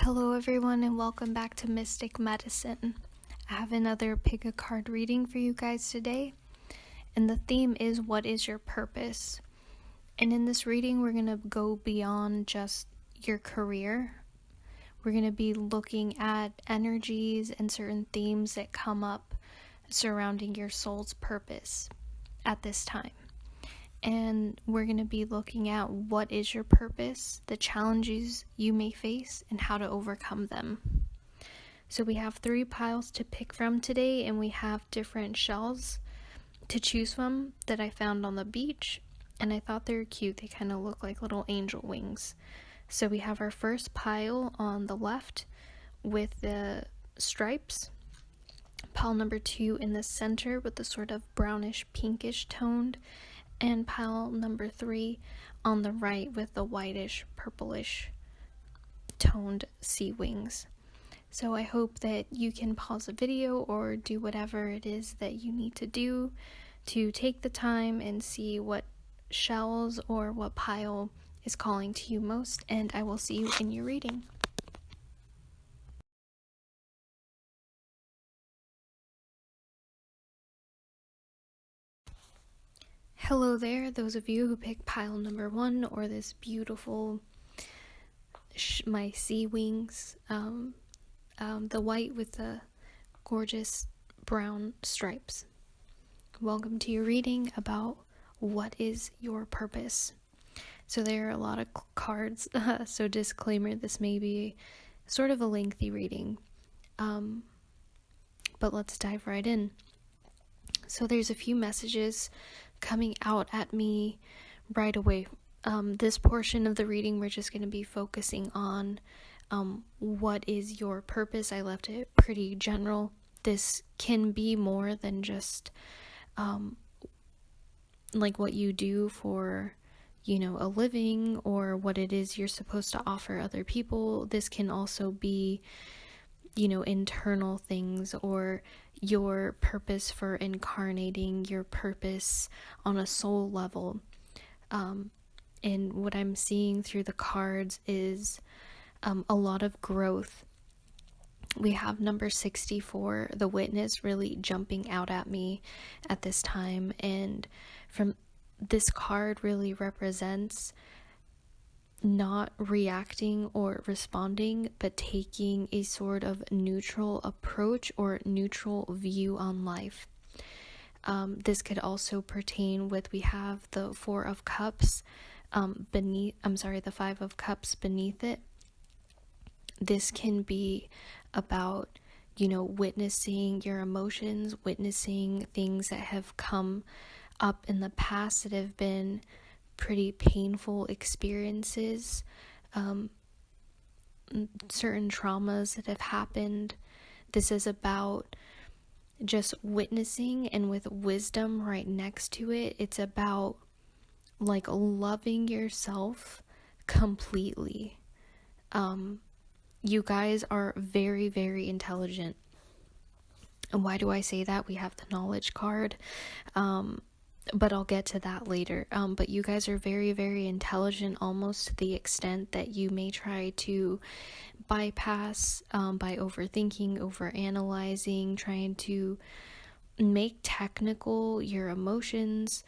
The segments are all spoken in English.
Hello everyone and welcome back to Mystic Medicine. I have another pick a card reading for you guys today, and the theme is what is your purpose? And in this reading we're going to go beyond just your career. We're going to be looking at energies and certain themes that come up surrounding your soul's purpose at this time. And we're going to be looking at what is your purpose, the challenges you may face, and how to overcome them. So we have 3 piles to pick from today, and we have different shells to choose from that I found on the beach, and I thought they were cute. They kind of look like little angel wings. So we have our first pile on the left with the stripes, pile number 2 in the center with the sort of brownish pinkish toned, and pile number 3 on the right with the whitish purplish toned sea wings. So I hope that you can pause the video or do whatever it is that you need to do to take the time and see what shells or what pile is calling to you most, and I will see you in your reading. Hello there, those of you who picked pile number 1 or this beautiful my sea wings, the white with the gorgeous brown stripes. Welcome to your reading about what is your purpose. So there are a lot of cards, so disclaimer, this may be sort of a lengthy reading, but let's dive right in. So there's a few messages coming out at me right away. This portion of the reading, we're just going to be focusing on what is your purpose. I left it pretty general. This can be more than just like what you do for, a living, or what it is you're supposed to offer other people. This can also be, internal things, or your purpose for incarnating, your purpose on a soul level. And what I'm seeing through the cards is a lot of growth. We have number 64, the witness, really jumping out at me at this time. And from this card really represents not reacting or responding, but taking a sort of neutral approach or neutral view on life. This could also pertain with, we have the 4 of Cups the 5 of Cups beneath it. This can be about, witnessing your emotions, witnessing things that have come up in the past that have been pretty painful experiences, certain traumas that have happened. This is about just witnessing, and with wisdom right next to it, it's about like loving yourself completely. You guys are very, very intelligent. And why do I say that? We have the knowledge card, but I'll get to that later. But you guys are very, very intelligent, almost to the extent that you may try to bypass by overthinking, overanalyzing, trying to make technical your emotions,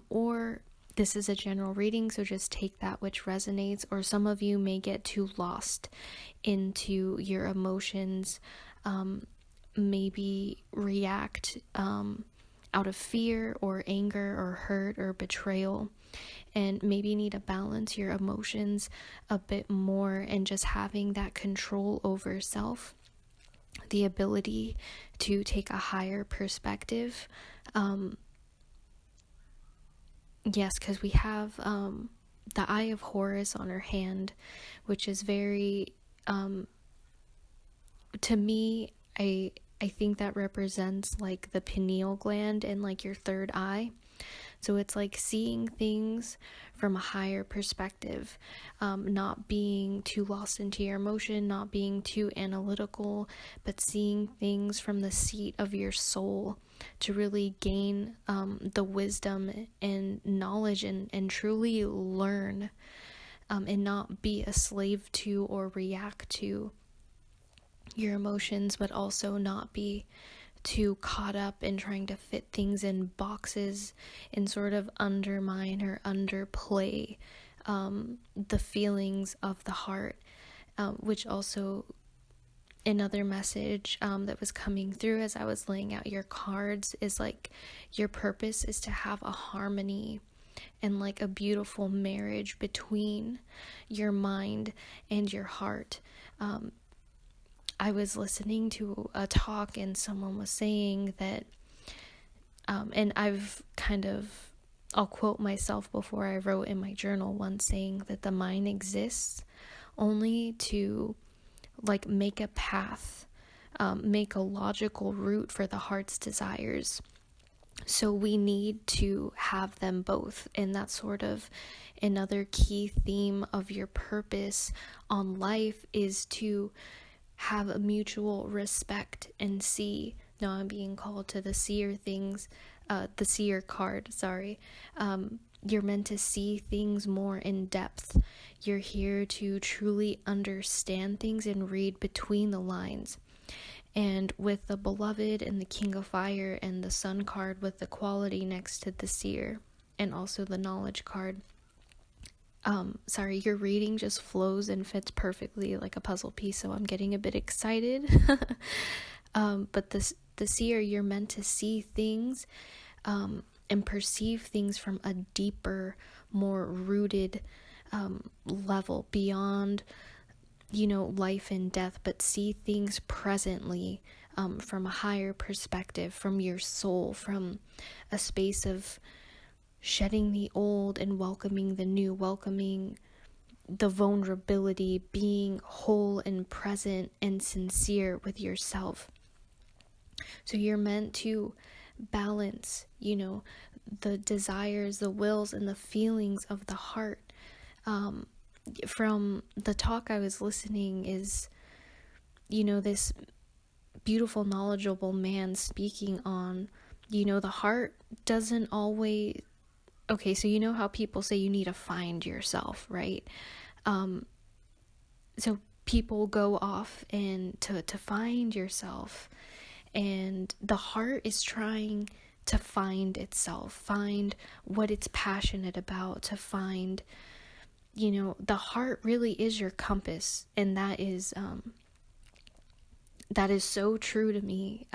or this is a general reading, so just take that which resonates, or some of you may get too lost into your emotions, maybe react out of fear or anger or hurt or betrayal, and maybe need to balance your emotions a bit more, and just having that control over self, the ability to take a higher perspective. Yes, because we have the Eye of Horus on her hand, which is very, to me, I think that represents like the pineal gland and like your third eye. So it's like seeing things from a higher perspective, not being too lost into your emotion, not being too analytical, but seeing things from the seat of your soul to really gain the wisdom and knowledge and truly learn and not be a slave to or react to your emotions, but also not be too caught up in trying to fit things in boxes and sort of undermine or underplay the feelings of the heart, which also another message that was coming through as I was laying out your cards is like your purpose is to have a harmony and like a beautiful marriage between your mind and your heart. I was listening to a talk and someone was saying that, and I'll quote myself before I wrote in my journal once, saying that the mind exists only to like make a path, make a logical route for the heart's desires. So we need to have them both. And that's sort of another key theme of your purpose on life, is to have a mutual respect and see. Now I'm being called to the seer things, the seer card, sorry. You're meant to see things more in depth. You're here to truly understand things and read between the lines. And with the beloved and the king of fire and the sun card with the quality next to the seer and also the knowledge card, your reading just flows and fits perfectly like a puzzle piece, so I'm getting a bit excited. But the seer, you're meant to see things and perceive things from a deeper, more rooted level beyond, life and death, but see things presently from a higher perspective, from your soul, from a space of shedding the old and welcoming the new, welcoming the vulnerability, being whole and present and sincere with yourself. So you're meant to balance, the desires, the wills, and the feelings of the heart. From the talk I was listening is, this beautiful, knowledgeable man speaking on, the heart doesn't always... Okay, so you know how people say you need to find yourself, right? So people go off and to find yourself, and the heart is trying to find itself, find what it's passionate about, to find, the heart really is your compass, and that is so true to me.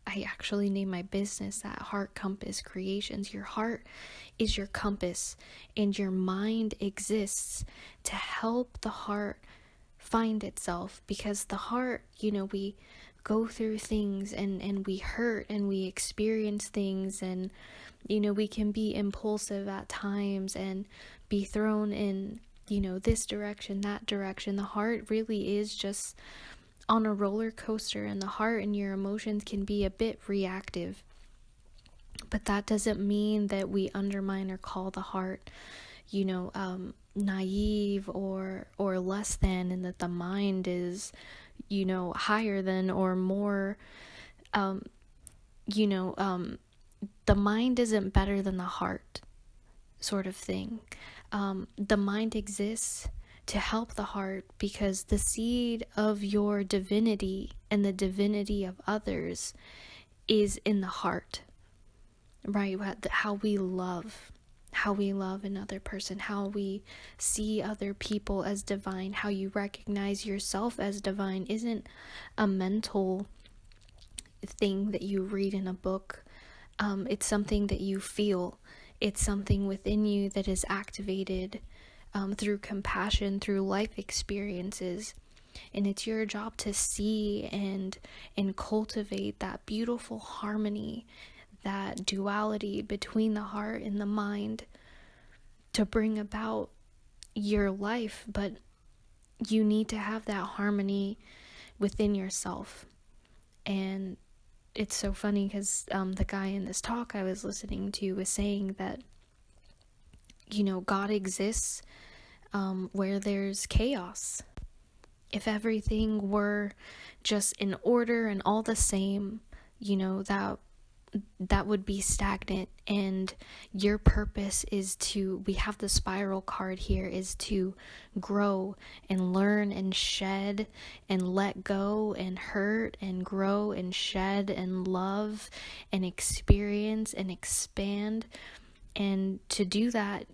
I actually named my business that, Heart Compass Creations. Your heart is your compass, and your mind exists to help the heart find itself, because the heart, we go through things and we hurt and we experience things, and we can be impulsive at times and be thrown in this direction, that direction. The heart really is just on a roller coaster, and the heart and your emotions can be a bit reactive. But that doesn't mean that we undermine or call the heart, naive or less than, and that the mind is, higher than or more, the mind isn't better than the heart, sort of thing. The mind exists to help the heart, because the seed of your divinity and the divinity of others is in the heart, right? How we love another person, how we see other people as divine, how you recognize yourself as divine isn't a mental thing that you read in a book. It's something that you feel. It's something within you that is activated through compassion, through life experiences. And it's your job to see and cultivate that beautiful harmony, that duality between the heart and the mind, to bring about your life. But you need to have that harmony within yourself. And it's so funny because the guy in this talk I was listening to was saying that, God exists where there's chaos. If everything were just in order and all the same, that would be stagnant. And your purpose is to, we have the spiral card here, is to grow and learn and shed and let go and hurt and grow and shed and love and experience and expand. And to do that,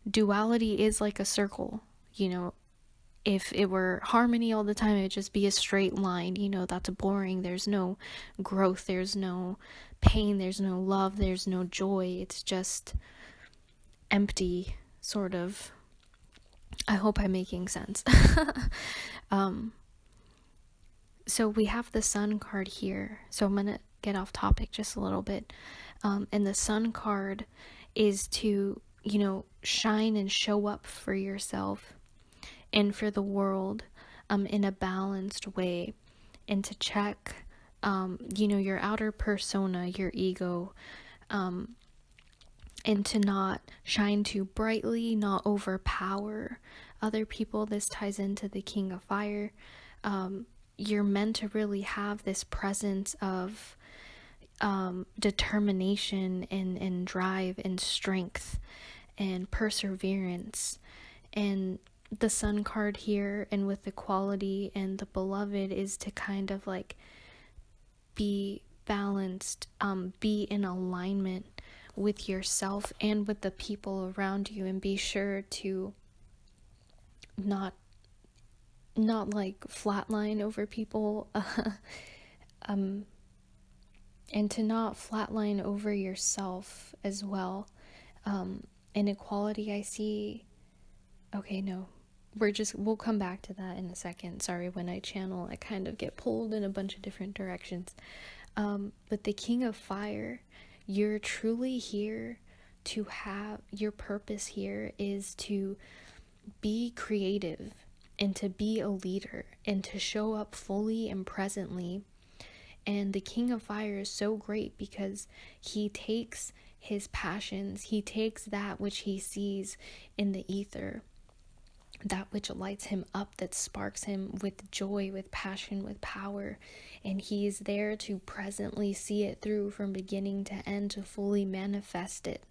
duality is like a circle. If it were harmony all the time, it would just be a straight line. That's boring. There's no growth. There's no pain. There's no love. There's no joy. It's just empty, sort of. I hope I'm making sense. So we have the Sun card here. So I'm going to get off topic just a little bit. And the Sun card is to, shine and show up for yourself and for the world in a balanced way, and to check your outer persona, your ego, and to not shine too brightly, not overpower other people. This ties into the King of Fire. You're meant to really have this presence of determination and drive and strength and perseverance. And the Sun card here, and with the Quality and the Beloved, is to kind of like be balanced, be in alignment with yourself and with the people around you, and be sure to not like flatline over people, and to not flatline over yourself as well. In Equality, I see, okay, no, we'll come back to that in a second. Sorry, when I channel, I kind of get pulled in a bunch of different directions. But the King of Fire, you're truly here to have, your purpose here is to be creative and to be a leader and to show up fully and presently. And the King of Fire is so great because he takes his passions, he takes that which he sees in the ether, that which lights him up, that sparks him with joy, with passion, with power, and he is there to presently see it through from beginning to end, to fully manifest it,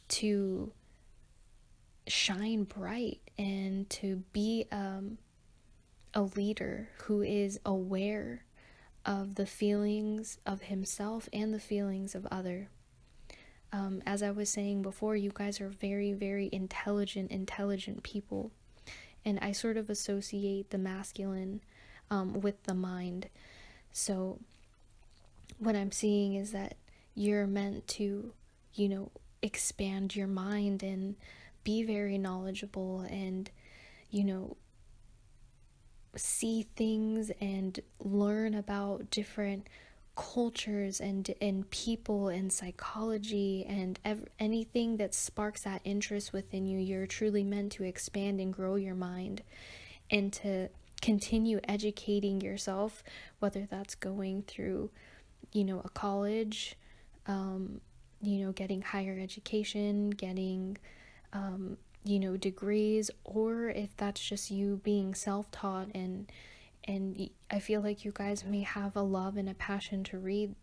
to shine bright, and to be a leader who is aware of the feelings of himself and the feelings of other. As I was saying before, you guys are very, very intelligent people. And I sort of associate the masculine with the mind. So what I'm seeing is that you're meant to, expand your mind and be very knowledgeable and, see things and learn about different cultures and people and psychology and anything that sparks that interest within you. You're truly meant to expand and grow your mind and to continue educating yourself, whether that's going through, a college, getting higher education, getting, degrees, or if that's just you being self-taught. And I feel like you guys may have a love and a passion to read.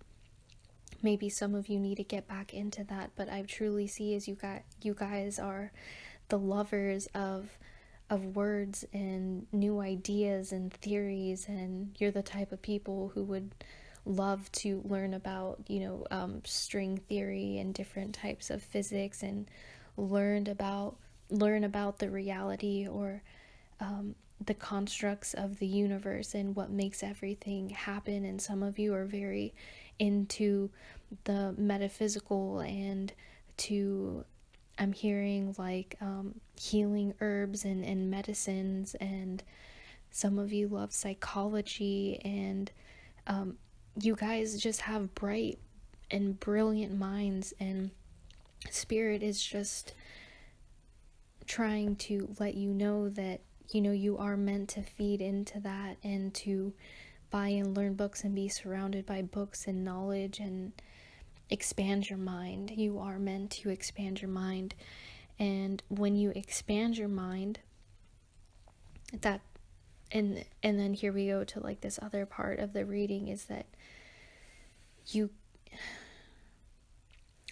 Maybe some of you need to get back into that, but I truly see as you guys are the lovers of words and new ideas and theories, and you're the type of people who would love to learn about, string theory and different types of physics, and learn about the reality or the constructs of the universe and what makes everything happen. And some of you are very into the metaphysical and I'm hearing like healing herbs and medicines, and some of you love psychology, and you guys just have bright and brilliant minds, and Spirit is just trying to let you know that you are meant to feed into that and to buy and learn books and be surrounded by books and knowledge and expand your mind. You are meant to expand your mind, and when you expand your mind, that And then here we go to like this other part of the reading, is that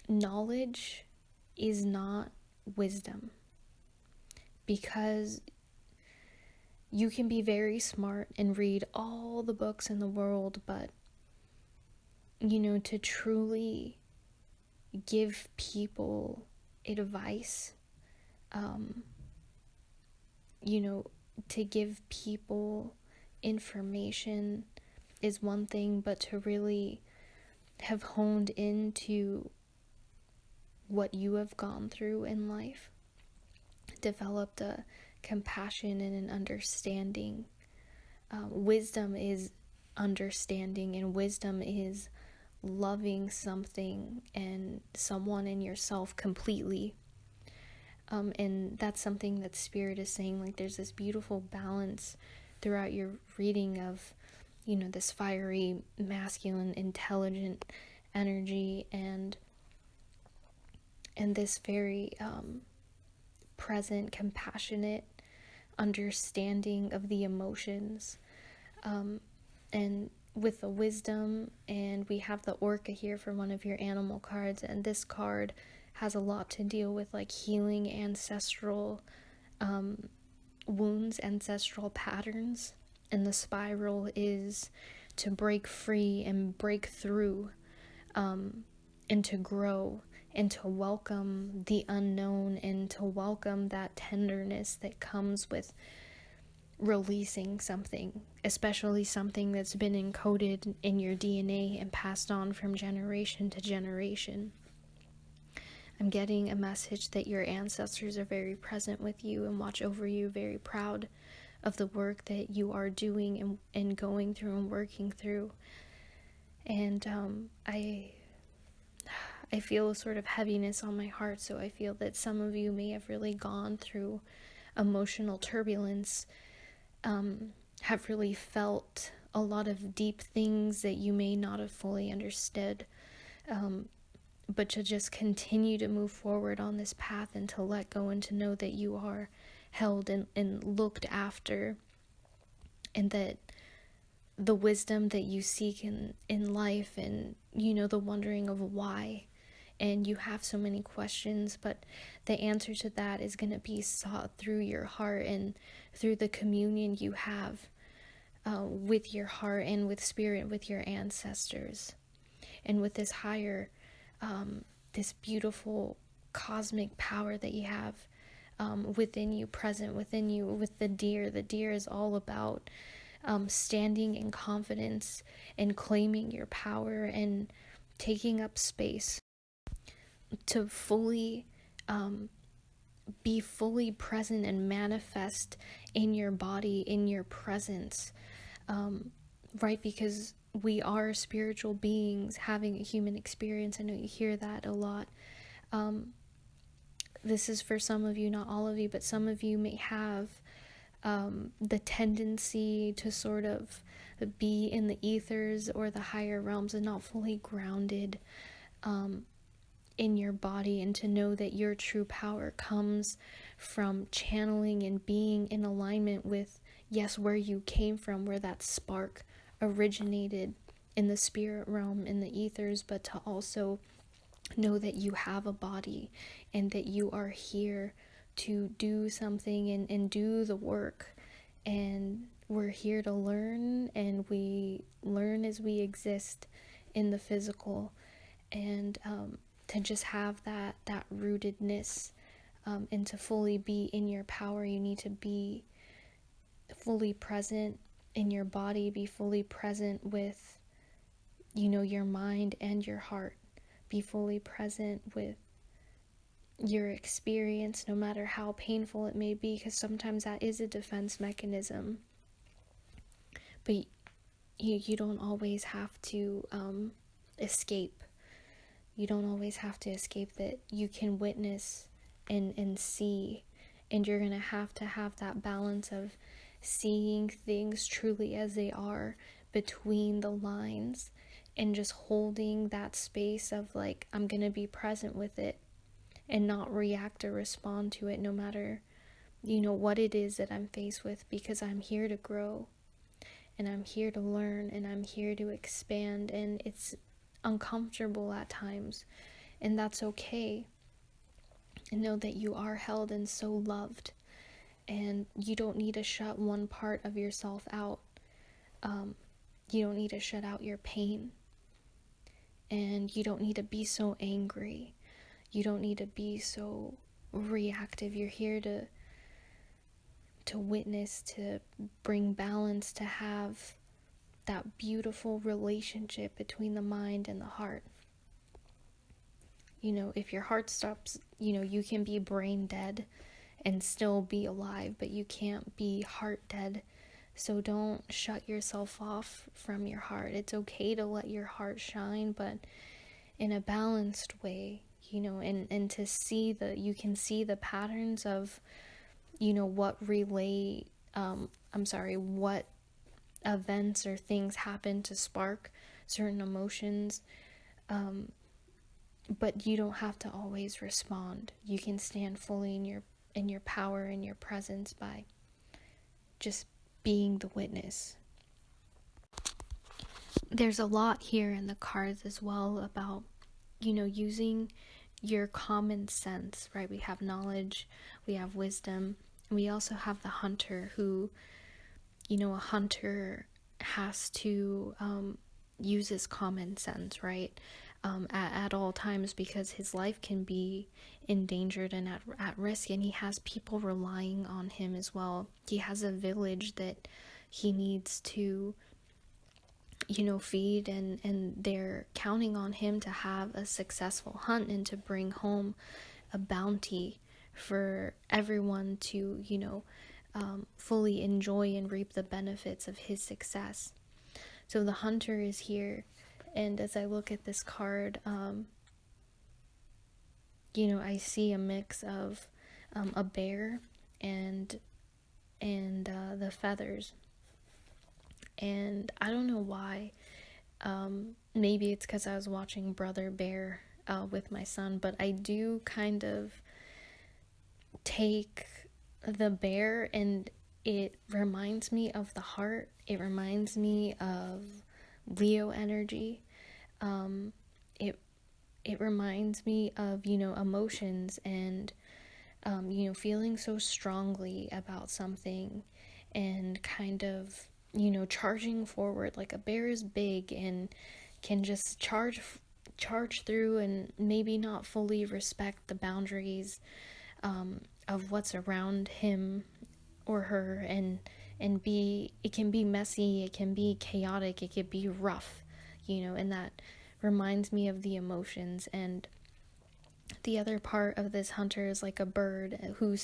knowledge is not wisdom, because you can be very smart and read all the books in the world, but to truly give people advice, to give people information is one thing, but to really have honed into what you have gone through in life, developed a compassion and an understanding. Wisdom is understanding, and wisdom is loving something and someone and yourself completely. And that's something that Spirit is saying, like there's this beautiful balance throughout your reading of, this fiery, masculine, intelligent energy, and this very present, compassionate understanding of the emotions. And with the wisdom, and we have the orca here for one of your animal cards, and this card has a lot to deal with like healing ancestral wounds, ancestral patterns, and the spiral is to break free and break through, and to grow and to welcome the unknown, and to welcome that tenderness that comes with releasing something, especially something that's been encoded in your DNA and passed on from generation to generation. I'm getting a message that your ancestors are very present with you and watch over you, very proud of the work that you are doing and going through and working through. And I feel a sort of heaviness on my heart, so I feel that some of you may have really gone through emotional turbulence, have really felt a lot of deep things that you may not have fully understood, but to just continue to move forward on this path and to let go and to know that you are held and looked after, and that the wisdom that you seek in life, and the wondering of why, and you have so many questions, but the answer to that is going to be sought through your heart and through the communion you have with your heart and with Spirit, with your ancestors, and with this higher, this beautiful cosmic power that you have within you, present within you, with the deer. The deer is all about standing in confidence and claiming your power and taking up space to fully be fully present and manifest in your body, in your presence, right? Because we are spiritual beings having a human experience. I know you hear that a lot. This is for some of you, not all of you, but some of you may have the tendency to sort of be in the ethers or the higher realms and not fully grounded in your body, and to know that your true power comes from channeling and being in alignment with, yes, where you came from, where that spark originated in the spirit realm, in the ethers, but to also know that you have a body and that you are here to do something and do the work. And we're here to learn, and we learn as we exist in the physical, and to just have that rootedness, and to fully be in your power, you need to be fully present in your body, be fully present with, your mind and your heart, be fully present with your experience, no matter how painful it may be, because sometimes that is a defense mechanism. But you don't always have to escape. You don't always have to escape that. You can witness and see, and you're going to have that balance of seeing things truly as they are between the lines, and just holding that space of like, I'm going to be present with it and not react or respond to it, no matter what it is that I'm faced with, because I'm here to grow and I'm here to learn and I'm here to expand, and it's uncomfortable at times, and that's okay. And know that you are held and so loved, and you don't need to shut one part of yourself out. You don't need to shut out your pain, and you don't need to be so angry. You don't need to be so reactive. You're here to witness, to bring balance, to have that beautiful relationship between the mind and the heart. If your heart stops, you can be brain dead and still be alive, but you can't be heart dead. So don't shut yourself off from your heart. It's okay to let your heart shine, but in a balanced way, and to see you can see the patterns of, what what events or things happen to spark certain emotions. But you don't have to always respond. You can stand fully in your power and your presence by just being the witness. There's a lot here in the cards as well about, using your common sense, right? We have knowledge, we have wisdom, and we also have the hunter who, a hunter has to use his common sense, right? At all times, because his life can be endangered and at risk, and he has people relying on him as well. He has a village that he needs to feed, and they're counting on him to have a successful hunt and to bring home a bounty for everyone to fully enjoy and reap the benefits of his success. So the hunter is here. And as I look at this card, I see a mix of a bear and the feathers. And I don't know why. Maybe it's because I was watching Brother Bear with my son, but I do kind of take the bear, and it reminds me of the heart. It reminds me of Leo energy. It reminds me of, emotions and, feeling so strongly about something and kind of, charging forward. Like a bear is big and can just charge through and maybe not fully respect the boundaries of what's around him or her, and it can be messy, it can be chaotic, it can be rough, and that reminds me of the emotions. And the other part of this hunter is like a bird who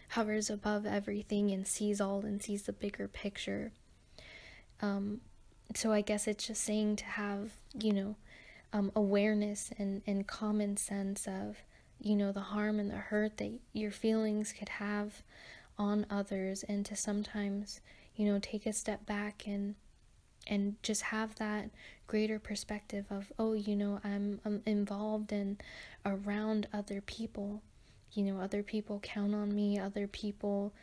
hovers above everything and sees all and sees the bigger picture. So I guess it's just saying to have, awareness and common sense of, the harm and the hurt that your feelings could have on others, and to sometimes, take a step back and just have that greater perspective of, I'm involved and around other people. Other people count on me, other people,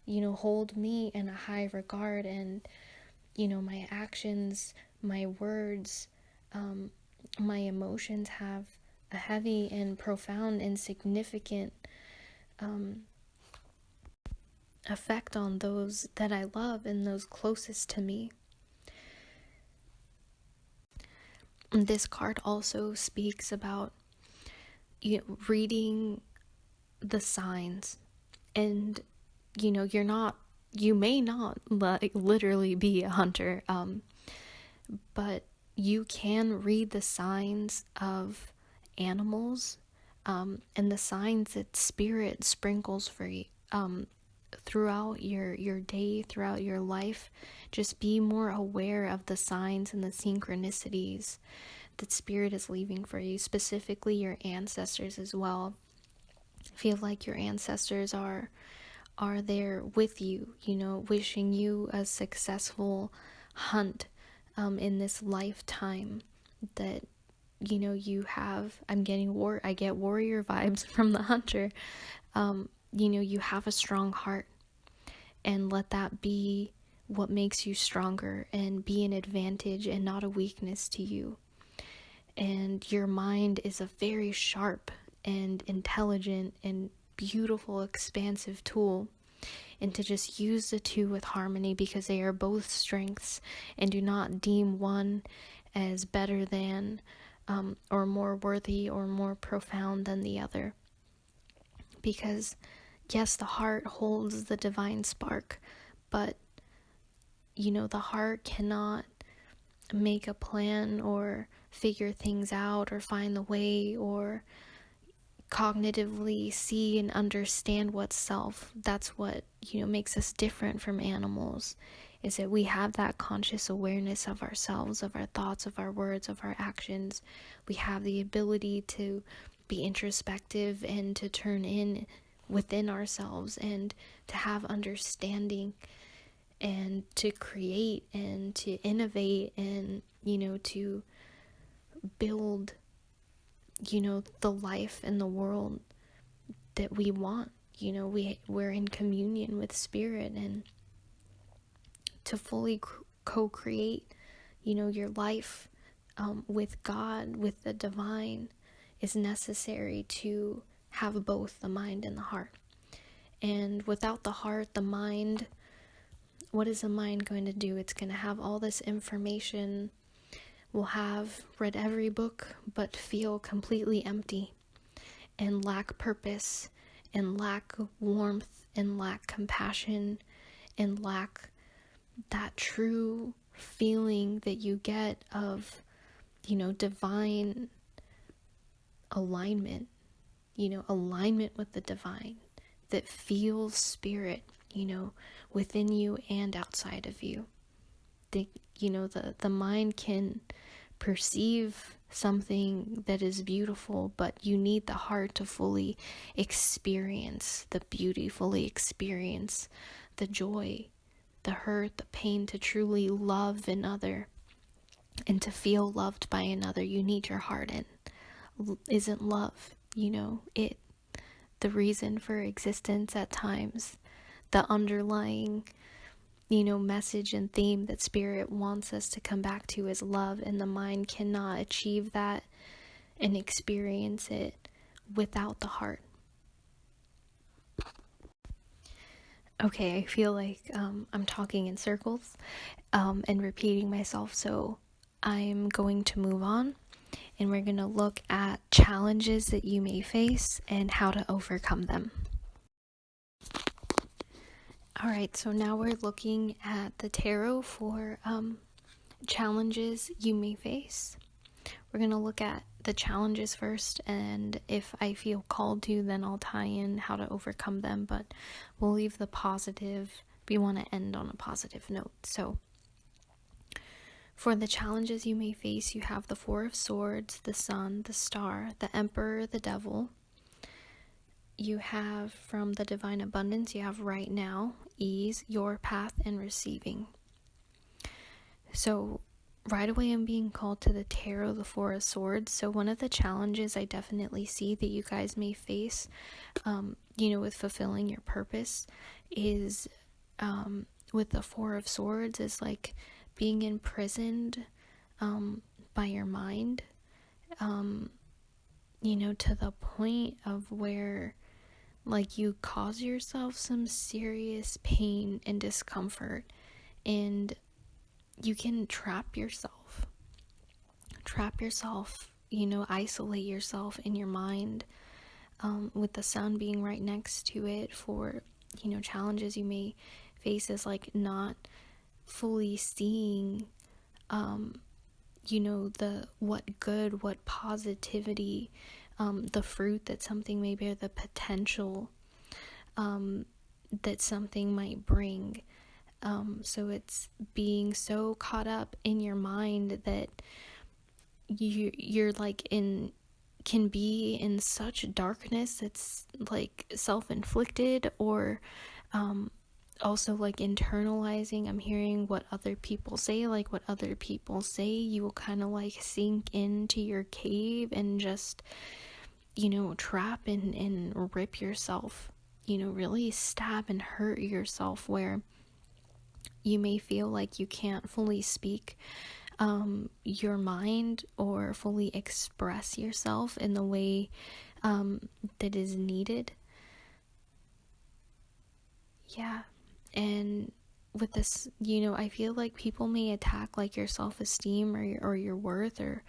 hold me in a high regard, and, my actions, my words, my emotions have a heavy and profound and significant effect on those that I love and those closest to me. This card also speaks about reading the signs, and you may not literally be a hunter, but you can read the signs of animals, and the signs that spirit sprinkles for you throughout your day, throughout your life. Just be more aware of the signs and the synchronicities that spirit is leaving for you, specifically your ancestors as well. Feel like your ancestors are there with you, wishing you a successful hunt in this lifetime that you have. I get warrior vibes from the hunter, you have a strong heart, and let that be what makes you stronger and be an advantage and not a weakness to you. And your mind is a very sharp and intelligent and beautiful, expansive tool. And to just use the two with harmony, because they are both strengths, and do not deem one as better than or more worthy or more profound than the other. Because yes, the heart holds the divine spark, but the heart cannot make a plan or figure things out or find the way or cognitively see and understand what's self. That's what makes us different from animals, is that we have that conscious awareness of ourselves, of our thoughts, of our words, of our actions. We have the ability to be introspective and to turn in within ourselves and to have understanding and to create and to innovate and to build the life and the world that we want. We're in communion with spirit, and to fully co-create your life with God, with the divine, is necessary to have both the mind and the heart. And without the heart, the mind, what is the mind going to do? It's going to have all this information, will have read every book, but feel completely empty and lack purpose and lack warmth and lack compassion and lack that true feeling that you get of divine alignment, alignment with the divine, that feels spirit within you and outside of you. The mind can perceive something that is beautiful, but you need the heart to fully experience the beauty, fully experience the joy, the hurt, the pain, to truly love another and to feel loved by another. You need your heart in. Isn't love, the reason for existence at times, the underlying message and theme that spirit wants us to come back to is love, and the mind cannot achieve that and experience it without the heart. Okay, I feel like I'm talking in circles and repeating myself, so I'm going to move on, and we're going to look at challenges that you may face and how to overcome them. Alright, so now we're looking at the tarot for challenges you may face. We're going to look at the challenges first, and if I feel called to, then I'll tie in how to overcome them, but we'll leave the positive. We want to end on a positive note. So, for the challenges you may face, you have the Four of Swords, the Sun, the Star, the Emperor, the Devil. You have, from the Divine Abundance, you have right now, ease, your path, and receiving. So right away I'm being called to the tarot, the Four of Swords. So one of the challenges I definitely see that you guys may face, with fulfilling your purpose is, with the Four of Swords, is like being imprisoned by your mind, to the point of where you cause yourself some serious pain and discomfort, and you can trap yourself, isolate yourself in your mind, with the Sun being right next to it. For, challenges you may face is not fully seeing, what good, what positivity, the fruit that something may bear, the potential that something might bring. So it's being so caught up in your mind that you're can be in such darkness that's self-inflicted, or also internalizing. I'm hearing what other people say, what other people say, you will kind of sink into your cave and just trap and rip yourself really stab and hurt yourself, where you may feel like you can't fully speak your mind or fully express yourself in the way that is needed. Yeah. And with this, I feel like people may attack like your self-esteem or your worth, or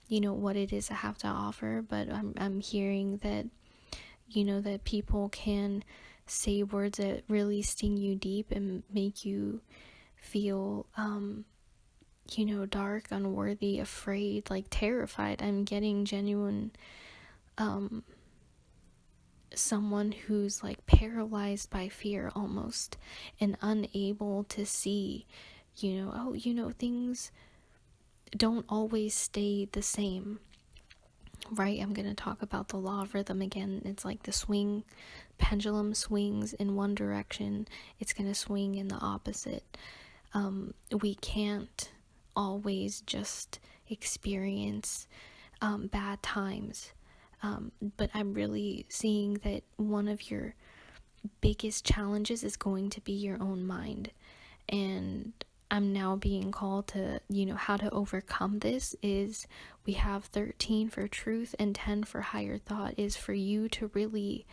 what it is I have to offer, but I'm hearing that that people can say words that really sting you deep and make you feel dark, unworthy, afraid, like terrified. I'm getting genuine someone who's like paralyzed by fear almost, and unable to see things don't always stay the same, right? I'm going to talk about the law of rhythm again. It's like the pendulum swings in one direction, it's going to swing in the opposite. We can't always just experience bad times. But I'm really seeing that one of your biggest challenges is going to be your own mind. And I'm now being called to, how to overcome this is we have 13 for truth and 10 for higher thought, is for you to really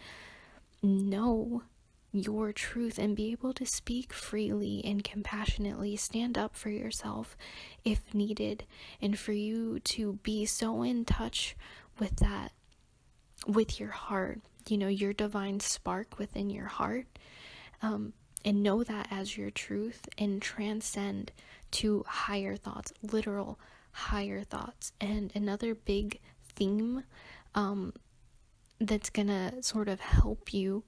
know your truth and be able to speak freely and compassionately, stand up for yourself if needed, and for you to be so in touch with that, with your heart, your divine spark within your heart, and know that as your truth, and transcend to higher thoughts, literal higher thoughts. And another big theme that's gonna sort of help you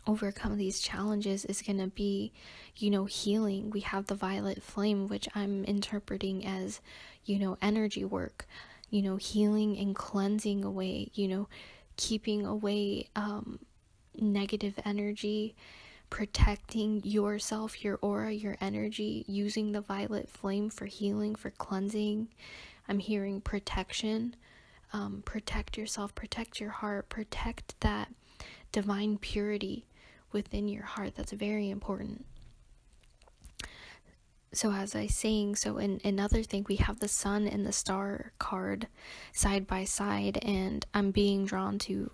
overcome these challenges is gonna be, healing. We have the violet flame, which I'm interpreting as, energy work, healing and cleansing away, keeping away negative energy, protecting yourself, your aura, your energy, using the violet flame for healing, for cleansing. I'm hearing protection. Protect yourself, protect your heart, protect that divine purity within your heart. That's very important. So as I was saying, in another thing, we have the sun and the star card side by side, and I'm being drawn to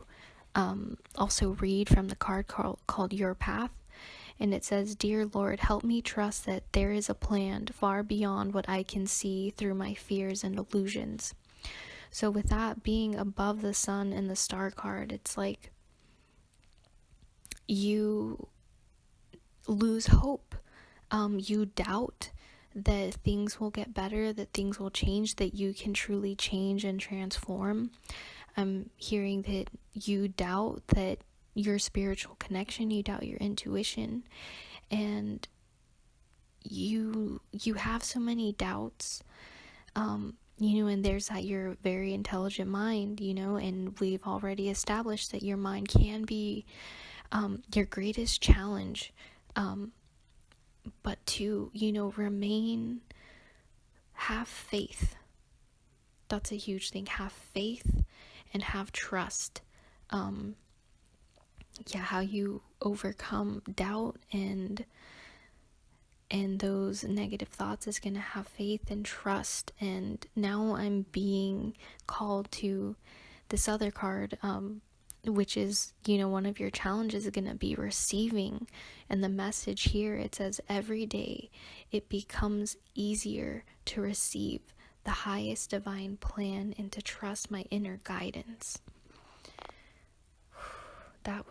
also read from the card called Your Path. And it says, "Dear Lord, help me trust that there is a plan far beyond what I can see through my fears and illusions." So with that being above the sun and the star card, it's like you lose hope. You doubt that things will get better, that things will change, that you can truly change and transform. I'm hearing that you doubt that your spiritual connection, you doubt your intuition, and you have so many doubts, and there's that you're a very intelligent mind, and we've already established that your mind can be your greatest challenge, but to, have faith. That's a huge thing. Have faith and have trust. How you overcome doubt and those negative thoughts is going to have faith and trust. And now I'm being called to this other card, which is, one of your challenges is going to be receiving. And the message here, it says, every day it becomes easier to receive the highest divine plan and to trust my inner guidance. That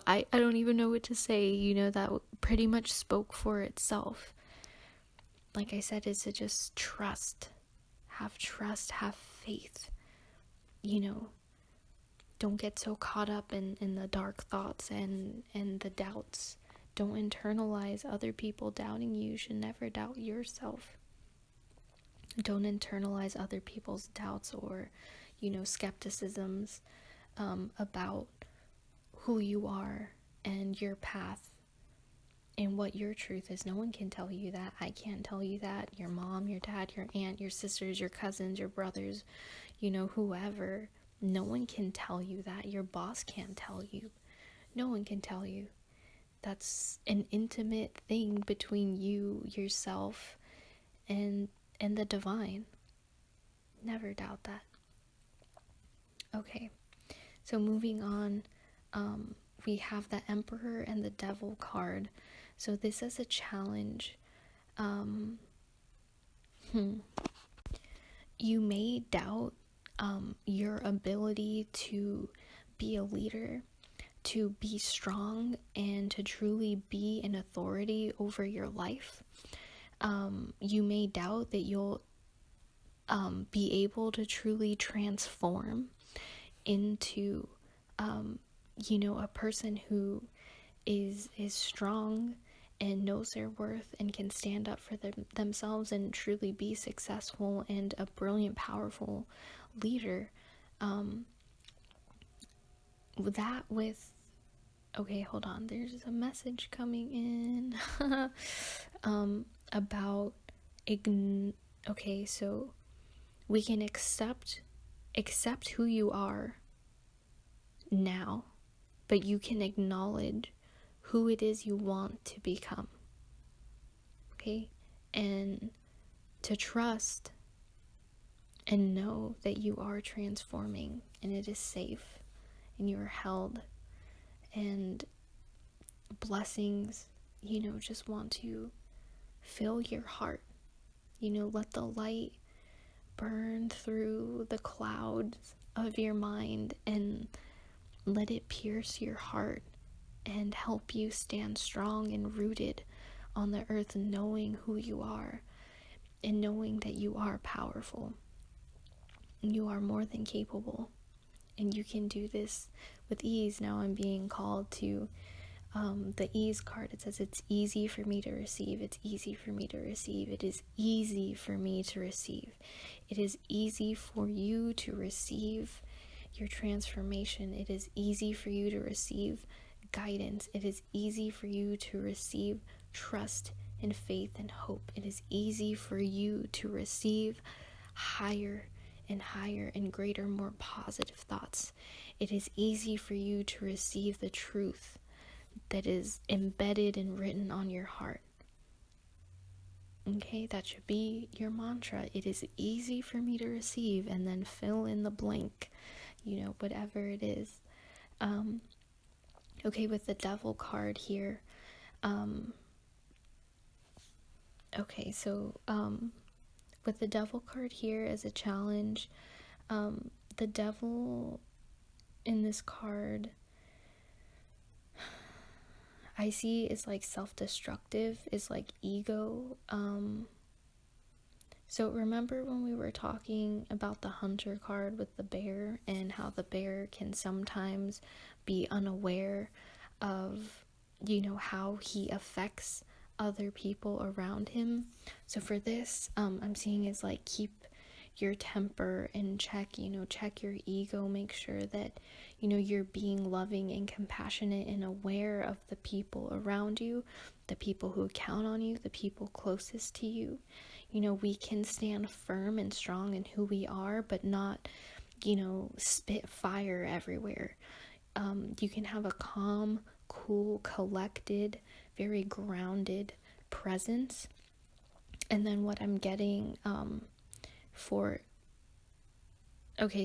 I don't even know what to say, that pretty much spoke for itself. Like I said, is to just trust, have faith, don't get so caught up in the dark thoughts and the doubts. Don't internalize other people doubting you. You should never doubt yourself. Don't internalize other people's doubts or, skepticisms about who you are and your path and what your truth is. No one can tell you that. I can't tell you that. Your mom, your dad, your aunt, your sisters, your cousins, your brothers, whoever. No one can tell you that. Your boss can't tell you. No one can tell you. That's an intimate thing between you, yourself, and the divine. Never doubt that. Okay, so moving on, we have the Emperor and the Devil card. So this is a challenge. You may doubt your ability to be a leader, to be strong, and to truly be an authority over your life. You may doubt that you'll be able to truly transform into a person who is strong and knows their worth and can stand up for themselves and truly be successful and a brilliant, powerful leader. Okay, hold on, there's a message coming in about okay, so we can accept who you are now, but you can acknowledge who it is you want to become. Okay? And to trust and know that you are transforming and it is safe and you are held, and blessings, just want to fill your heart. Let the light burn through the clouds of your mind and let it pierce your heart and help you stand strong and rooted on the earth, knowing who you are and knowing that you are powerful. You are more than capable and you can do this with ease. Now I'm being called to the ease card. It says it's easy for me to receive. It's easy for me to receive. It is easy for me to receive. It is easy for you to receive your transformation. It is easy for you to receive guidance. It is easy for you to receive trust and faith and hope. It is easy for you to receive higher and higher and greater, more positive thoughts. It is easy for you to receive the truth that is embedded and written on your heart. Okay, that should be your mantra. It is easy for me to receive, and then fill in the blank, whatever it is. Okay, with the Devil card here, with the Devil card here as a challenge, the Devil in this card I see is like self-destructive, is like ego. So remember when we were talking about the Hunter card with the bear and how the bear can sometimes be unaware of, how he affects other people around him. So for this, I'm seeing is like keep your temper in check, check your ego, make sure that, you're being loving and compassionate and aware of the people around you, the people who count on you, the people closest to you. We can stand firm and strong in who we are, but not, spit fire everywhere. You can have a calm, cool, collected, very grounded presence. And then what I'm getting,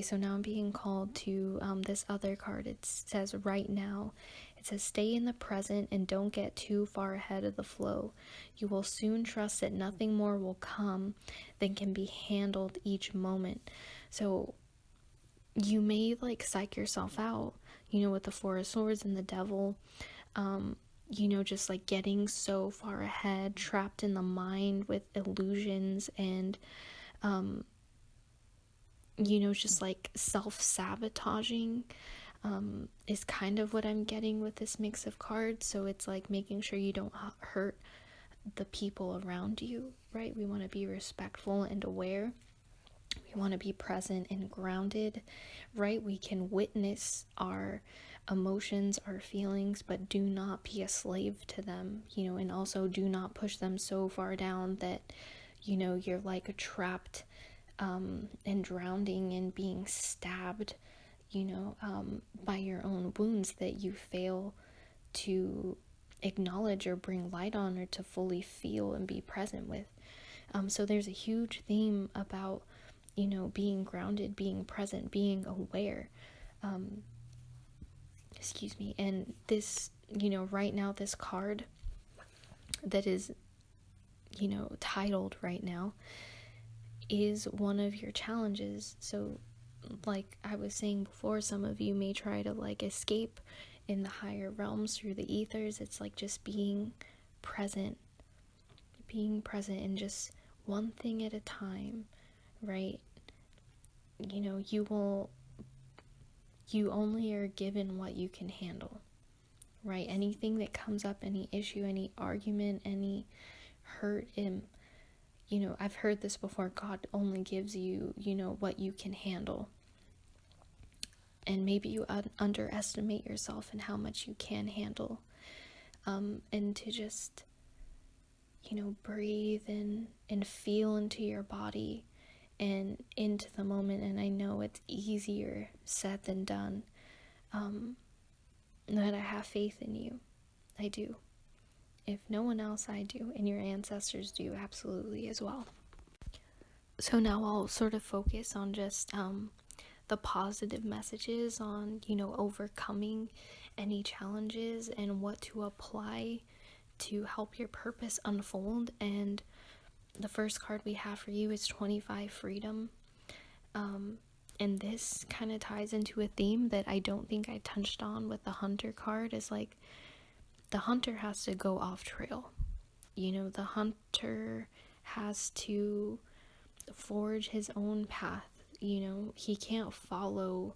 so now I'm being called to this other card. It says right now. It says stay in the present and don't get too far ahead of the flow. You will soon trust that nothing more will come than can be handled each moment. So you may psych yourself out, with the Four of Swords and the Devil, just getting so far ahead, trapped in the mind with illusions and just self-sabotaging is kind of what I'm getting with this mix of cards. So it's making sure you don't hurt the people around you, right? We want to be respectful and aware. We want to be present and grounded, right? We can witness our emotions, our feelings, but do not be a slave to them, and also do not push them so far down that, you're trapped and drowning and being stabbed by your own wounds that you fail to acknowledge or bring light on, or to fully feel and be present with. So there's a huge theme about, being grounded, being present, being aware. And this, right now, this card that is, titled right now is one of your challenges. So, like I was saying before, some of you may try to escape in the higher realms through the ethers. It's just being present and just one thing at a time, right? You only are given what you can handle, right? Anything that comes up, any issue, any argument, any hurt, I've heard this before, God only gives you, what you can handle. And maybe you underestimate yourself and how much you can handle. And to just, breathe and feel into your body and into the moment. And I know it's easier said than done. That I have faith in you. I do. If no one else, I do. And your ancestors do absolutely as well. So now I'll sort of focus on just the positive messages on, overcoming any challenges and what to apply to help your purpose unfold. And the first card we have for you is 25 Freedom. And this kind of ties into a theme that I don't think I touched on with the Hunter card, is the hunter has to go off trail. The hunter has to forge his own path. He can't follow,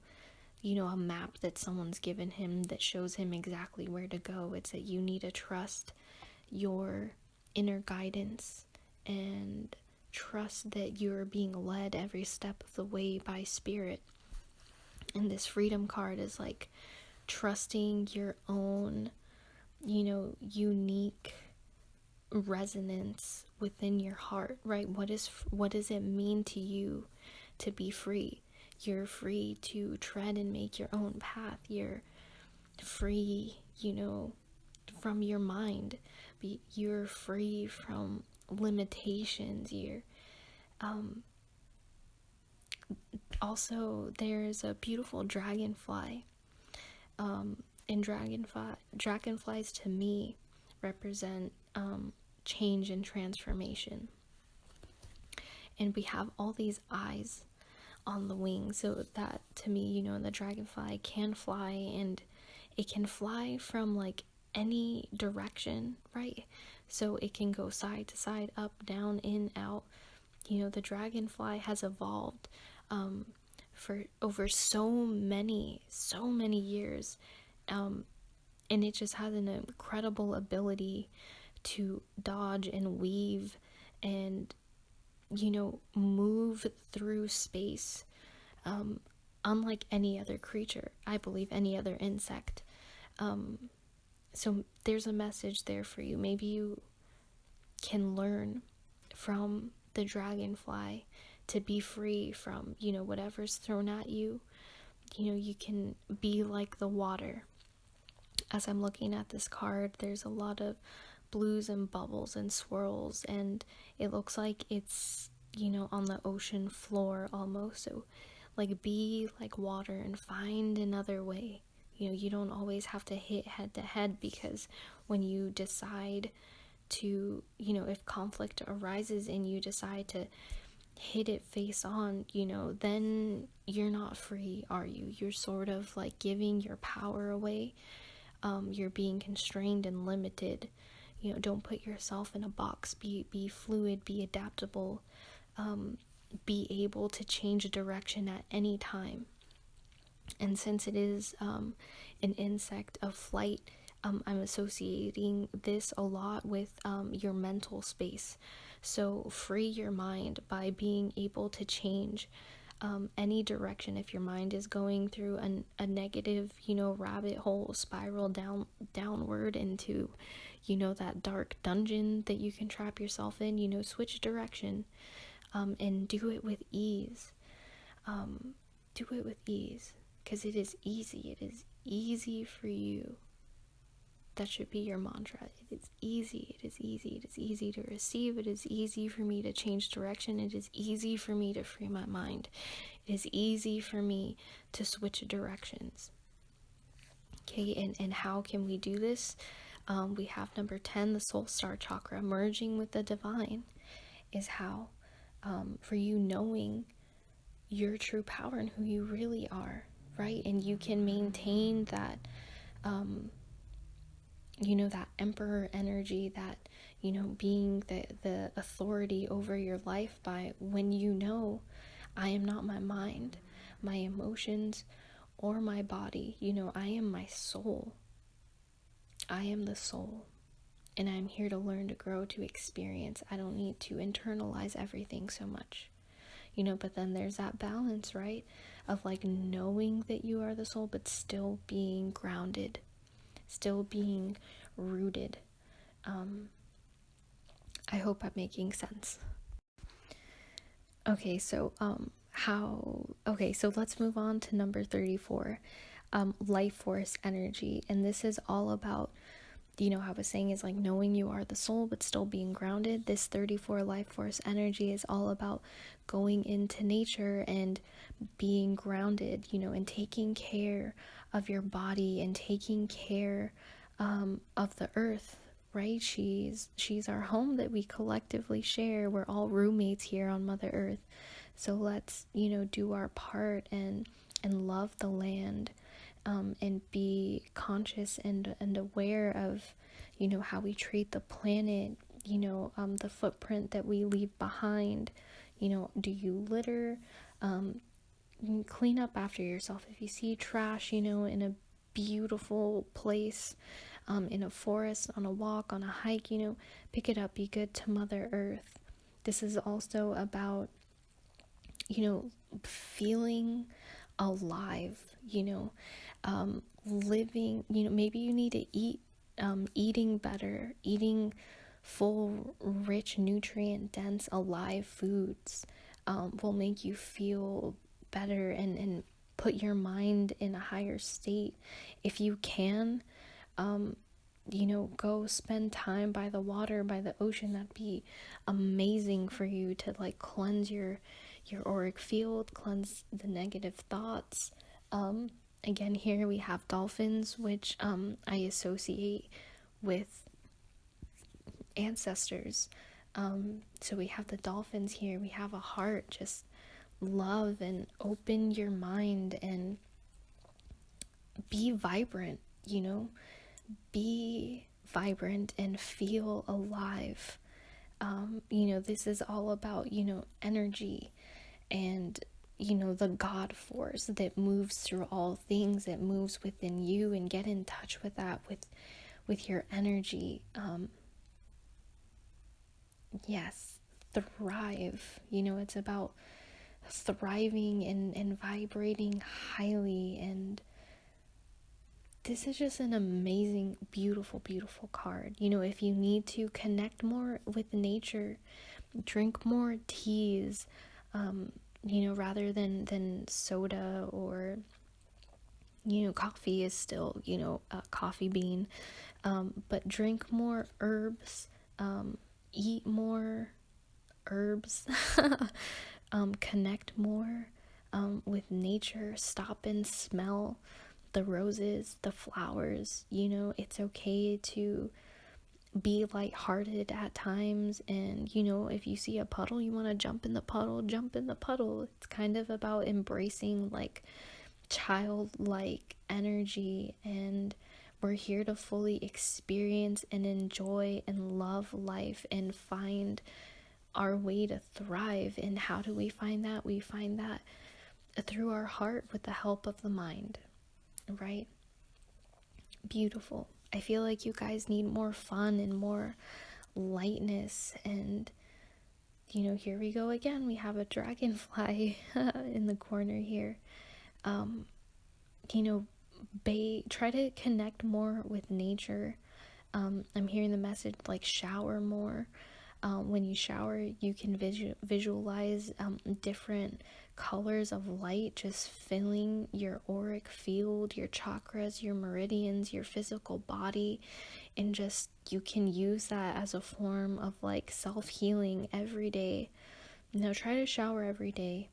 a map that someone's given him that shows him exactly where to go. It's that you need to trust your inner guidance and trust that you're being led every step of the way by spirit. And this Freedom card is trusting your own, unique resonance within your heart, right? What does it mean to you to be free? You're free to tread and make your own path. You're free, from your mind. You're free from limitations. Also, there's a beautiful dragonfly. And dragonflies to me represent change and transformation. And we have all these eyes on the wings, so that to me, the dragonfly can fly, and it can fly from any direction, right? So it can go side to side, up, down, in, out. The dragonfly has evolved for over so many years, and it just has an incredible ability to dodge and weave and move through space, unlike any other creature, I believe, any other insect. So there's a message there for you. Maybe you can learn from the dragonfly to be free from, whatever's thrown at you. You can be like the water. As I'm looking at this card, there's a lot of blues and bubbles and swirls, and it looks like it's, on the ocean floor almost. So be like water and find another way. You don't always have to hit head to head, because when you decide to, if conflict arises and you decide to hit it face on, then you're not free, are you? You're sort of giving your power away. You're being constrained and limited. Don't put yourself in a box. Be fluid, be adaptable, be able to change direction at any time. And since it is an insect of flight, I'm associating this a lot with your mental space. So free your mind by being able to change any direction. If your mind is going through a negative, rabbit hole, spiral downward into, that dark dungeon that you can trap yourself in, switch direction, and do it with ease. Do it with ease. because it is easy. It is easy for you. That should be your mantra. It is easy. It is easy. It is easy to receive. It is easy for me to change direction. It is easy for me to free my mind. It is easy for me to switch directions. Okay, and how can we do this? We have number 10, the soul star chakra. Merging with the divine is how, for you knowing your true power and who you really are, right? And you can maintain that, that emperor energy, that, being the authority over your life by when you know, I am not my mind, my emotions, or my body. I am my soul. I am the soul. And I'm here to learn, to grow, to experience. I don't need to internalize everything so much. But then there's that balance, right? Of like knowing that you are the soul, but still being grounded, still being rooted. I hope I'm making sense. Okay, so so let's move on to number 34, life force energy. And this is all about, how I was saying, is like knowing you are the soul but still being grounded. This 34 life force energy is all about going into nature and being grounded, and taking care of your body and taking care of the earth, right? She's our home that we collectively share. We're all roommates here on Mother Earth. So let's, do our part and love the land, and be conscious and aware of, how we treat the planet, the footprint that we leave behind. Do you litter? Clean up after yourself. If you see trash, in a beautiful place, in a forest, on a walk, on a hike, pick it up. Be good to Mother Earth. This is also about, feeling alive, living, maybe you need to eat, eating better, eating full, rich, nutrient dense, alive foods, will make you feel better and put your mind in a higher state. If you can, go spend time by the water, by the ocean. That'd be amazing for you to like cleanse your auric field, cleanse the negative thoughts. Again, here we have dolphins, which I associate with ancestors. So we have the dolphins here. We have a heart. Just love and open your mind and be vibrant, be vibrant and feel alive. This is all about, energy and, the God force that moves through all things, that moves within you, and get in touch with that, with your energy. Yes, thrive. It's about thriving and vibrating highly. And this is just an amazing, beautiful, beautiful card. If you need to connect more with nature, drink more teas, rather than soda, or, coffee is still, a coffee bean, but drink more herbs, eat more herbs, connect more with nature, stop and smell the roses, the flowers. It's okay to be lighthearted at times, and if you see a puddle, you want to jump in the puddle. It's kind of about embracing like childlike energy, and we're here to fully experience and enjoy and love life and find our way to thrive. And how do we find that? We find that through our heart, with the help of the mind, right? Beautiful. I feel like you guys need more fun and more lightness. And here we go again. We have a dragonfly in the corner here. Try to connect more with nature. I'm hearing the message like shower more. When you shower, you can visualize different colors of light just filling your auric field, your chakras, your meridians, your physical body, and just you can use that as a form of like self-healing every day. Try to shower every day.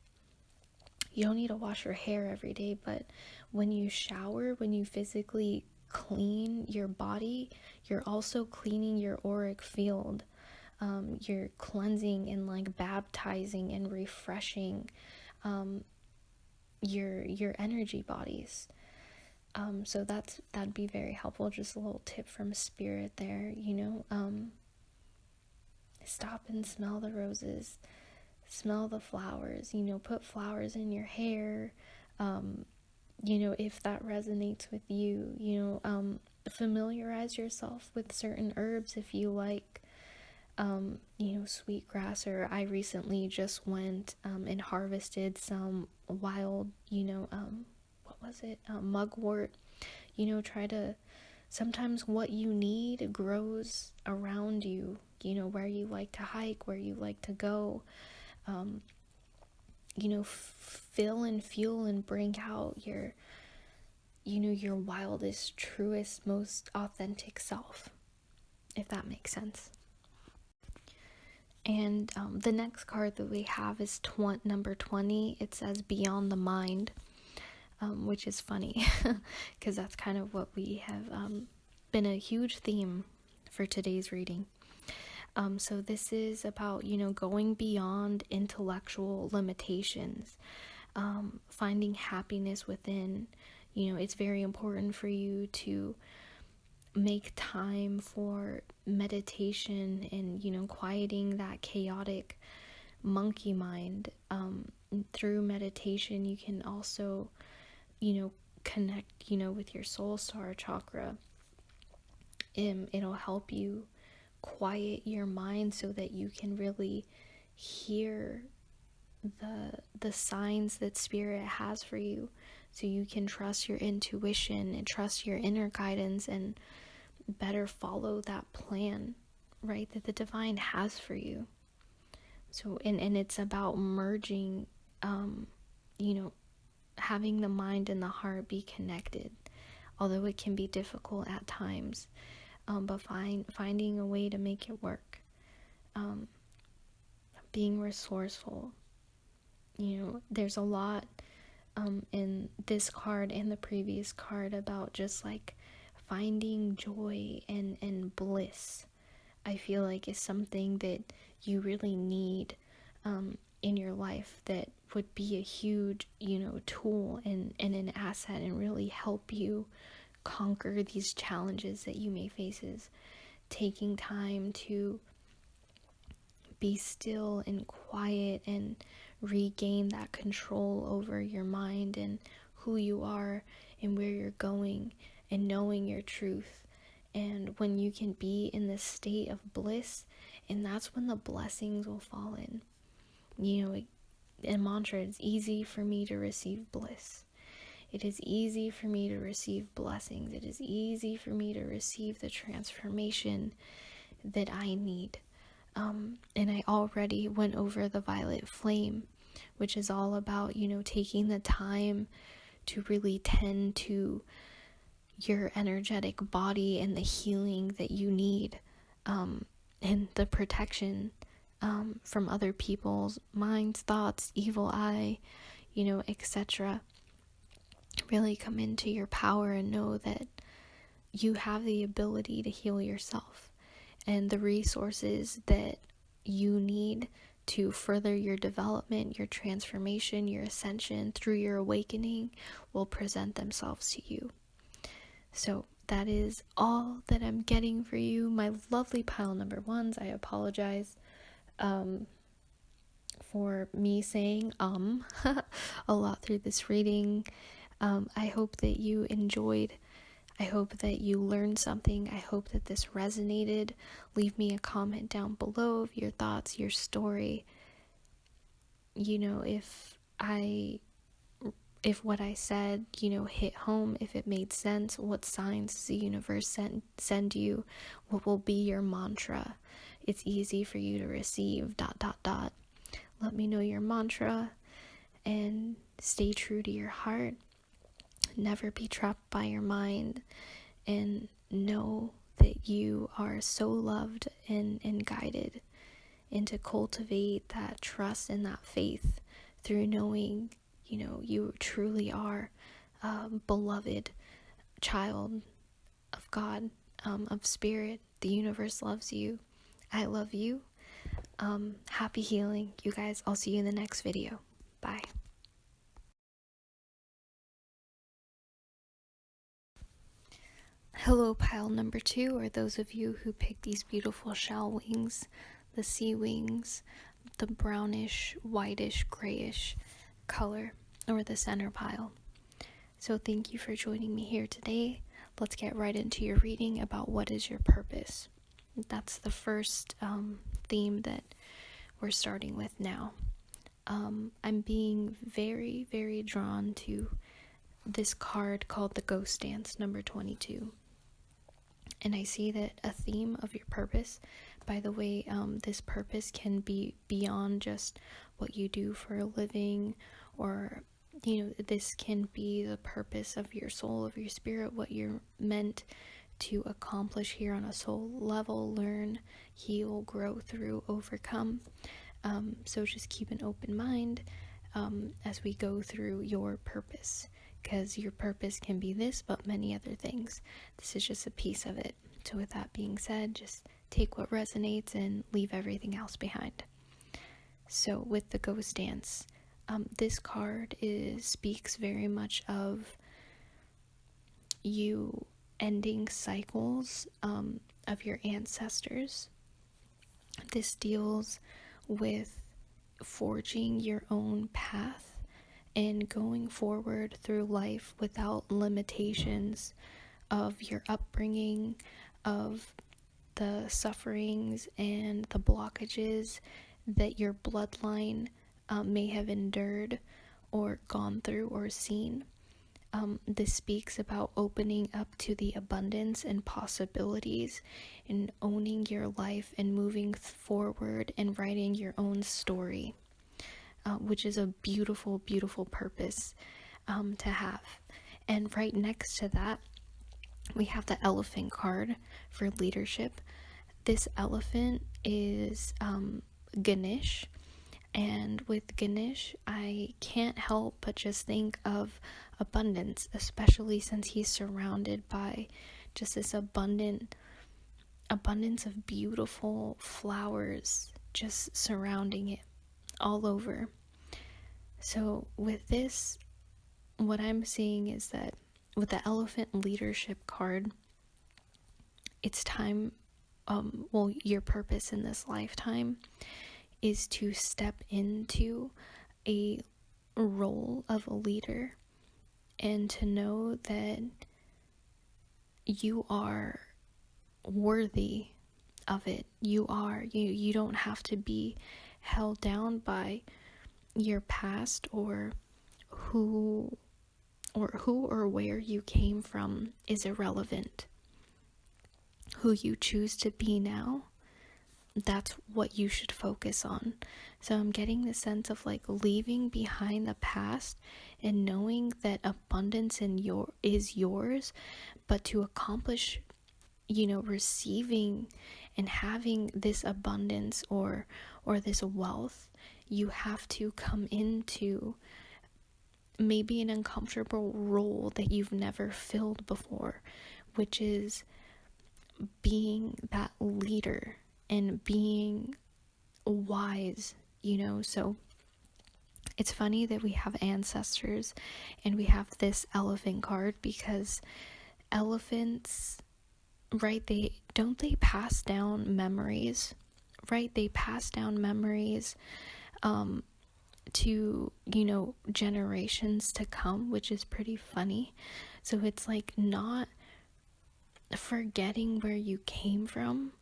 You don't need to wash your hair every day, but when you shower, when you physically clean your body, you're also cleaning your auric field. You're cleansing and like baptizing and refreshing your energy bodies. So that'd be very helpful. Just a little tip from spirit there, stop and smell the roses, smell the flowers, put flowers in your hair, if that resonates with you, familiarize yourself with certain herbs if you like, sweetgrass, or I recently just went and harvested some wild, mugwort. Sometimes what you need grows around you, where you like to hike, where you like to go. Fill and fuel and bring out your wildest, truest, most authentic self, if that makes sense. And the next card that we have is number 20. It says Beyond the Mind, which is funny because that's kind of what we have been a huge theme for today's reading. So this is about, going beyond intellectual limitations, finding happiness within. It's very important for you to make time for meditation and, quieting that chaotic monkey mind. Through meditation, you can also, connect, with your soul star chakra. It'll help you quiet your mind so that you can really hear the signs that spirit has for you, so you can trust your intuition and trust your inner guidance and better follow that plan, right, that the divine has for you. So and it's about merging, having the mind and the heart be connected, although it can be difficult at times, but finding a way to make it work, being resourceful. There's a lot in this card and the previous card about just like finding joy and bliss. I feel like is something that you really need in your life, that would be a huge, tool and an asset, and really help you conquer these challenges that you may face. Is taking time to be still and quiet and regain that control over your mind and who you are and where you're going, and knowing your truth. And when you can be in this state of bliss, and that's when the blessings will fall in. In mantra, it's easy for me to receive bliss. It is easy for me to receive blessings. It is easy for me to receive the transformation that I need. And I already went over the violet flame, which is all about, taking the time to really tend to your energetic body and the healing that you need, and the protection from other people's minds, thoughts, evil eye, etc. Really come into your power and know that you have the ability to heal yourself, and the resources that you need to further your development, your transformation, your ascension through your awakening will present themselves to you. So that is all that I'm getting for you, my lovely pile number ones. I apologize for me saying a lot through this reading. I hope that you enjoyed. I hope that you learned something. I hope that this resonated. Leave me a comment down below of your thoughts, your story. If what I said, hit home, if it made sense, what signs does the universe send you, what will be your mantra. It's easy for you to receive, ... Let me know your mantra, and stay true to your heart. Never be trapped by your mind, and know that you are so loved and guided, and to cultivate that trust and that faith through knowing, you truly are a beloved child of God, of spirit. The universe loves you. I love you. Happy healing, you guys. I'll see you in the next video. Bye. Hello, pile number 2, or those of you who picked these beautiful shell wings, the sea wings, the brownish, whitish, grayish color, or the center pile. So thank you for joining me here today. Let's get right into your reading about what is your purpose. That's the first theme that we're starting with now. I'm being very, very drawn to this card called the Ghost Dance, number 22. And I see that a theme of your purpose, by the way, this purpose can be beyond just what you do for a living, or, this can be the purpose of your soul, of your spirit, what you're meant to accomplish here on a soul level, learn, heal, grow through, overcome. So just keep an open mind as we go through your purpose, because your purpose can be this, but many other things. This is just a piece of it. So with that being said, just take what resonates and leave everything else behind. So with the Ghost Dance, this card speaks very much of you ending cycles of your ancestors. This deals with forging your own path and going forward through life without limitations of your upbringing, of the sufferings and the blockages that your bloodline may have endured or gone through or seen. This speaks about opening up to the abundance and possibilities, and owning your life and moving forward and writing your own story, which is a beautiful, beautiful purpose to have. And right next to that, we have the elephant card for leadership. This elephant is Ganesh. And with Ganesh, I can't help but just think of abundance, especially since he's surrounded by just this abundance of beautiful flowers just surrounding it all over. So with this, what I'm seeing is that with the elephant leadership card, it's time, your purpose in this lifetime is to step into a role of a leader, and to know that you are worthy of it. You don't have to be held down by your past, or who or where you came from is irrelevant. Who you choose to be now, that's what you should focus on. So I'm getting the sense of leaving behind the past and knowing that abundance is yours, but to accomplish, receiving and having this abundance or this wealth, you have to come into maybe an uncomfortable role that you've never filled before, which is being that leader and being wise, so it's funny that we have ancestors and we have this elephant card, because elephants, right, they pass down memories, right? They pass down memories to, generations to come, which is pretty funny. So it's not forgetting where you came from,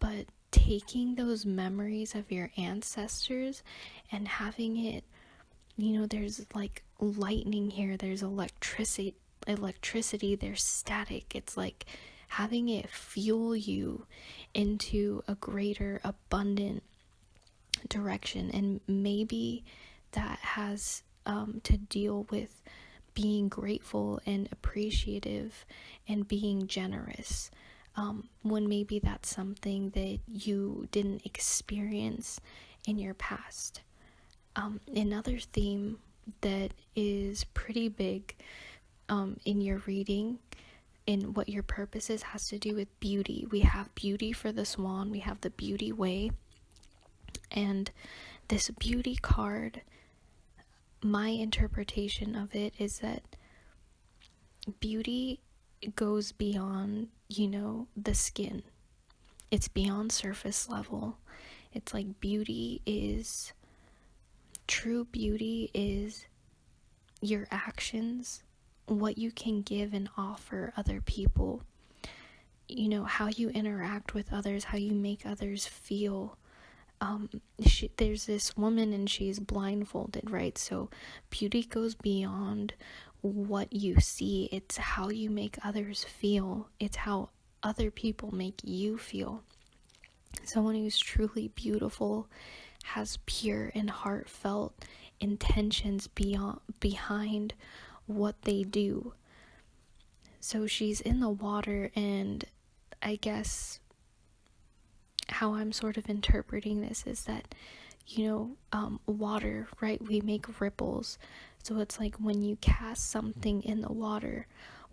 but taking those memories of your ancestors and having it, there's lightning here, there's electricity, there's static. It's having it fuel you into a greater abundant direction. And maybe that has to deal with being grateful and appreciative and being generous, when maybe that's something that you didn't experience in your past. Another theme that is pretty big in your reading and what your purpose is has to do with beauty. We have beauty for the swan, we have the beauty way, and this beauty card, my interpretation of it is that beauty goes beyond, the skin. It's beyond surface level. It's like true beauty is your actions, what you can give and offer other people, how you interact with others, how you make others feel. There's this woman and she's blindfolded, right? So beauty goes beyond what you see. It's how you make others feel. It's how other people make you feel. Someone who's truly beautiful has pure and heartfelt intentions behind what they do. So she's in the water, and I guess how I'm sort of interpreting this is that, water, right? We make ripples. So it's like when you cast something in the water,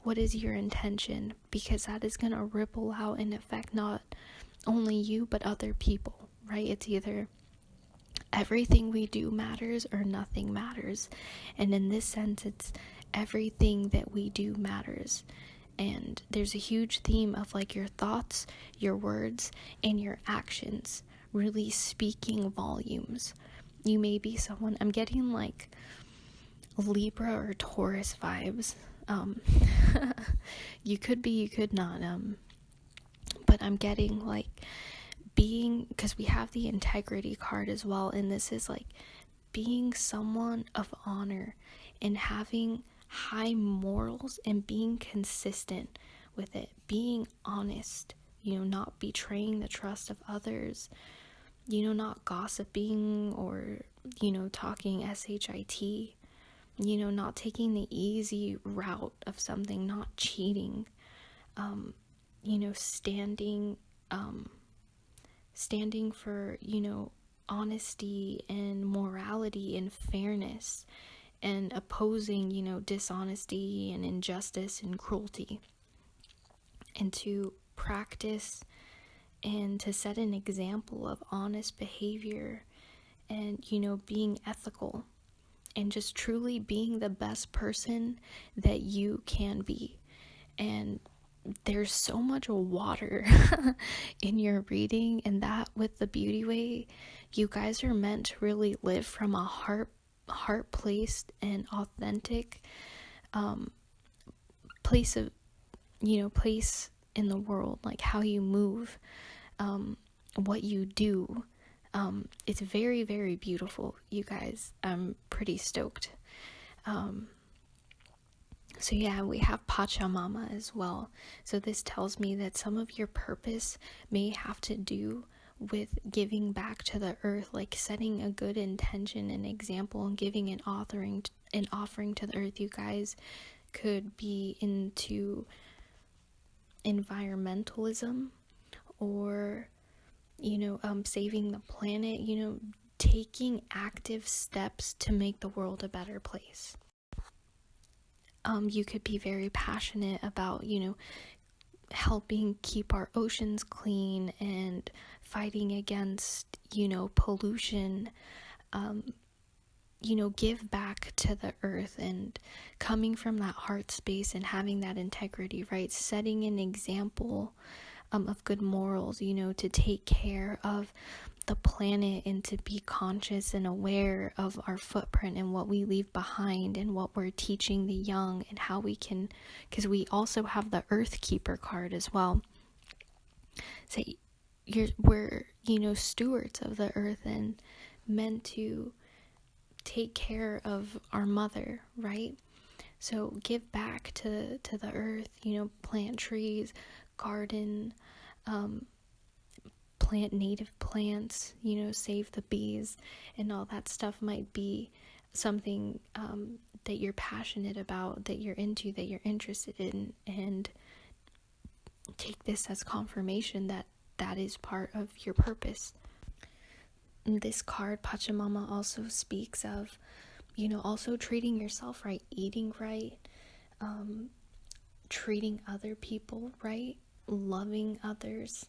what is your intention? Because that is going to ripple out and affect not only you, but other people, right? It's either everything we do matters or nothing matters. And in this sense, it's everything that we do matters. And there's a huge theme of like your thoughts, your words, and your actions really speaking volumes. You may be someone, I'm getting like Libra or Taurus vibes. You could be, you could not. But I'm getting like being, because we have the integrity card as well, and this is like being someone of honor and having high morals and being consistent with it, being honest, not betraying the trust of others, not gossiping or, talking shit, not taking the easy route of something, not cheating, standing for, honesty and morality and fairness, and opposing, dishonesty and injustice and cruelty, and to practice and to set an example of honest behavior and, being ethical and just truly being the best person that you can be. And there's so much water in your reading, and that with the beauty way, you guys are meant to really live from a heart placed and authentic place in the world, like how you move, what you do. It's very, very beautiful, you guys. I'm pretty stoked. So yeah, we have Pachamama as well. So this tells me that some of your purpose may have to do with giving back to the earth, like setting a good intention and example and giving an offering to the earth. You guys could be into environmentalism or, saving the planet, taking active steps to make the world a better place. You could be very passionate about, helping keep our oceans clean and fighting against, pollution, give back to the earth and coming from that heart space and having that integrity, right? Setting an example of good morals, to take care of the planet and to be conscious and aware of our footprint and what we leave behind and what we're teaching the young and how we can, because we also have the Earth Keeper card as well. So we're, stewards of the earth and meant to take care of our mother, right? So give back to the earth, plant trees, garden, plant native plants, save the bees, and all that stuff might be something that you're passionate about, that you're into, that you're interested in, and take this as confirmation that that is part of your purpose. This card, Pachamama, also speaks of, also treating yourself right, eating right, treating other people right, loving others,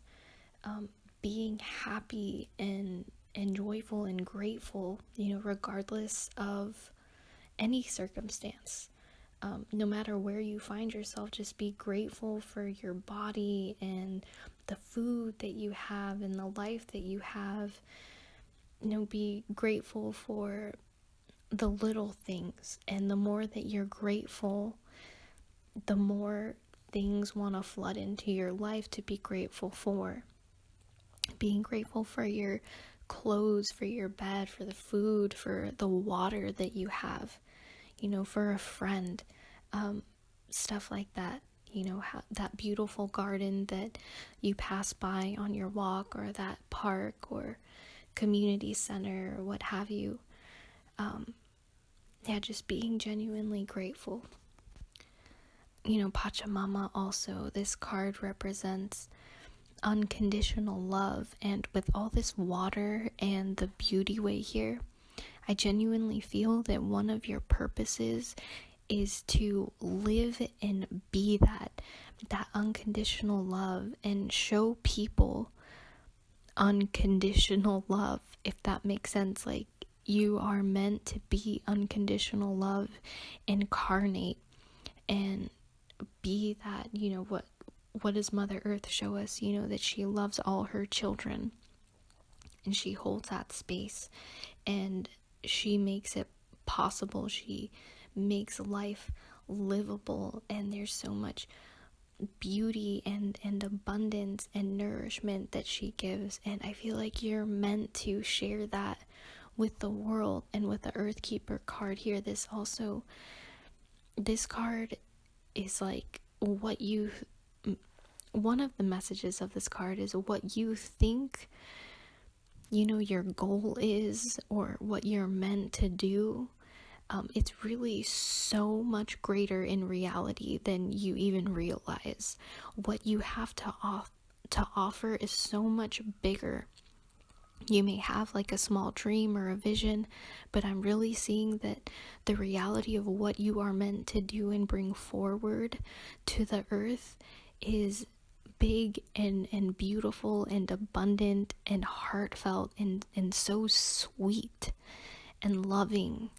being happy and joyful and grateful, regardless of any circumstance. No matter where you find yourself, just be grateful for your body and the food that you have and the life that you have. Be grateful for the little things, and the more that you're grateful, the more things want to flood into your life to be grateful for. Being grateful for your clothes, for your bed, for the food, for the water that you have, for a friend, stuff like that. That beautiful garden that you pass by on your walk, or that park or community center or what have you. Just being genuinely grateful. Pachamama also, this card represents unconditional love, and with all this water and the beauty way here, I genuinely feel that one of your purposes is to live and be that unconditional love, and show people unconditional love, if that makes sense. Like, you are meant to be unconditional love, incarnate, and be that, what does Mother Earth show us? That she loves all her children, and she holds that space, and she makes it possible. She makes life livable, and there's so much beauty and abundance and nourishment that she gives. And I feel like you're meant to share that with the world. And with the Earth Keeper card here, this card is like one of the messages of this card is what you think your goal is, or what you're meant to do. It's really so much greater in reality than you even realize. What you have to offer is so much bigger. You may have like a small dream or a vision, but I'm really seeing that the reality of what you are meant to do and bring forward to the earth is big and beautiful and abundant and heartfelt and so sweet and loving.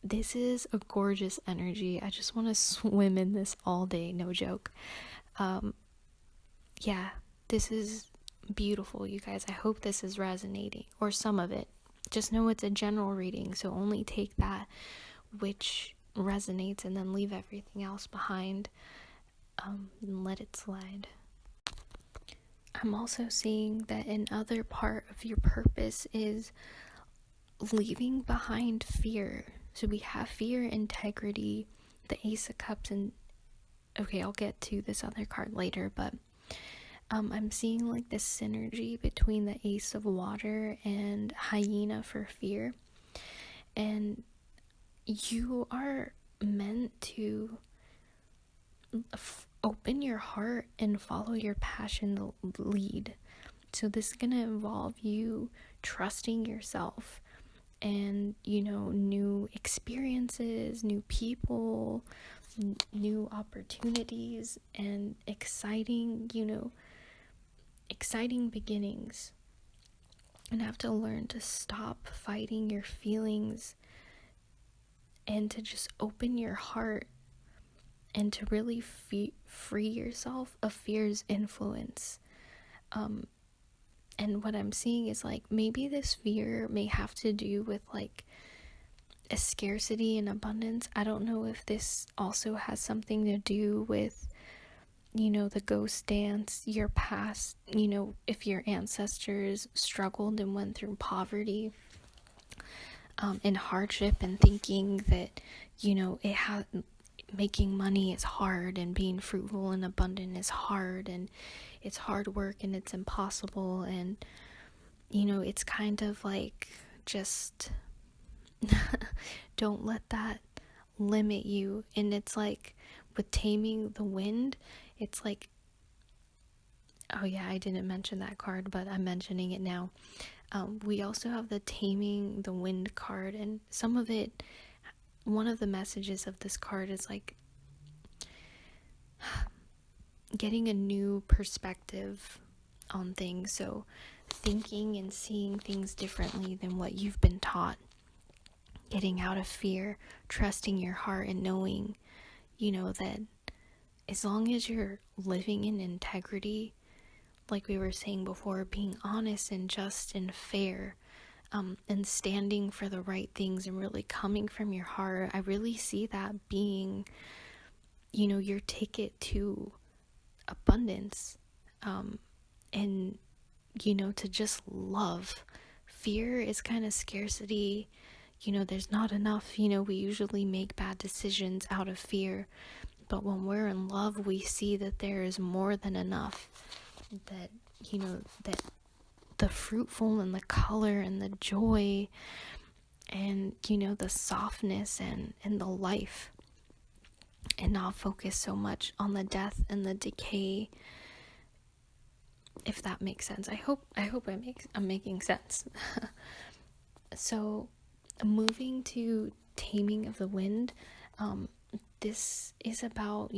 This is a gorgeous energy. I just want to swim in this all day, no joke. This is beautiful, you guys. I hope this is resonating, or some of it. Just know it's a general reading, so only take that which resonates, and then leave everything else behind, and let it slide. I'm also seeing that another part of your purpose is leaving behind fear. So we have fear, integrity, the Ace of Cups, and okay, I'll get to this other card later, but I'm seeing like this synergy between the Ace of Water and Hyena for fear. And you are meant to open your heart and follow your passion lead. So this is going to involve you trusting yourself, and new experiences, new people, new opportunities, and exciting beginnings. And have to learn to stop fighting your feelings, and to just open your heart, and to really free yourself of fear's influence. And what I'm seeing is like, maybe this fear may have to do with like a scarcity and abundance. I don't know if this also has something to do with, the ghost dance, your past, if your ancestors struggled and went through poverty, and hardship, and thinking that, making money is hard, and being fruitful and abundant is hard, and it's hard work, and it's impossible, and it's kind of like just Don't let that limit you. And it's like with taming the wind, it's like, oh yeah, I didn't mention that card, but I'm mentioning it now. We also have the taming the wind card, and some of it, one of the messages of this card is like getting a new perspective on things. So thinking and seeing things differently than what you've been taught. Getting out of fear, trusting your heart, and knowing, that as long as you're living in integrity, like we were saying before, being honest and just and fair, and standing for the right things and really coming from your heart, I really see that being, your ticket to abundance, and, to just love. Fear is kind of scarcity. There's not enough. We usually make bad decisions out of fear. But when we're in love, we see that there is more than enough. That, that the fruitful and the color and the joy and, the softness and the life, and not focus so much on the death and the decay, if that makes sense. I hope I'm making sense. So moving to taming of the wind, this is about,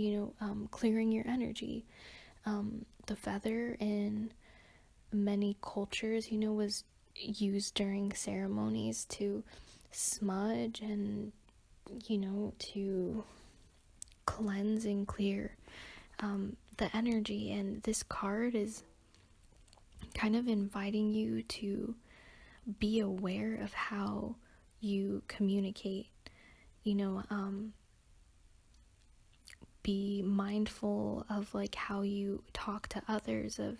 clearing your energy. The feather in many cultures, was used during ceremonies to smudge and, to cleanse and clear the energy. And this card is kind of inviting you to be aware of how you communicate, be mindful of like how you talk to others, of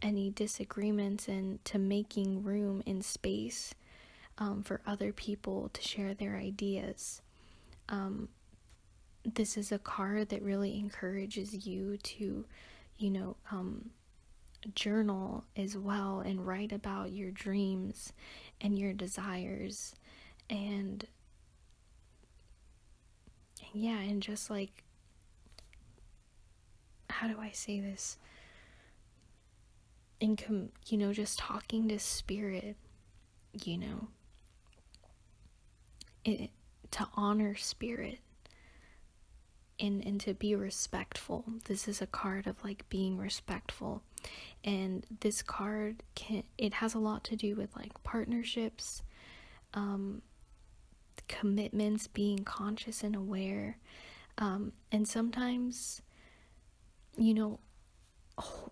any disagreements, and to making room in space for other people to share their ideas. This is a card that really encourages you to, journal as well and write about your dreams and your desires, and just like, how do I say this? Just talking to spirit, to honor spirit, and to be respectful. This is a card of like being respectful. And this card it has a lot to do with like partnerships, commitments, being conscious and aware, and sometimes,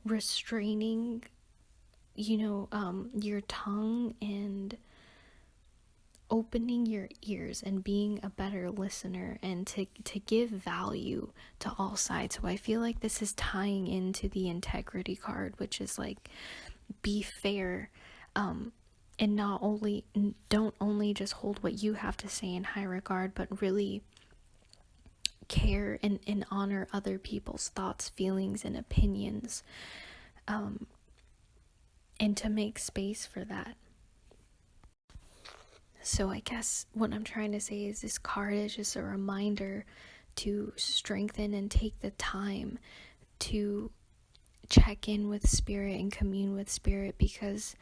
restraining, your tongue and opening your ears and being a better listener, and to give value to all sides. So I feel like this is tying into the integrity card, which is like, be fair, and don't only just hold what you have to say in high regard, but really care and honor other people's thoughts, feelings, and opinions, and to make space for that. So I guess what I'm trying to say is this card is just a reminder to strengthen and take the time to check in with spirit and commune with spirit, because,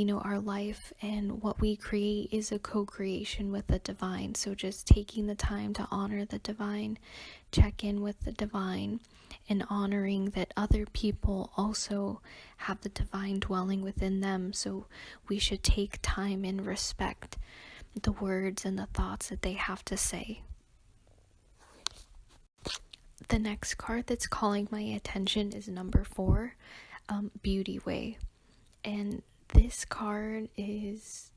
our life and what we create is a co-creation with the divine. So just taking the time to honor the divine, check in with the divine, and honoring that other people also have the divine dwelling within them. So we should take time and respect the words and the thoughts that they have to say. The next card that's calling my attention is number 4, Beauty Way. And this card is,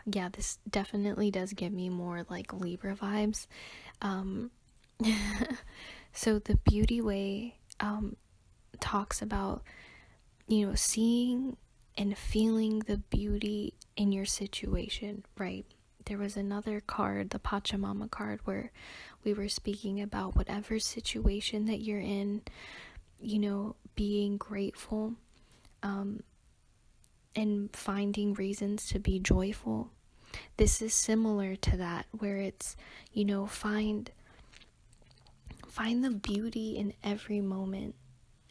this definitely does give me more like Libra vibes. So the Beauty Way talks about, seeing and feeling the beauty in your situation, right? There was another card, the Pachamama card, where we were speaking about whatever situation that you're in, being grateful, and finding reasons to be joyful. This is similar to that, where it's, find the beauty in every moment,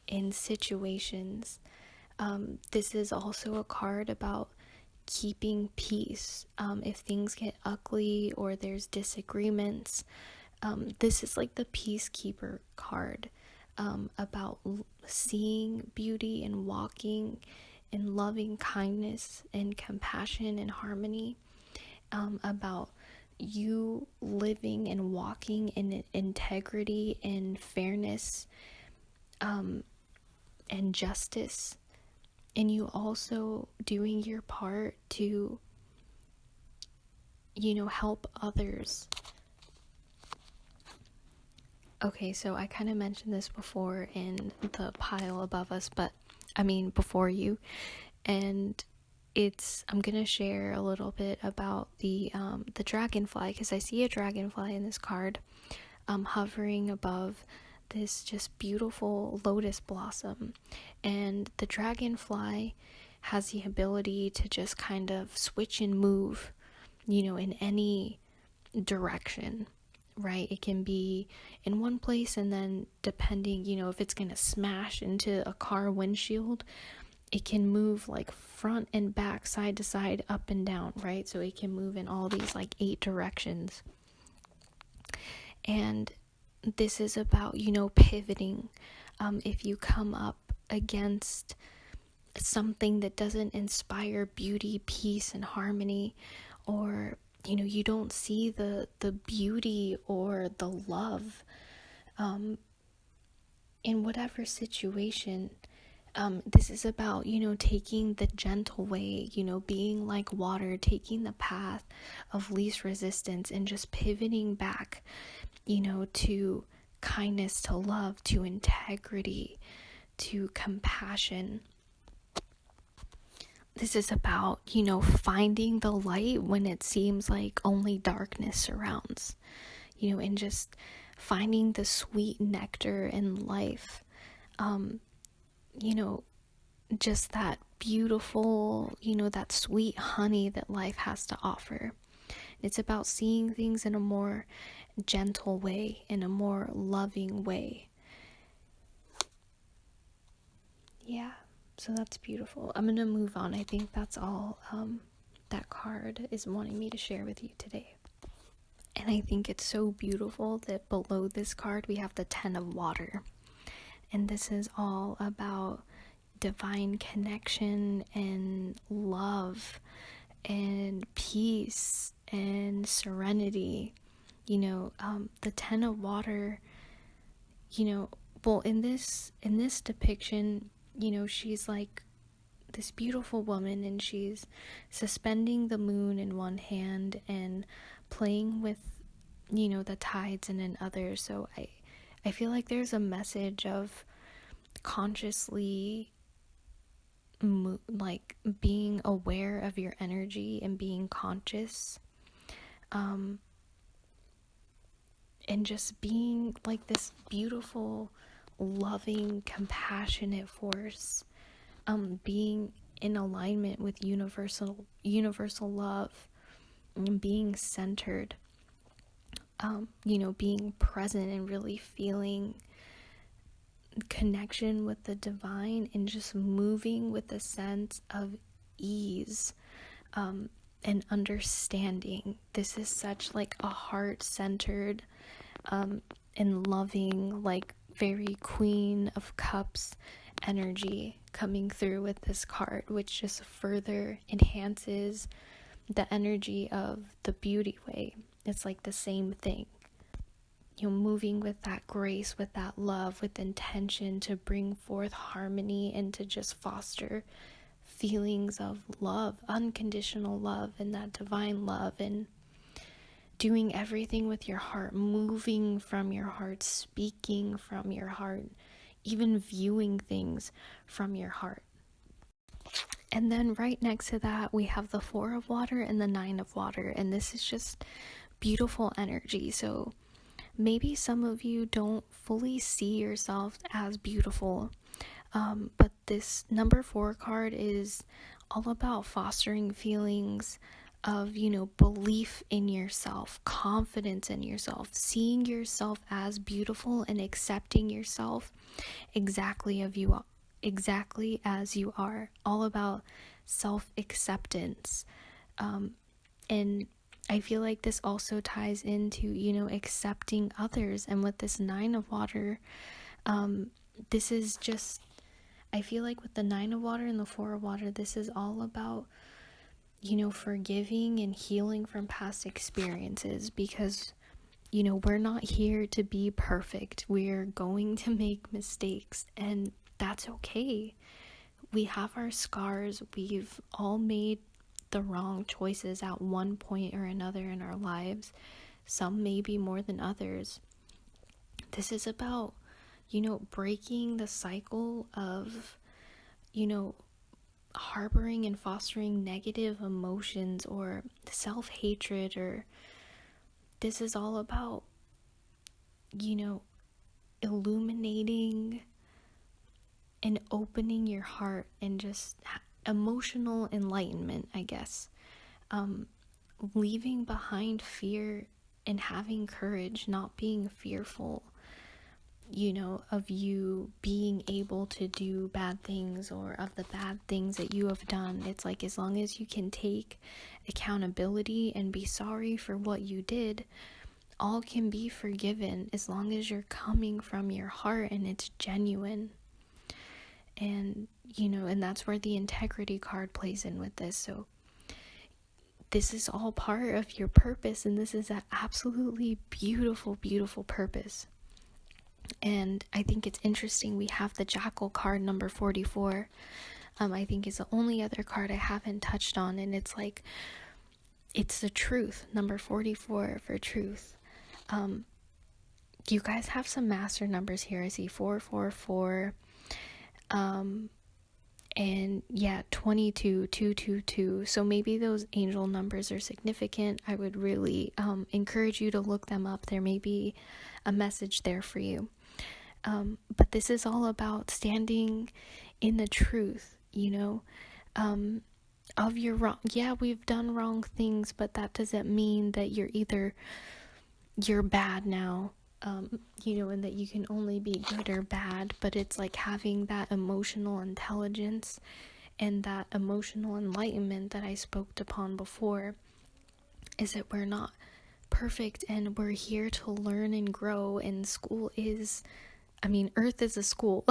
in situations. This is also a card about keeping peace. If things get ugly or there's disagreements, this is like the peacekeeper card, about seeing beauty and walking in loving kindness and compassion and harmony, about you living and walking in integrity and fairness, and justice, and you also doing your part to, help others. Okay, so I kind of mentioned this before in the pile above us, but I mean before you, and I'm gonna share a little bit about the dragonfly, because I see a dragonfly in this card, hovering above this just beautiful lotus blossom, and the dragonfly has the ability to just kind of switch and move, in any direction, right? It can be in one place, and then depending, if it's gonna smash into a car windshield, it can move like front and back, side to side, up and down, right? So it can move in all these like 8 directions. And this is about, pivoting. If you come up against something that doesn't inspire beauty, peace, and harmony, or, you don't see the beauty or the love, in whatever situation, this is about, taking the gentle way, being like water, taking the path of least resistance, and just pivoting back, to kindness, to love, to integrity, to compassion. This is about, finding the light when it seems like only darkness surrounds, and just finding the sweet nectar in life. Just that beautiful, that sweet honey that life has to offer. It's about seeing things in a more gentle way, in a more loving way. Yeah, so that's beautiful. I'm gonna move on. I think that's all that card is wanting me to share with you today. And I think it's so beautiful that below this card we have the 10 of water. And this is all about divine connection and love and peace and serenity. The 10 of water, well, in this depiction, she's like this beautiful woman, and she's suspending the moon in one hand and playing with, the tides in another. So I feel like there's a message of consciously like being aware of your energy and being conscious, and just being like this beautiful, loving, compassionate force, being in alignment with universal love, and being centered, being present and really feeling connection with the divine, and just moving with a sense of ease, and understanding. This is such like a heart-centered, and loving, like very Queen of Cups energy coming through with this card, which just further enhances the energy of the beauty way. It's like the same thing. Moving with that grace, with that love, with intention to bring forth harmony and to just foster feelings of love, unconditional love, and that divine love, and doing everything with your heart, moving from your heart, speaking from your heart, even viewing things from your heart. And then right next to that, we have the 4 of water and the 9 of water, and this is just beautiful energy. So maybe some of you don't fully see yourself as beautiful, but this number 4 card is all about fostering feelings of, belief in yourself, confidence in yourself, seeing yourself as beautiful and accepting yourself exactly as you are. All about self-acceptance. And I feel like this also ties into, accepting others. And with this 9 of water, this is just, I feel like with the 9 of water and the 4 of water, this is all about, forgiving and healing from past experiences, because, we're not here to be perfect. We're going to make mistakes, and that's okay. We have our scars. We've all made the wrong choices at one point or another in our lives. Some maybe more than others. This is about, breaking the cycle of, harboring and fostering negative emotions or self-hatred, or this is all about, illuminating and opening your heart and just emotional enlightenment, I guess. Leaving behind fear and having courage, not being fearful, of you being able to do bad things or of the bad things that you have done. It's like, as long as you can take accountability and be sorry for what you did, all can be forgiven, as long as you're coming from your heart and it's genuine. And, and that's where the integrity card plays in with this. So this is all part of your purpose, and this is an absolutely beautiful, beautiful purpose. And I think it's interesting, we have the Jackal card, number 44. I think is the only other card I haven't touched on, and it's like, it's the truth, number 44 for truth. You guys have some master numbers here. I see 444, and 22, 222. So maybe those angel numbers are significant. I would really encourage you to look them up. There may be a message there for you. But this is all about standing in the truth, of your wrong. Yeah, we've done wrong things, but that doesn't mean that you're bad now, and that you can only be good or bad. But it's like having that emotional intelligence and that emotional enlightenment that I spoke upon before, is that we're not perfect and we're here to learn and grow. And earth is a school.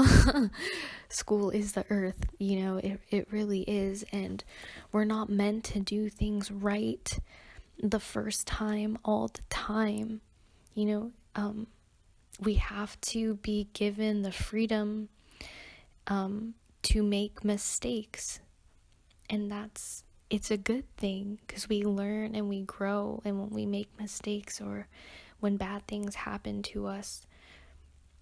School is the earth, it really is. And we're not meant to do things right the first time, all the time. We have to be given the freedom to make mistakes. And it's a good thing, because we learn and we grow. And when we make mistakes, or when bad things happen to us,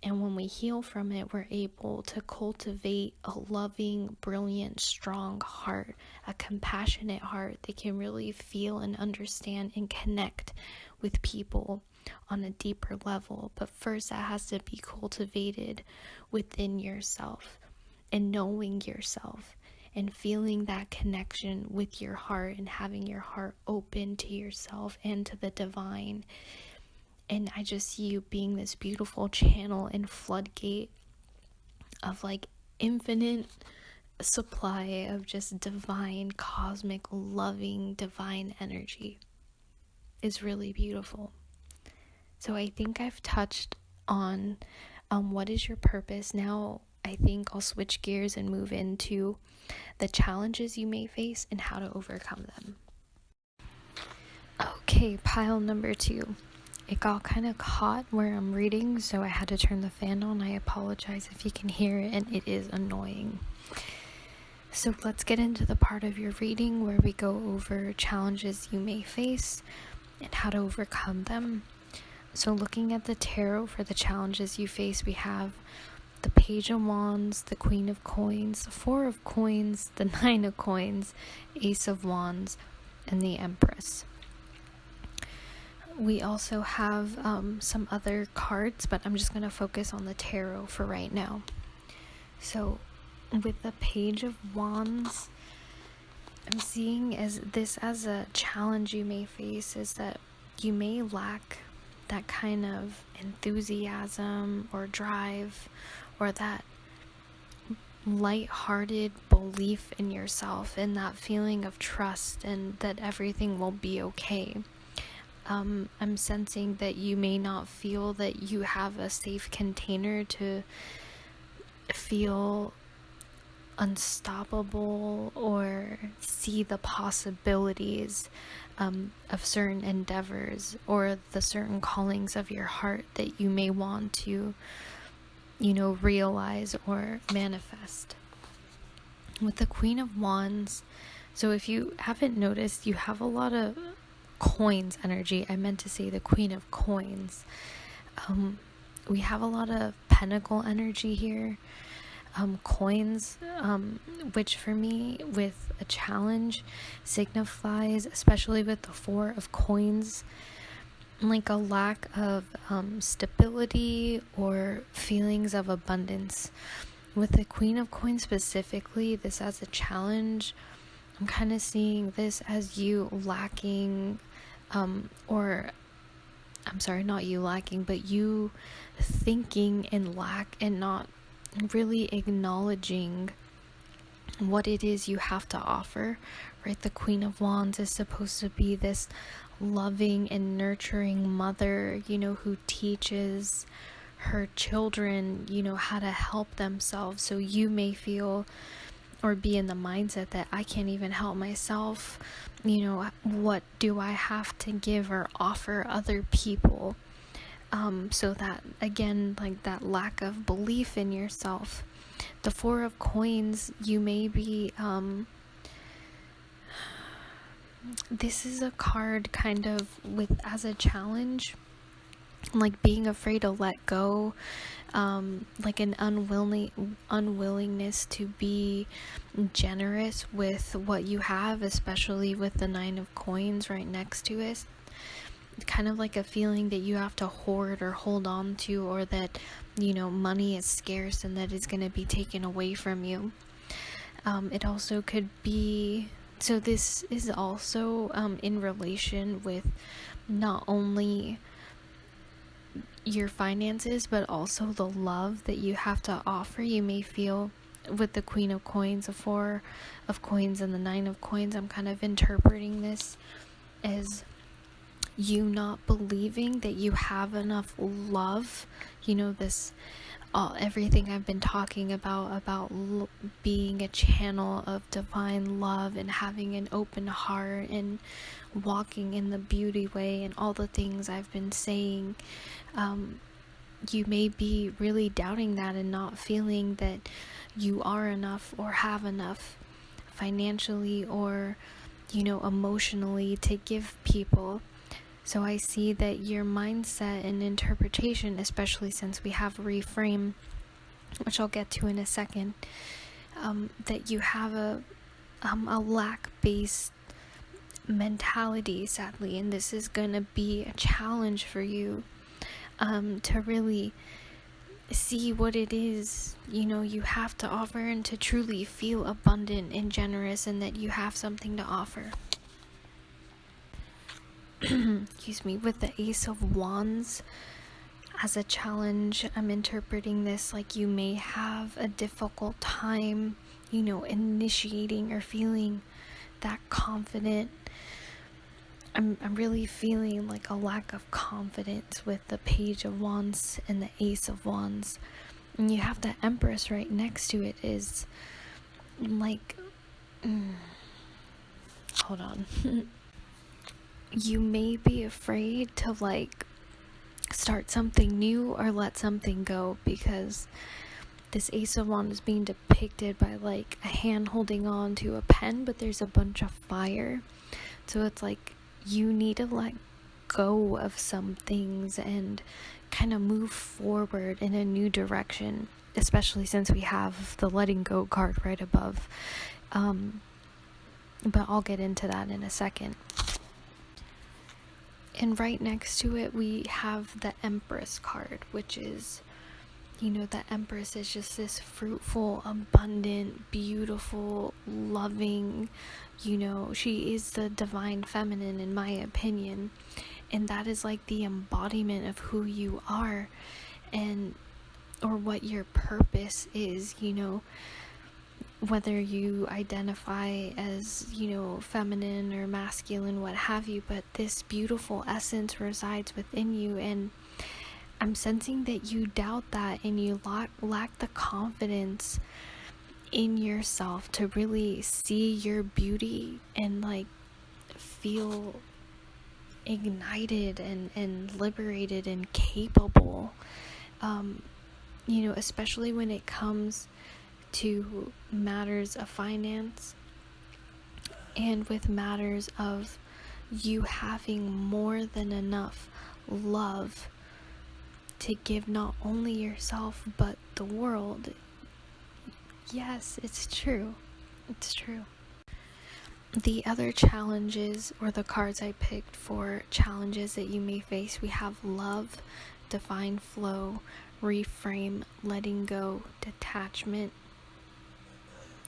and when we heal from it, we're able to cultivate a loving, brilliant, strong heart, a compassionate heart that can really feel and understand and connect with people on a deeper level. But first, that has to be cultivated within yourself, and knowing yourself, and feeling that connection with your heart, and having your heart open to yourself and to the divine. And I just see you being this beautiful channel and floodgate of like infinite supply of just divine, cosmic, loving, divine energy. Is really beautiful. So I think I've touched on what is your purpose. Now I think I'll switch gears and move into the challenges you may face and how to overcome them. Okay, pile number 2. It got kind of hot where I'm reading, so I had to turn the fan on. I apologize if you can hear it, and it is annoying. So let's get into the part of your reading where we go over challenges you may face and how to overcome them. So looking at the tarot for the challenges you face, we have the Page of Wands, the Queen of Coins, the Four of Coins, the Nine of Coins, Ace of Wands, and the Empress. We also have some other cards, but I'm just going to focus on the tarot for right now. So with the Page of Wands, I'm seeing as a challenge you may face is that you may lack that kind of enthusiasm or drive or that light-hearted belief in yourself and that feeling of trust and that everything will be okay. I'm sensing that you may not feel that you have a safe container to feel unstoppable or see the possibilities of certain endeavors or the certain callings of your heart that you may want to, realize or manifest. With the Queen of Wands, so if you haven't noticed, you have a lot of coins energy. I meant to say the Queen of Coins. We have a lot of pentacle energy here. Coins, which for me with a challenge signifies, especially with the Four of Coins, like a lack of stability or feelings of abundance. With the Queen of Coins specifically, this as a challenge, I'm kind of seeing this as you lacking, or I'm sorry, not you lacking, but you thinking in lack and not really acknowledging what it is you have to offer, right? The Queen of Wands is supposed to be this loving and nurturing mother, who teaches her children, how to help themselves. So you may feel or be in the mindset that I can't even help myself. What do I have to give or offer other people? So that, again, like that lack of belief in yourself. The Four of Coins, you may be, this is a card kind of with as a challenge, like being afraid to let go, like an unwillingness to be generous with what you have, especially with the Nine of Coins right next to it. Kind of like a feeling that you have to hoard or hold on to, or that money is scarce and that it's going to be taken away from you. It also could be, so this is also in relation with not only your finances but also the love that you have to offer. You may feel with the Queen of Coins, the Four of Coins, and the Nine of Coins, I'm kind of interpreting this as you not believing that you have enough love, this everything I've been talking about being a channel of divine love and having an open heart and walking in the beauty way and all the things I've been saying. You may be really doubting that and not feeling that you are enough or have enough financially or emotionally to give people. So I see that your mindset and interpretation, especially since we have reframe, which I'll get to in a second, that you have a lack-based mentality, sadly, and this is going to be a challenge for you to really see what it is, you have to offer and to truly feel abundant and generous and that you have something to offer. Excuse me. With the Ace of Wands as a challenge, I'm interpreting this like you may have a difficult time, initiating or feeling that confident. I'm really feeling like a lack of confidence with the Page of Wands and the Ace of Wands. And you have the Empress right next to it is like, hold on. You may be afraid to start something new or let something go, because this Ace of Wands is being depicted by a hand holding on to a pen, but there's a bunch of fire. So it's like you need to let go of some things and kind of move forward in a new direction, especially since we have the letting go card right above. But I'll get into that in a second. And right next to it, we have the Empress card, which is, the Empress is just this fruitful, abundant, beautiful, loving, she is the divine feminine in my opinion. And that is like the embodiment of who you are or what your purpose is, whether you identify as, feminine or masculine, what have you, but this beautiful essence resides within you. And I'm sensing that you doubt that and you lack the confidence in yourself to really see your beauty and like feel ignited and liberated and capable, especially when it comes to matters of finance and with matters of you having more than enough love to give not only yourself but the world. Yes, it's true. It's true. The other challenges, or the cards I picked for challenges that you may face, we have love, divine flow, reframe, letting go, detachment.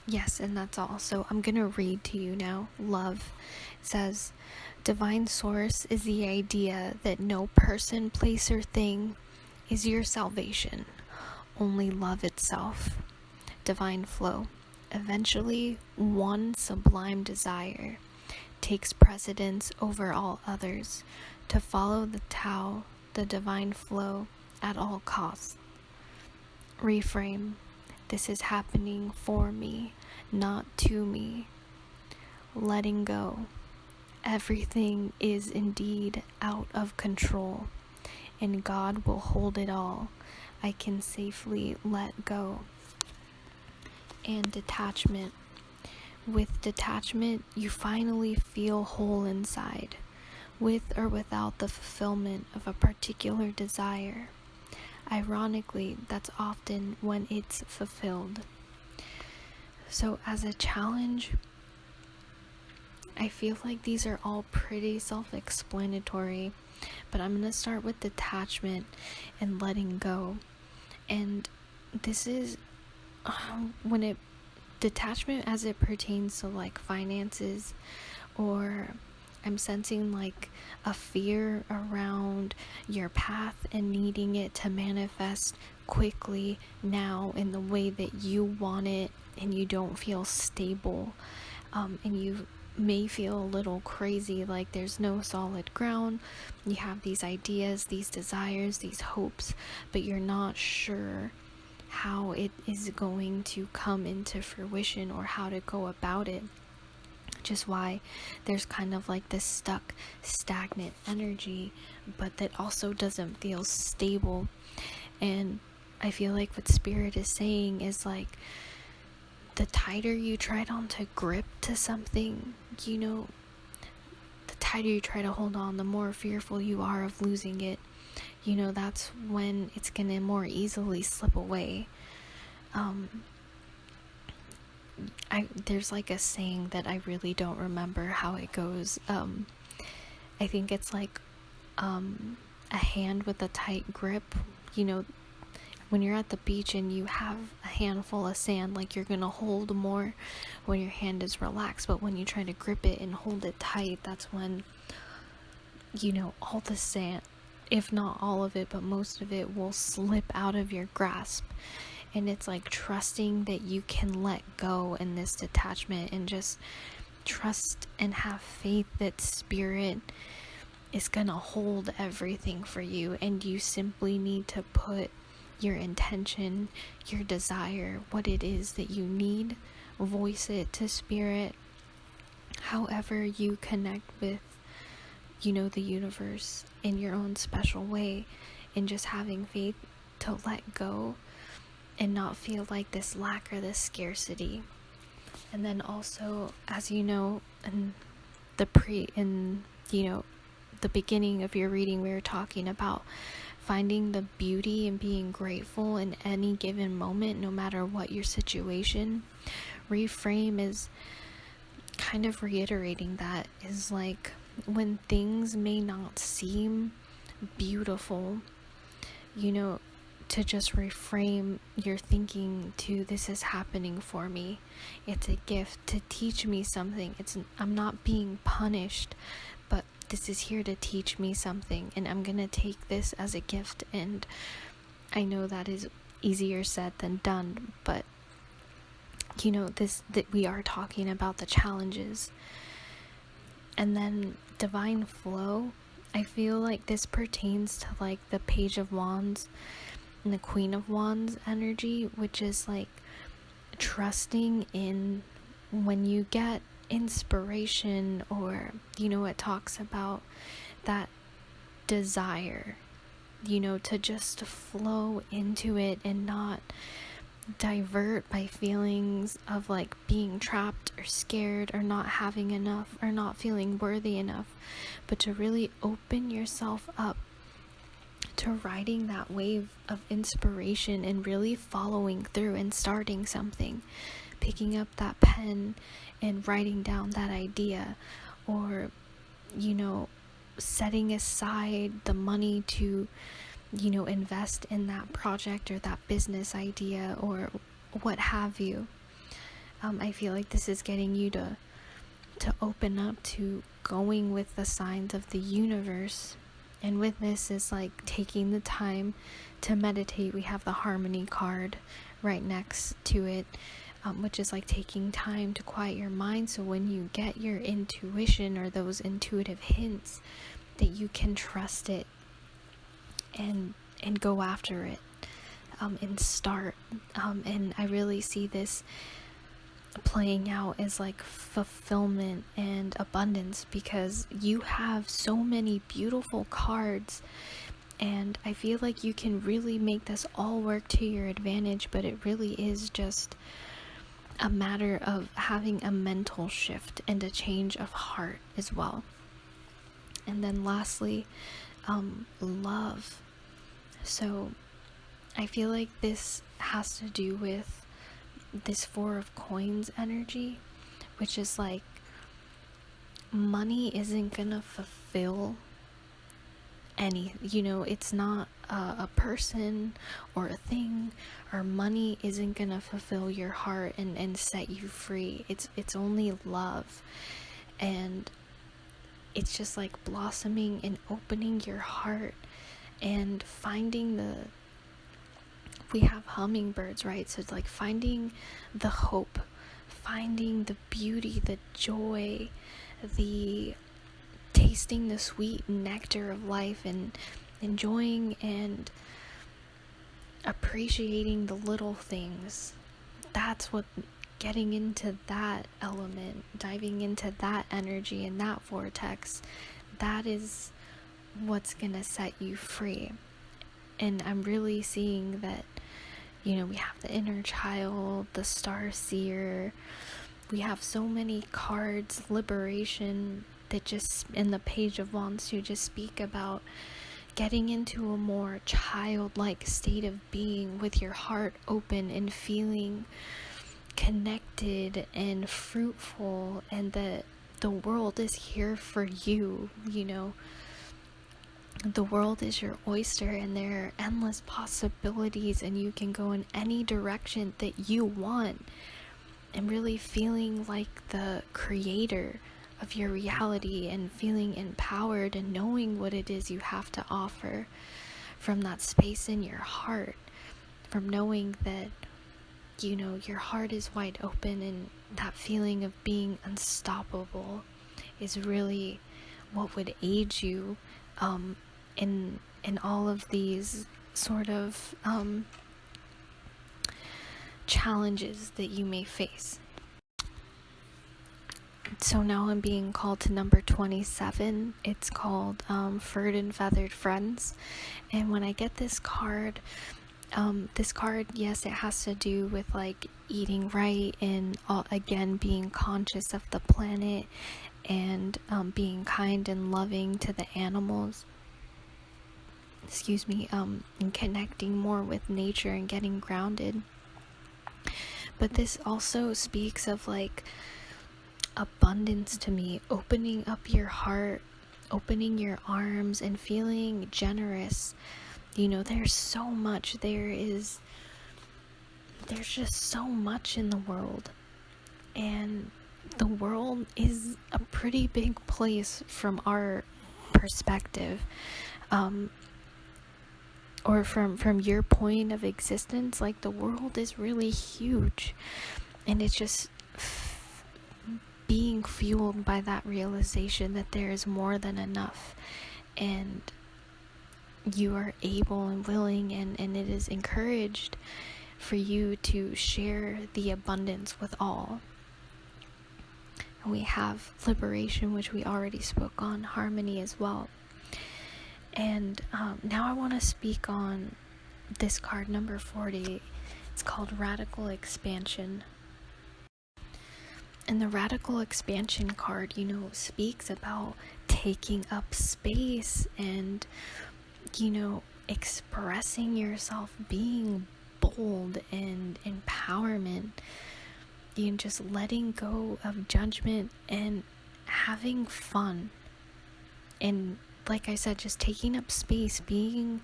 Yes, and that's all. So I'm going to read to you now. Love says, divine source is the idea that no person, place, or thing is your salvation, only love itself. Divine flow. Eventually, one sublime desire takes precedence over all others, to follow the Tao, the divine flow, at all costs. Reframe. This is happening for me, not to me. Letting go. Everything is indeed out of control, and God will hold it all. I can safely let go. And detachment. With detachment, you finally feel whole inside, with or without the fulfillment of a particular desire. Ironically, that's often when it's fulfilled. So as a challenge, I feel like these are all pretty self-explanatory, but I'm going to start with detachment and letting go. And this is detachment as it pertains to like finances, or I'm sensing like a fear around your path and needing it to manifest quickly now in the way that you want it, and you don't feel stable, and you may feel a little crazy, like there's no solid ground. You have these ideas, these desires, these hopes, but you're not sure how it is going to come into fruition or how to go about it, which is why there's kind of like this stuck, stagnant energy, but that also doesn't feel stable. And I feel like what Spirit is saying is like, the tighter you try to grip to something, the tighter you try to hold on, the more fearful you are of losing it. That's when it's gonna more easily slip away. There's like a saying that I really don't remember how it goes. I think it's like a hand with a tight grip. When you're at the beach and you have a handful of sand, like you're gonna hold more when your hand is relaxed, but when you try to grip it and hold it tight, that's when all the sand, if not all of it, but most of it, will slip out of your grasp. And it's like trusting that you can let go in this detachment, and just trust and have faith that Spirit is gonna hold everything for you, and you simply need to put your intention, your desire, what it is that you need, voice it to Spirit, however you connect with the universe in your own special way, and just having faith to let go and not feel like this lack or this scarcity. And then also, as in the beginning of your reading, we were talking about finding the beauty and being grateful in any given moment, no matter what your situation. Reframe is kind of reiterating that, is like, when things may not seem beautiful, to just reframe your thinking to, this is happening for me. It's a gift to teach me something. I'm not being punished, but this is here to teach me something, and I'm gonna take this as a gift. And I know that is easier said than done, but that we are talking about the challenges. And then divine flow, I feel like this pertains to like the Page of Wands and the Queen of Wands energy, which is like trusting in when you get inspiration, or it talks about that desire, to just flow into it and not divert by feelings of like being trapped or scared or not having enough or not feeling worthy enough, but to really open yourself up to riding that wave of inspiration and really following through and starting something, picking up that pen and writing down that idea, or setting aside the money to invest in that project or that business idea or what have you. I feel like this is getting you to open up to going with the signs of the universe. And with this is like taking the time to meditate. We have the Harmony card right next to it, which is like taking time to quiet your mind, so when you get your intuition or those intuitive hints, that you can trust it and go after it, and start. And I really see this playing out as like fulfillment and abundance, because you have so many beautiful cards, and I feel like you can really make this all work to your advantage, but it really is just a matter of having a mental shift and a change of heart as well. And then lastly, love. So I feel like this has to do with this Four of Coins energy, which is like money isn't gonna fulfill any, it's not a person or a thing, or money isn't gonna fulfill your heart and set you free. It's only love, and it's just like blossoming and opening your heart and finding we have hummingbirds, right? So it's like finding the hope, finding the beauty, the joy, the tasting the sweet nectar of life, and enjoying and appreciating the little things. That's what, getting into that element, diving into that energy and that vortex, that is what's gonna set you free. And I'm really seeing that, we have the inner child, the star seer, we have so many cards, liberation, that just in the Page of Wands to just speak about getting into a more childlike state of being, with your heart open and feeling connected and fruitful, and that the world is here for you. The world is your oyster, and there are endless possibilities, and you can go in any direction that you want, and really feeling like the creator of your reality, and feeling empowered and knowing what it is you have to offer from that space in your heart, from knowing that your heart is wide open, and that feeling of being unstoppable is really what would aid you in all of these sort of challenges that you may face. So now I'm being called to number 27. It's called Furred and Feathered Friends. And when I get this card, yes, it has to do with like eating right, and again being conscious of the planet, and being kind and loving to the animals. And connecting more with nature and getting grounded. But this also speaks of like abundance to me, opening up your heart, opening your arms, and feeling generous There's so much. There's just so much in the world. And the world is a pretty big place from our perspective. Or from your point of existence, like, the world is really huge. And it's just being fueled by that realization that there is more than enough. And you are able and willing, and it is encouraged for you to share the abundance with all. And we have liberation, which we already spoke on, harmony as well. And now I want to speak on this card, number 40. It's called Radical Expansion. And the Radical Expansion card, speaks about taking up space and, expressing yourself, being bold and empowerment, just letting go of judgment and having fun. And like I said, just taking up space, being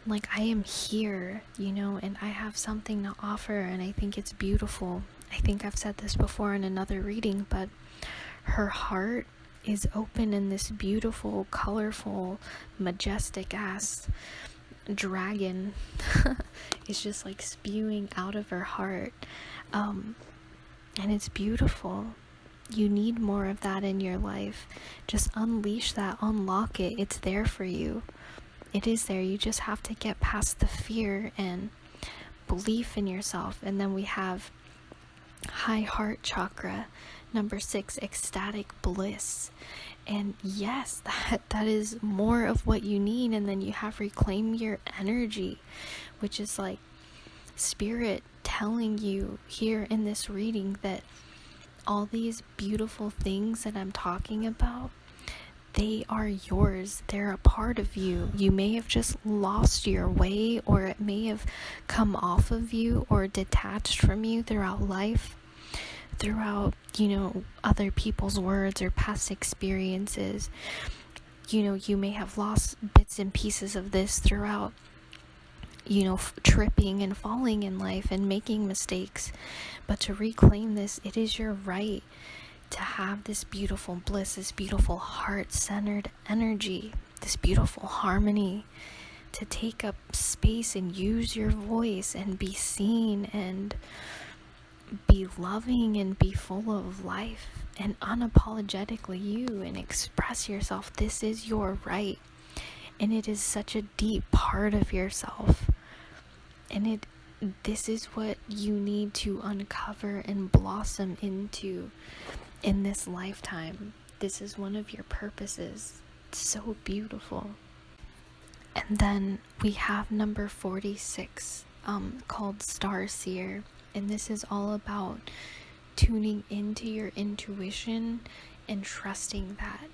like, I am here, and I have something to offer, and I think it's beautiful. I think I've said this before in another reading, but her heart is open, and this beautiful, colorful, majestic ass dragon is just like spewing out of her heart. And it's beautiful. You need more of that in your life. Just unleash that, unlock it. It's there for you. It is there. You just have to get past the fear and belief in yourself. And then we have high heart chakra, number 6, ecstatic bliss. And yes, that is more of what you need. And then you have reclaim your energy, which is like spirit telling you here in this reading that all these beautiful things that I'm talking about, they are yours. They're a part of you. You may have just lost your way, or it may have come off of you or detached from you throughout life, throughout, other people's words or past experiences. You may have lost bits and pieces of this throughout, tripping and falling in life and making mistakes. But to reclaim this, it is your right to have this beautiful bliss, this beautiful heart-centered energy, this beautiful harmony, to take up space and use your voice and be seen and be loving and be full of life and unapologetically you, and express yourself. This is your right, and it is such a deep part of yourself, and this is what you need to uncover and blossom into in this lifetime. This is one of your purposes. It's so beautiful. And then we have number 46, called Starseer. And this is all about tuning into your intuition and trusting that.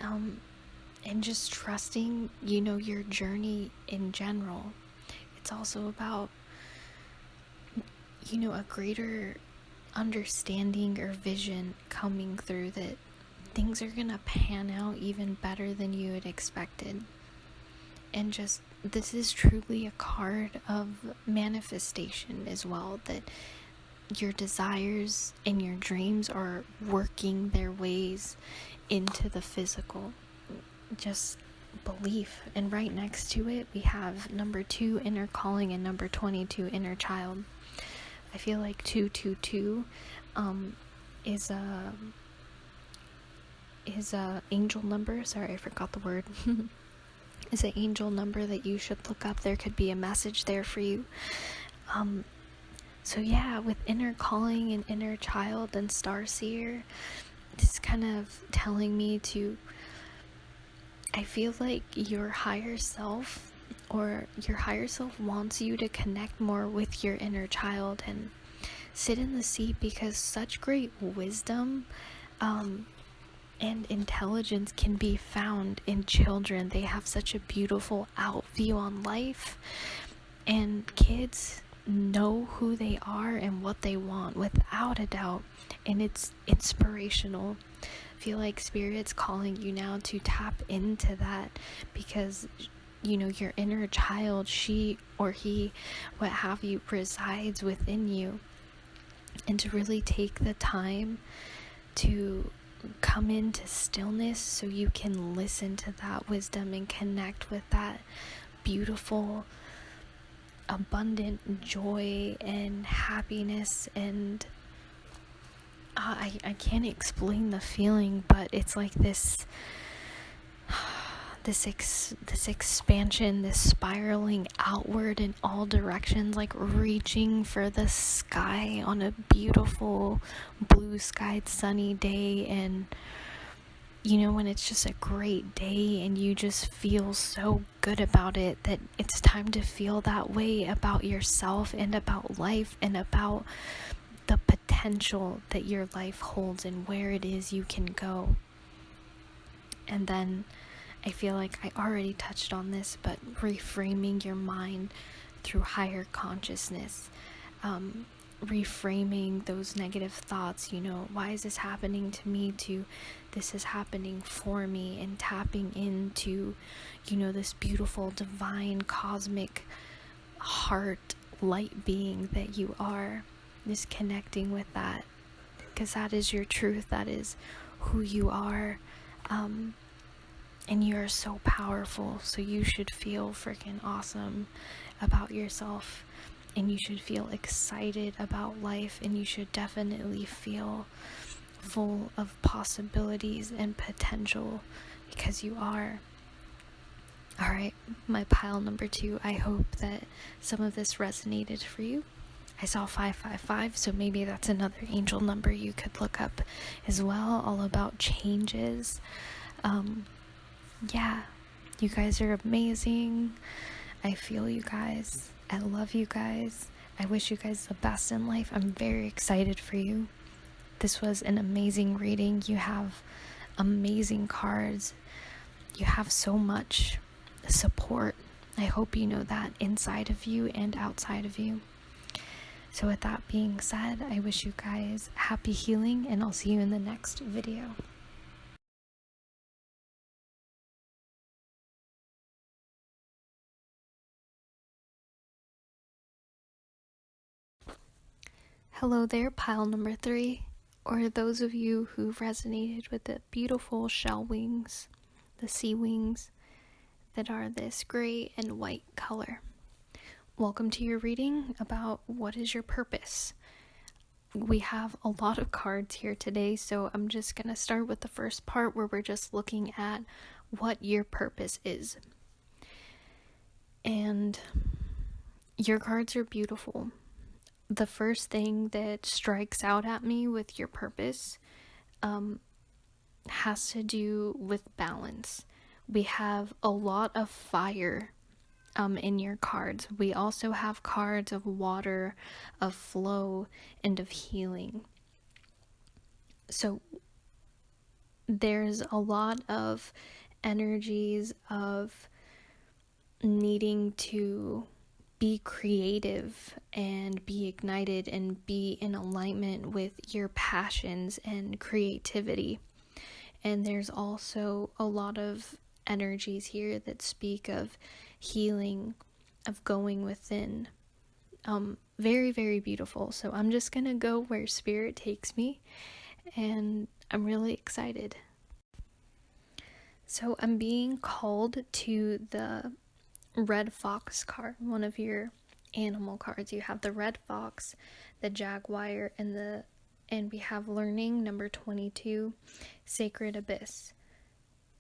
And just trusting, your journey in general. It's also about, a greater understanding or vision coming through, that things are gonna pan out even better than you had expected. And just, this is truly a card of manifestation as well, that your desires and your dreams are working their ways into the physical. Just belief. And right next to it, we have number 2, inner calling, and number 22, inner child. I feel like 222 is a angel number. Sorry, I forgot the word. Is an angel number that you should look up. There could be a message there for you. So yeah, with inner calling and inner child and starseer, it's kind of telling me to, I feel like your higher self wants you to connect more with your inner child and sit in the seat, because such great wisdom and intelligence can be found in children. They have such a beautiful view on life, and kids know who they are and what they want without a doubt, and it's inspirational. I feel like Spirit's calling you now to tap into that, because your inner child, she or he, what have you, resides within you. And to really take the time to come into stillness so you can listen to that wisdom and connect with that beautiful, abundant joy and happiness. And I can't explain the feeling, but it's like this expansion, this spiraling outward in all directions, like reaching for the sky on a beautiful blue skied sunny day. And when it's just a great day and you just feel so good about it, that it's time to feel that way about yourself and about life and about the potential that your life holds and where it is you can go. And then I feel like I already touched on this, but reframing your mind through higher consciousness, reframing those negative thoughts, why is this happening to me, to this is happening for me, and tapping into, this beautiful, divine, cosmic heart, light being that you are, just connecting with that, because that is your truth, that is who you are. And you are so powerful, so you should feel freaking awesome about yourself, and you should feel excited about life, and you should definitely feel full of possibilities and potential, because you are. Alright, my pile number 2, I hope that some of this resonated for you. I saw 555, so maybe that's another angel number you could look up as well, all about changes. Yeah, you guys are amazing. I feel you guys. I love you guys. I wish you guys the best in life. I'm very excited for you. This was an amazing reading. You have amazing cards. You have so much support. I hope you know that inside of you and outside of you. So with that being said, I wish you guys happy healing, and I'll see you in the next video. Hello there, pile number 3, or those of you who resonated with the beautiful shell wings, the sea wings that are this gray and white color. Welcome to your reading about what is your purpose. We have a lot of cards here today, so I'm just going to start with the first part where we're just looking at what your purpose is. And your cards are beautiful. The first thing that strikes out at me with your purpose has to do with balance. We have a lot of fire in your cards. We also have cards of water, of flow, and of healing. So there's a lot of energies of needing to be creative and be ignited and be in alignment with your passions and creativity. And there's also a lot of energies here that speak of healing, of going within. Very, very beautiful. So I'm just going to go where spirit takes me, and I'm really excited. So I'm being called to the red fox card, one of your animal cards. You have the red fox, the jaguar, and we have learning number 22, sacred abyss.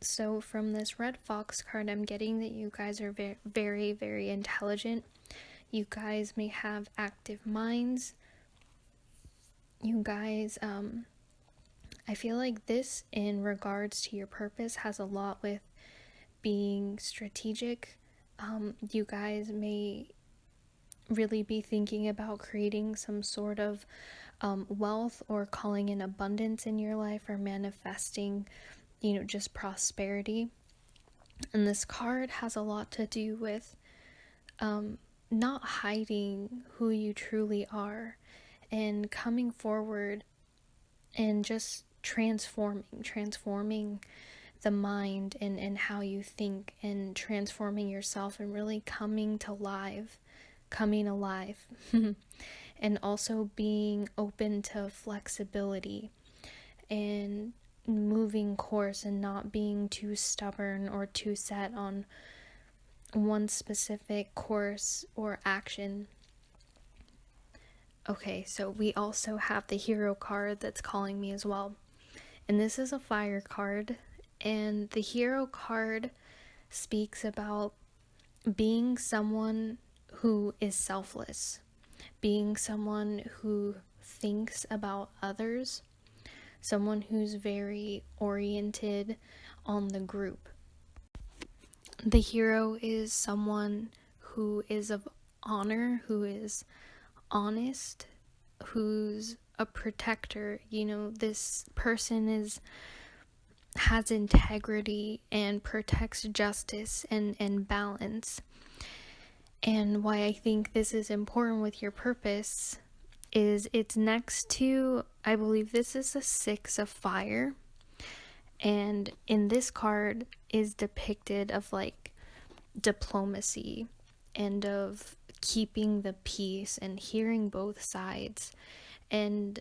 So from this red fox card, I'm getting that you guys are very, very, very intelligent. You guys may have active minds. You guys, I feel like this in regards to your purpose has a lot with being strategic. You guys may really be thinking about creating some sort of wealth or calling in abundance in your life, or manifesting, just prosperity. And this card has a lot to do with not hiding who you truly are, and coming forward and just transforming the mind and how you think, and transforming yourself and really coming alive. And also being open to flexibility and moving course and not being too stubborn or too set on one specific course or action. Okay, so we also have the hero card that's calling me as well. And this is a fire card. And the hero card speaks about being someone who is selfless, being someone who thinks about others, someone who's very oriented on the group. The hero is someone who is of honor, who is honest, who's a protector. This person has integrity and protects justice and balance. And why I think this is important with your purpose is it's next to, I believe this is a 6 of fire. And in this card is depicted of like diplomacy and of keeping the peace and hearing both sides. And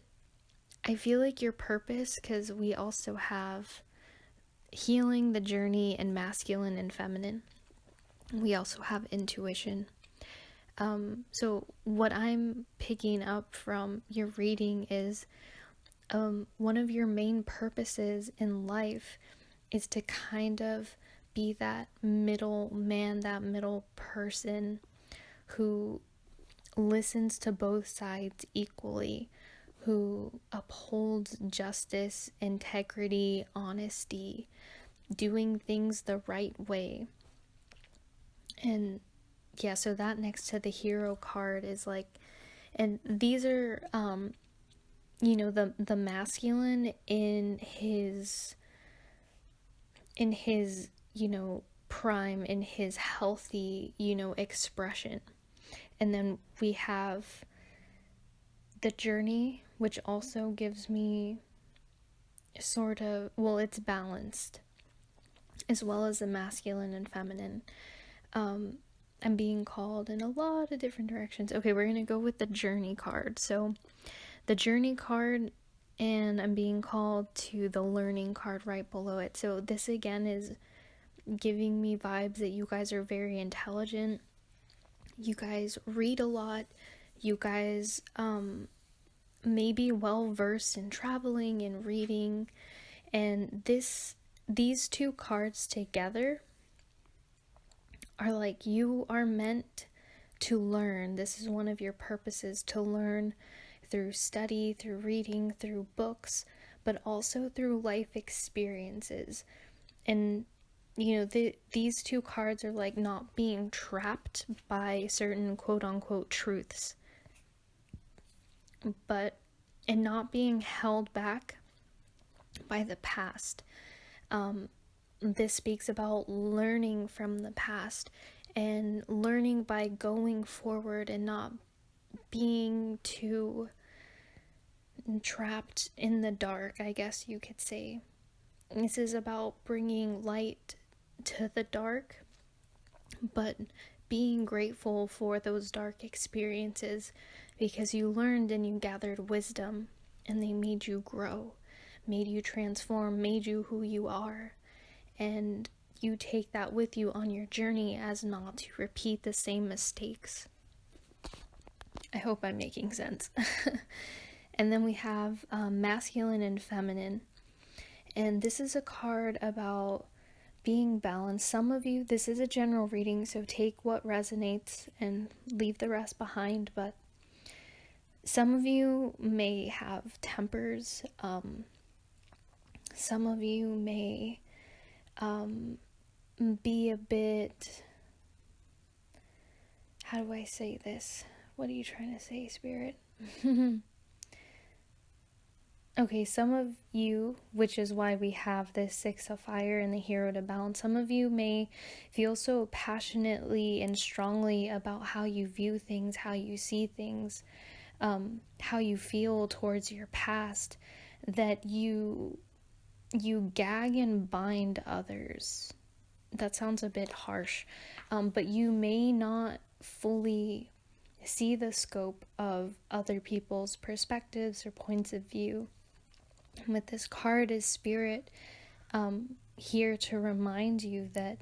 I feel like your purpose, because we also have healing, the journey, and masculine and feminine. We also have intuition. So what I'm picking up from your reading is one of your main purposes in life is to kind of be that middle man, that middle person who listens to both sides equally, who upholds justice, integrity, honesty, doing things the right way. And yeah, so that next to the hero card is like, and these are the masculine in his prime, in his healthy expression. And then we have the journey, which also gives me sort of, well, it's balanced, as well as the masculine and feminine. I'm being called in a lot of different directions. Okay, we're gonna go with the journey card. So the journey card, and I'm being called to the learning card right below it. So this again is giving me vibes that you guys are very intelligent. You guys read a lot. You guys may be well versed in traveling and reading. And these two cards together are like, you are meant to learn. This is one of your purposes, to learn through study, through reading, through books, but also through life experiences. And these two cards are like not being trapped by certain quote-unquote truths, and not being held back by the past. This speaks about learning from the past and learning by going forward and not being too trapped in the dark, I guess you could say. This is about bringing light to the dark, but being grateful for those dark experiences, because you learned and you gathered wisdom, and they made you grow, made you transform, made you who you are. And you take that with you on your journey as not to repeat the same mistakes. I hope I'm making sense. And then we have masculine and feminine. And this is a card about being balanced. Some of you, this is a general reading, so take what resonates and leave the rest behind. But some of you may have tempers. Some of you may be a bit, how do I say this? What are you trying to say, Spirit? Okay, some of you, which is why we have this 6 of fire and the hero to balance, some of you may feel so passionately and strongly about how you view things, how you see things, how you feel towards your past, that you you gag and bind others. That sounds a bit harsh, but you may not fully see the scope of other people's perspectives or points of view. With this card is Spirit here to remind you that,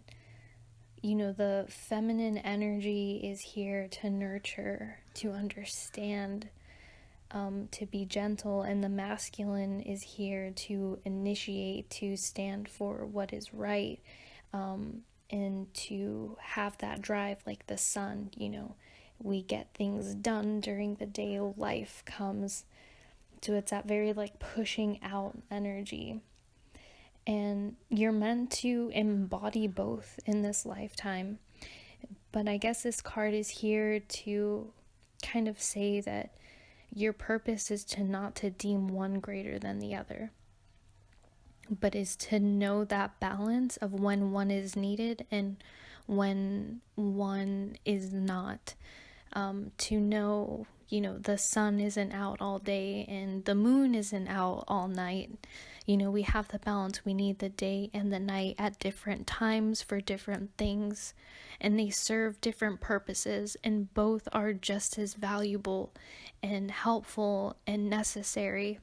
the feminine energy is here to nurture, to understand, to be gentle, and the masculine is here to initiate, to stand for what is right, and to have that drive like the sun. We get things done during the day, life comes. So it's that very pushing out energy. And you're meant to embody both in this lifetime. But I guess this card is here to kind of say that your purpose is not to deem one greater than the other, but is to know that balance of when one is needed and when one is not. To know, the sun isn't out all day and the moon isn't out all night. We have the balance. We need the day and the night at different times for different things, and they serve different purposes, and both are just as valuable and helpful and necessary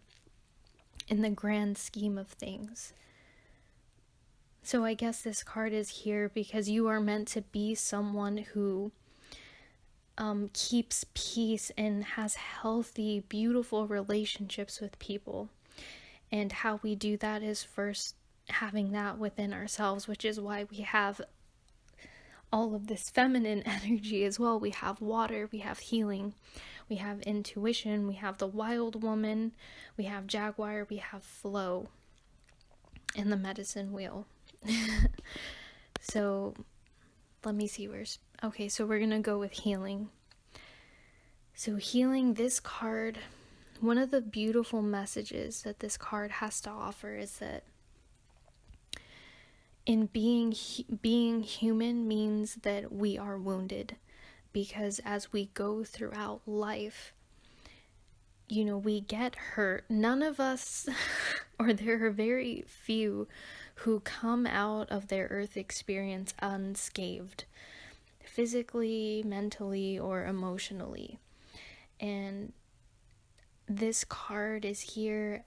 in the grand scheme of things. So I guess this card is here because you are meant to be someone who keeps peace and has healthy, beautiful relationships with people. And how we do that is first having that within ourselves, which is why we have all of this feminine energy as well. We have water, we have healing, we have intuition, we have the wild woman, we have jaguar, we have flow, and the medicine wheel. So let me see okay, so we're gonna go with healing. So healing, this card, one of the beautiful messages that this card has to offer is that in being human means that we are wounded, because as we go throughout life, we get hurt. None of us, or there are very few who come out of their earth experience unscathed, physically, mentally, or emotionally. And this card is here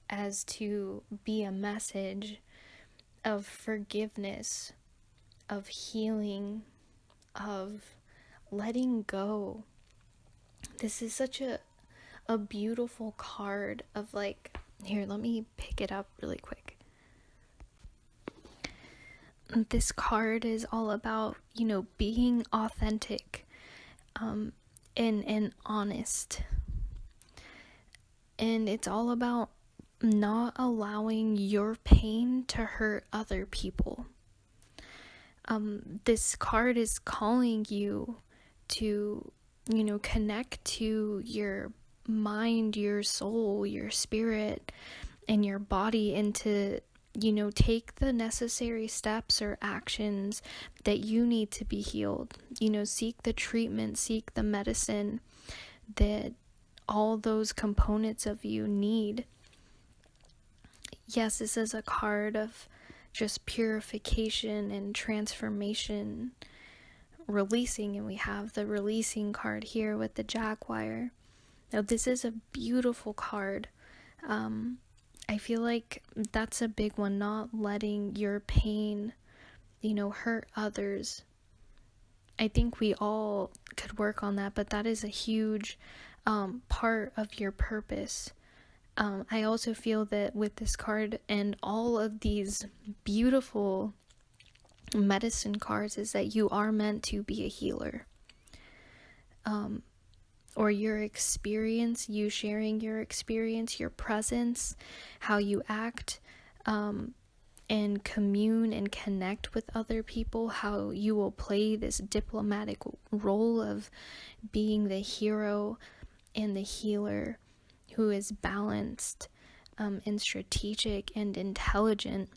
as to be a message of forgiveness, of healing, of letting go. This is such a beautiful card of here, let me pick it up really quick. This card is all about, being authentic, and honest. And it's all about not allowing your pain to hurt other people. This card is calling you to, connect to your mind, your soul, your spirit, and your body, and to, take the necessary steps or actions that you need to be healed. Seek the treatment, seek the medicine that all those components of you need. Yes, this is a card of just purification and transformation, releasing, and we have the releasing card here with the jaguar. Now, this is a beautiful card. I feel like that's a big one, not letting your pain, hurt others. I think we all could work on that, but that is a huge part of your purpose. I also feel that with this card and all of these beautiful medicine cards is that you are meant to be a healer. Or your experience, you sharing your experience, your presence, how you act, and commune and connect with other people, how you will play this diplomatic role of being the hero and the healer who is balanced, and strategic and intelligent.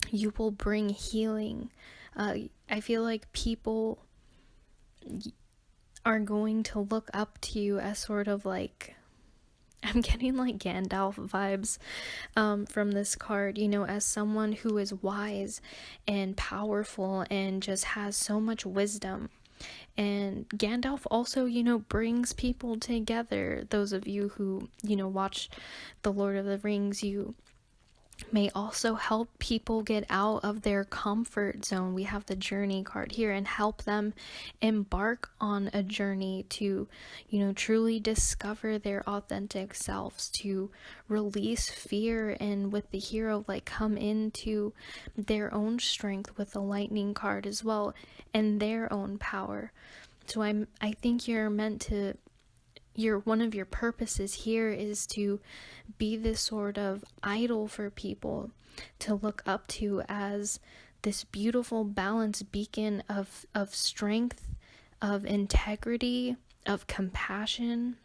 You will bring healing. I feel like people are going to look up to you as sort of I'm getting like Gandalf vibes from this card, as someone who is wise and powerful and just has so much wisdom. And Gandalf also, brings people together. Those of you who, watch The Lord of the Rings, you may also help people get out of their comfort zone. We have the journey card here, and help them embark on a journey to, truly discover their authentic selves, to release fear, and with the hero, like, come into their own strength with the lightning card as well, and their own power. So I think you're meant to, one of your purposes here is to be this sort of idol for people to look up to, as this beautiful balanced beacon of strength, of integrity, of compassion.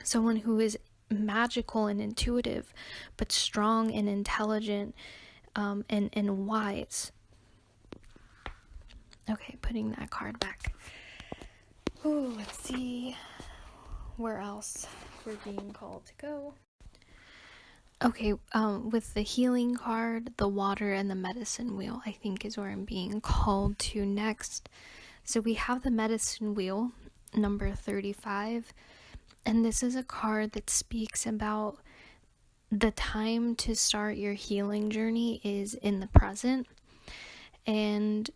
Someone who is magical and intuitive, but strong and intelligent, and wise. Okay, putting that card back. Ooh, let's see where else we're being called to go. Okay, with the healing card, the water, and the medicine wheel, I think is where I'm being called to next. So we have the medicine wheel, number 35, and this is a card that speaks about the time to start your healing journey is in the present. And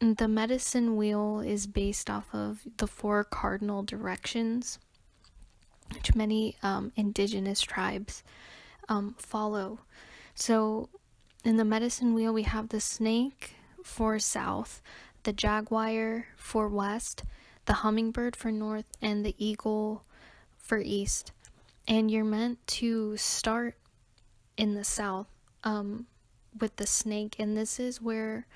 the medicine wheel is based off of the 4 cardinal directions, which many indigenous tribes follow. So in the medicine wheel, we have the snake for south, the jaguar for west, the hummingbird for north, and the eagle for east. And you're meant to start in the south with the snake, and this is where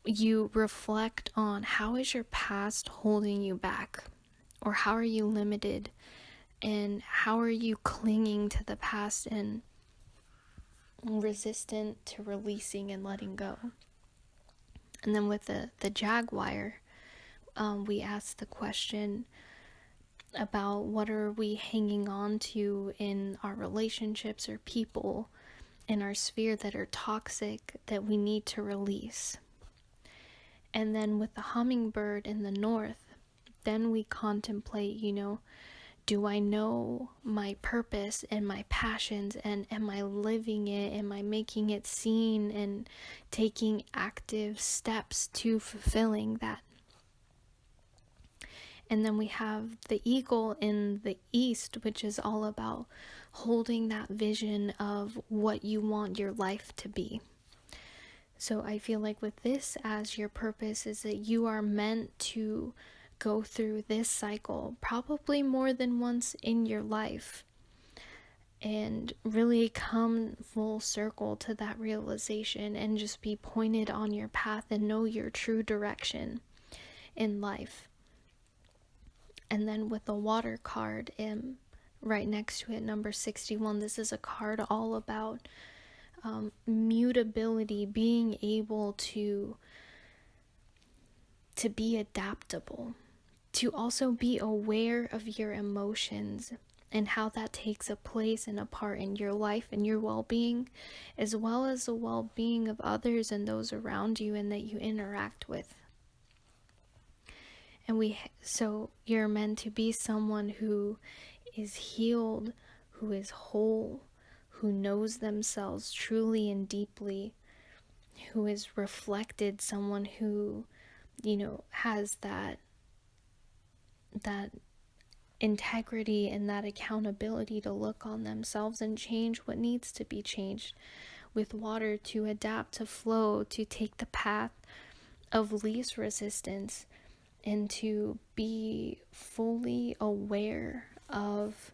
you reflect on how is your past holding you back, or how are you limited, and how are you clinging to the past and resistant to releasing and letting go. And then with the jaguar, we ask the question about what are we hanging on to in our relationships or people in our sphere that are toxic that we need to release. And then with the hummingbird in the north, then we contemplate, do I know my purpose and my passions, and am I living it? Am I making it seen and taking active steps to fulfilling that? And then we have the eagle in the east, which is all about holding that vision of what you want your life to be. So I feel like with this as your purpose is that you are meant to go through this cycle probably more than once in your life and really come full circle to that realization and just be pointed on your path and know your true direction in life. And then with the water card right next to it, number 61, this is a card all about mutability, being able to be adaptable, to also be aware of your emotions and how that takes a place and a part in your life and your well-being, as well as the well-being of others and those around you and that you interact with. And so you're meant to be someone who is healed, who is whole, who knows themselves truly and deeply, who is reflected, someone who, has that integrity and that accountability to look on themselves and change what needs to be changed. With water, to adapt, to flow, to take the path of least resistance, and to be fully aware of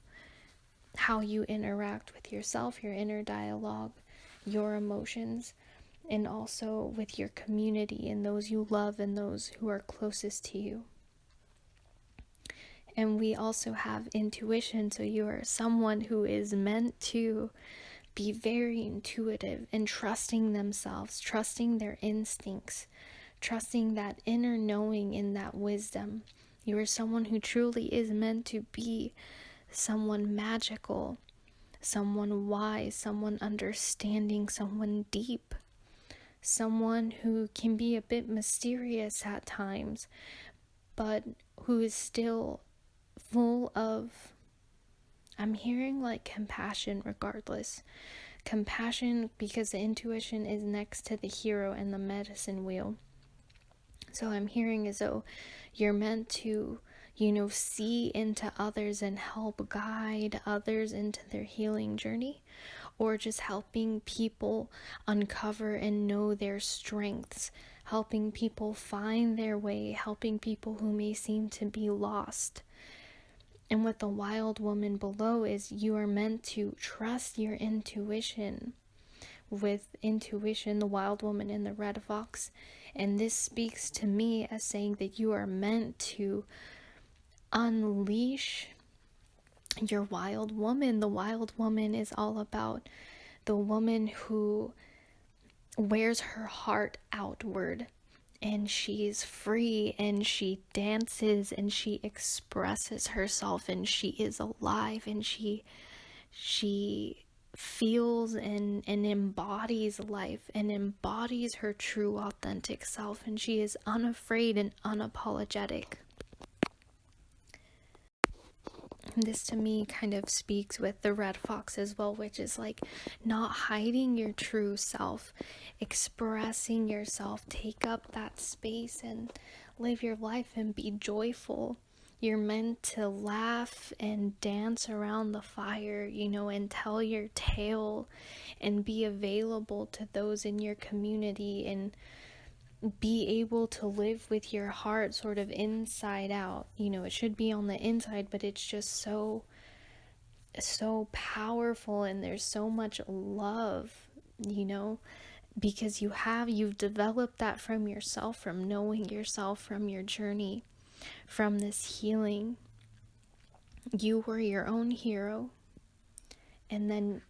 how you interact with yourself, your inner dialogue, your emotions, and also with your community and those you love and those who are closest to you. And we also have intuition, so you are someone who is meant to be very intuitive and trusting themselves, trusting their instincts, trusting that inner knowing and that wisdom. You are someone who truly is meant to be someone magical, someone wise, someone understanding, someone deep, someone who can be a bit mysterious at times, but who is still full of, I'm hearing like compassion regardless. Compassion, because the intuition is next to the hero and the medicine wheel. So I'm hearing as though you're meant to, see into others and help guide others into their healing journey, or just helping people uncover and know their strengths, helping people find their way, helping people who may seem to be lost. And with the wild woman below is you are meant to trust your intuition. With intuition, the wild woman in the red fox. And this speaks to me as saying that you are meant to unleash your wild woman. The wild woman is all about the woman who wears her heart outward, and she's free, and she dances, and she expresses herself, and she is alive, and she feels and embodies life, and embodies her true authentic self, and she is unafraid and unapologetic. This to me kind of speaks with the red fox as well, which is like not hiding your true self, expressing yourself, take up that space and live your life and be joyful. You're meant to laugh and dance around the fire, and tell your tale and be available to those in your community and be able to live with your heart sort of inside out. It should be on the inside, but it's just so powerful, and there's so much love, because you've developed that from yourself, from knowing yourself, from your journey, from this healing. You were your own hero, and then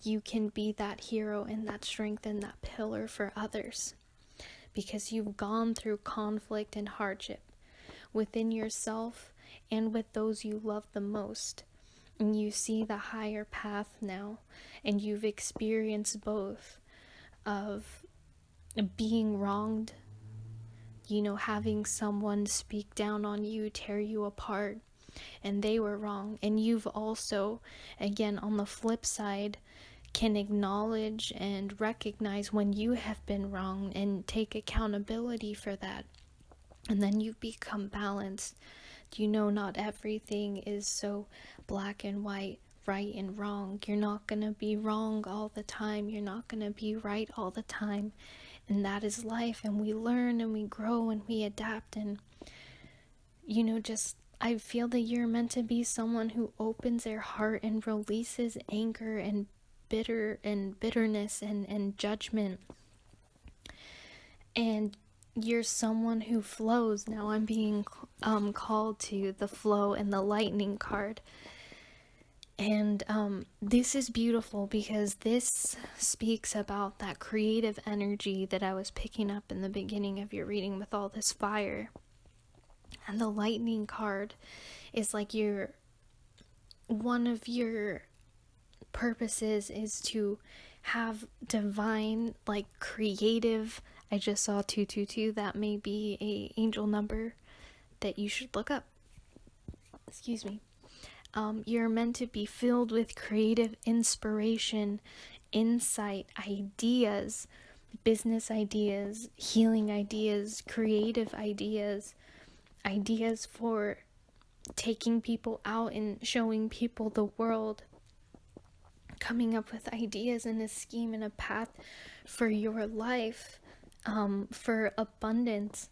you can be that hero and that strength and that pillar for others, because you've gone through conflict and hardship within yourself and with those you love the most. And you see the higher path now, and you've experienced both of being wronged, having someone speak down on you, tear you apart, and they were wrong. And you've also, again, on the flip side, can acknowledge and recognize when you have been wrong and take accountability for that. And then you become balanced. Not everything is so black and white, right and wrong. You're not going to be wrong all the time. You're not going to be right all the time. And that is life. And we learn and we grow and we adapt. And, I feel that you're meant to be someone who opens their heart and releases anger and bitterness and judgment. And you're someone who flows. Now I'm being called to the flow and the lightning card. And this is beautiful, because this speaks about that creative energy that I was picking up in the beginning of your reading with all this fire. And the lightning card is like one of your purposes is to have divine, like creative, I just saw 222, that may be a angel number that you should look up. Excuse me. You're meant to be filled with creative inspiration, insight, ideas, business ideas, healing ideas, creative ideas, ideas for taking people out and showing people the world, coming up with ideas and a scheme and a path for your life, for abundance.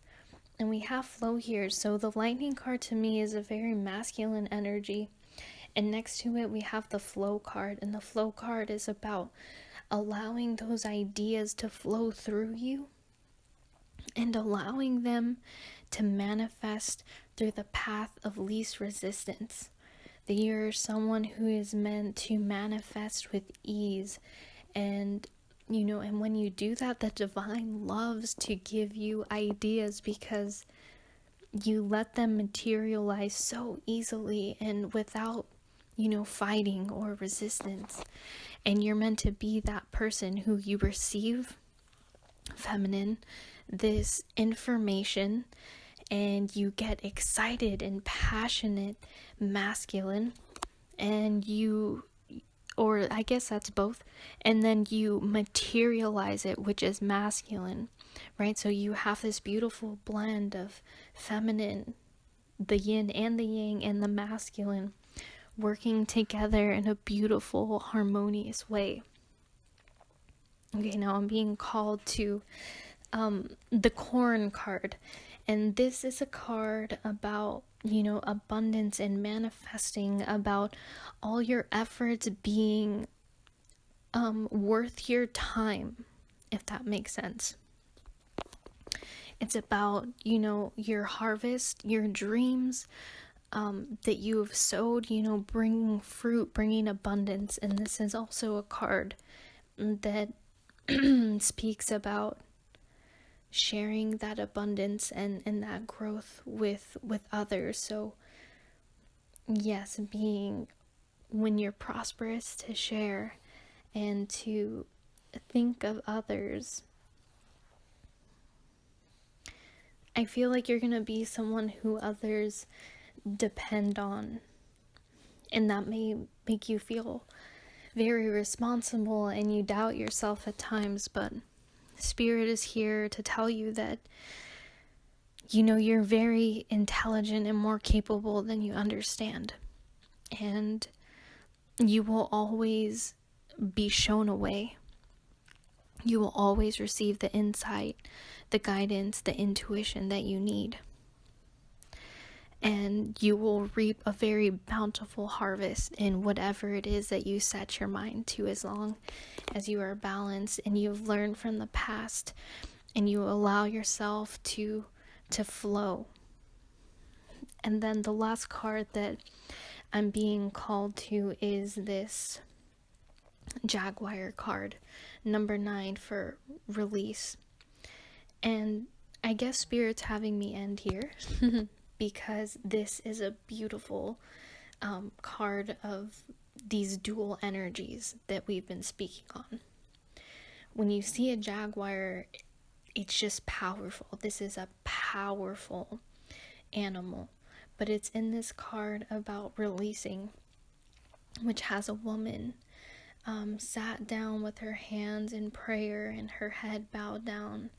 And we have flow here. So the lightning card to me is a very masculine energy. And next to it, we have the flow card. And the flow card is about allowing those ideas to flow through you and allowing them to manifest through the path of least resistance. That you're someone who is meant to manifest with ease. And and when you do that, the divine loves to give you ideas, because you let them materialize so easily and without fighting or resistance. And you're meant to be that person who you receive, feminine, this information, and you get excited and passionate, masculine, and or I guess that's both, and then you materialize it, which is masculine, right? So you have this beautiful blend of feminine, the yin and the yang, and the masculine working together in a beautiful, harmonious way. Okay, now I'm being called to the corn card, and this is a card about abundance and manifesting, about all your efforts being worth your time, if that makes sense. It's about your harvest, your dreams that you have sowed, bringing fruit, bringing abundance. And this is also a card that speaks about sharing that abundance and that growth with others. So yes, being, when you're prosperous, to share and to think of others. I feel like you're gonna be someone who others depend on, and that may make you feel very responsible and you doubt yourself at times, but Spirit is here to tell you that you're very intelligent and more capable than you understand, and you will always be shown a way. You will always receive the insight, the guidance, the intuition that you need. And you will reap a very bountiful harvest in whatever it is that you set your mind to, as long as you are balanced and you've learned from the past and you allow yourself to flow. And then the last card that I'm being called to is this Jaguar card, number 9, for release. And I guess Spirit's having me end here because this is a beautiful card of these dual energies that we've been speaking on. When you see a jaguar, it's just powerful. This is a powerful animal, but it's in this card about releasing, which has a woman sat down with her hands in prayer and her head bowed down,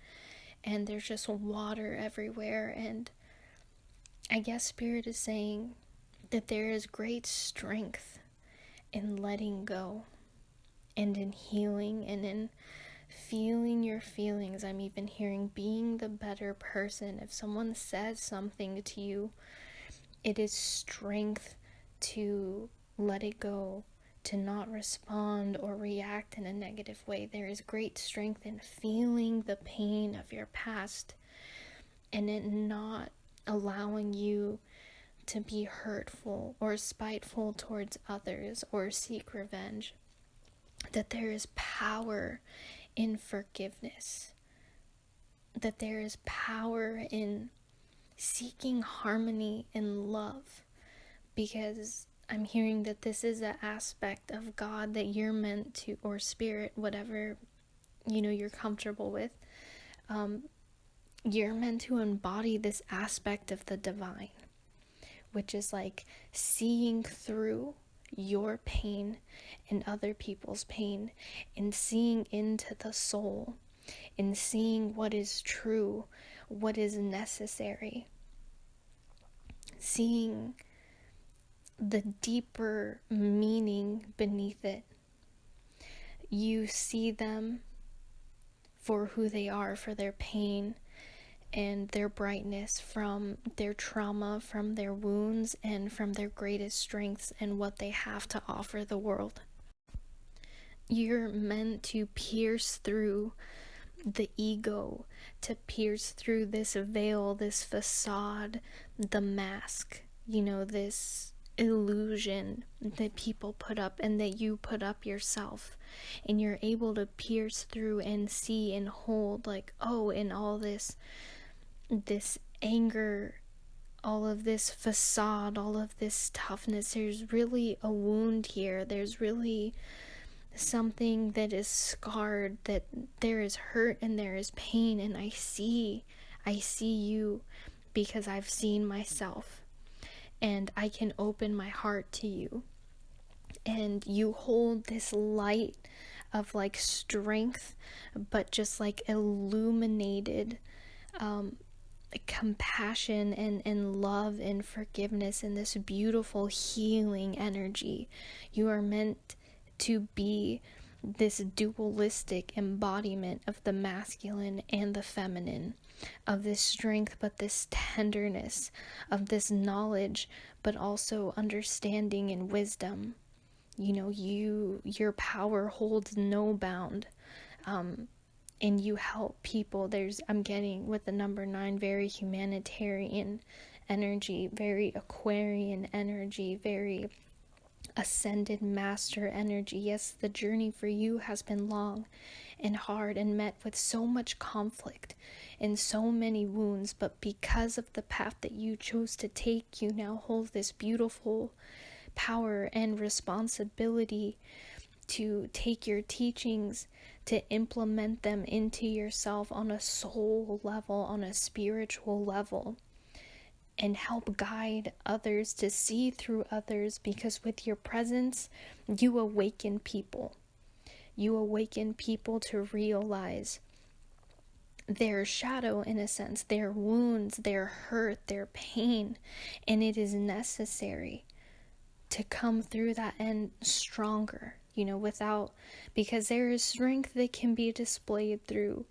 and there's just water everywhere. And I guess Spirit is saying that there is great strength in letting go and in healing and in feeling your feelings. I'm even hearing being the better person. If someone says something to you, it is strength to let it go, to not respond or react in a negative way. There is great strength in feeling the pain of your past and in not allowing you to be hurtful or spiteful towards others or seek revenge. That there is power in forgiveness. That there is power in seeking harmony and love, because I'm hearing that this is an aspect of God that you're meant to, or Spirit, whatever you're comfortable with, you're meant to embody this aspect of the divine, which is like seeing through your pain and other people's pain, and seeing into the soul, and seeing what is true, what is necessary, seeing the deeper meaning beneath it. You see them for who they are, for their pain and their brightness, from their trauma, from their wounds, and from their greatest strengths and what they have to offer the world. You're meant to pierce through the ego, to pierce through this veil, this facade, the mask, this illusion that people put up and that you put up yourself, and you're able to pierce through and see and hold, like, oh, in all this anger, all of this facade, all of this toughness. There's really a wound here. There's really something that is scarred, that there is hurt and there is pain, and I see you because I've seen myself, and I can open my heart to you. And you hold this light of like strength, but just like illuminated compassion and love and forgiveness and this beautiful healing energy. You are meant to be this dualistic embodiment of the masculine and the feminine, of this strength but this tenderness, of this knowledge but also understanding and wisdom. You know, your power holds no bound, and you help people. I'm getting with the number 9 very humanitarian energy, very Aquarian energy, very ascended master energy. Yes, the journey for you has been long and hard and met with so much conflict and so many wounds, but because of the path that you chose to take, you now hold this beautiful power and responsibility to take your teachings, to implement them into yourself on a soul level, on a spiritual level, and help guide others to see through others, because with your presence, you awaken people. You awaken people to realize their shadow, in a sense, their wounds, their hurt, their pain, and it is necessary to come through that and stronger, because there is strength that can be displayed through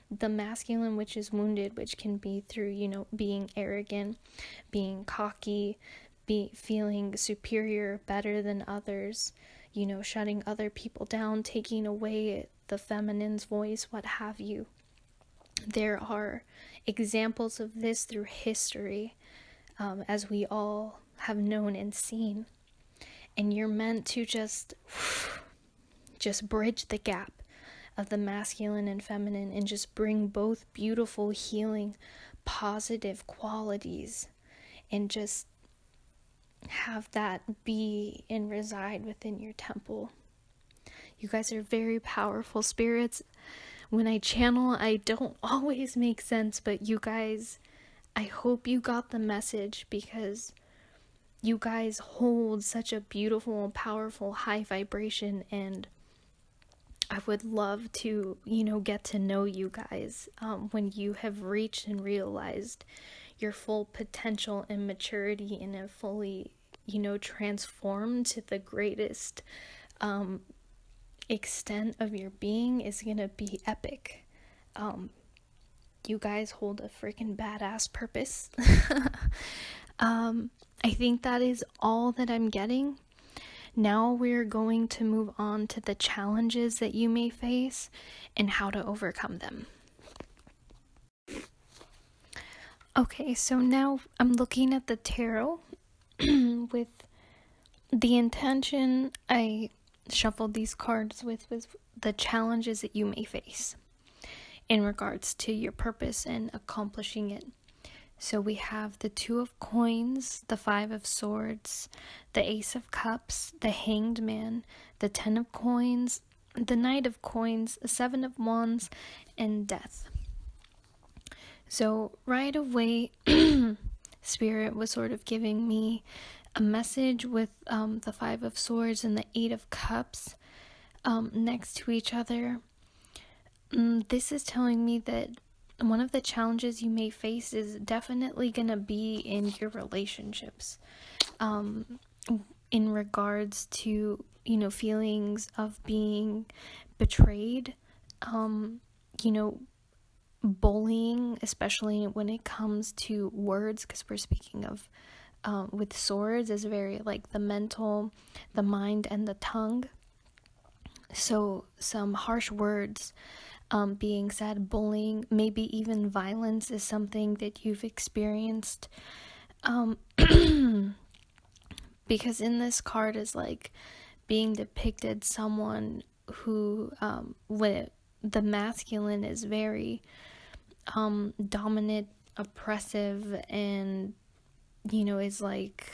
the masculine, which is wounded, which can be through, being arrogant, being cocky, feeling superior, better than others, shutting other people down, taking away the feminine's voice, what have you. There are examples of this through history, as we all have known and seen. And you're meant to just bridge the gap of the masculine and feminine and just bring both beautiful, healing, positive qualities, and just have that be and reside within your temple. You guys are very powerful spirits. When I channel, I don't always make sense, but you guys, I hope you got the message, because you guys hold such a beautiful, powerful, high vibration, and I would love to, get to know you guys when you have reached and realized your full potential and maturity, and have fully, transformed to the greatest extent of your being. Is gonna be epic. You guys hold a freaking badass purpose. I think that is all that I'm getting. Now we're going to move on to the challenges that you may face and how to overcome them. Okay, so now I'm looking at the tarot with the intention. I shuffled these cards with the challenges that you may face in regards to your purpose and accomplishing it. So we have the 2 of Coins, the 5 of Swords, the Ace of Cups, the Hanged Man, the 10 of Coins, the Knight of Coins, the 7 of Wands, and Death. So right away, Spirit was sort of giving me a message with the 5 of Swords and the 8 of Cups next to each other. This is telling me that one of the challenges you may face is definitely going to be in your relationships, in regards to, feelings of being betrayed, bullying, especially when it comes to words, because we're speaking of, with swords, is very like the mental, the mind, and the tongue. So some harsh words being said, bullying, maybe even violence is something that you've experienced. Because in this card is like being depicted someone who, with the masculine, is very dominant, oppressive, and is like,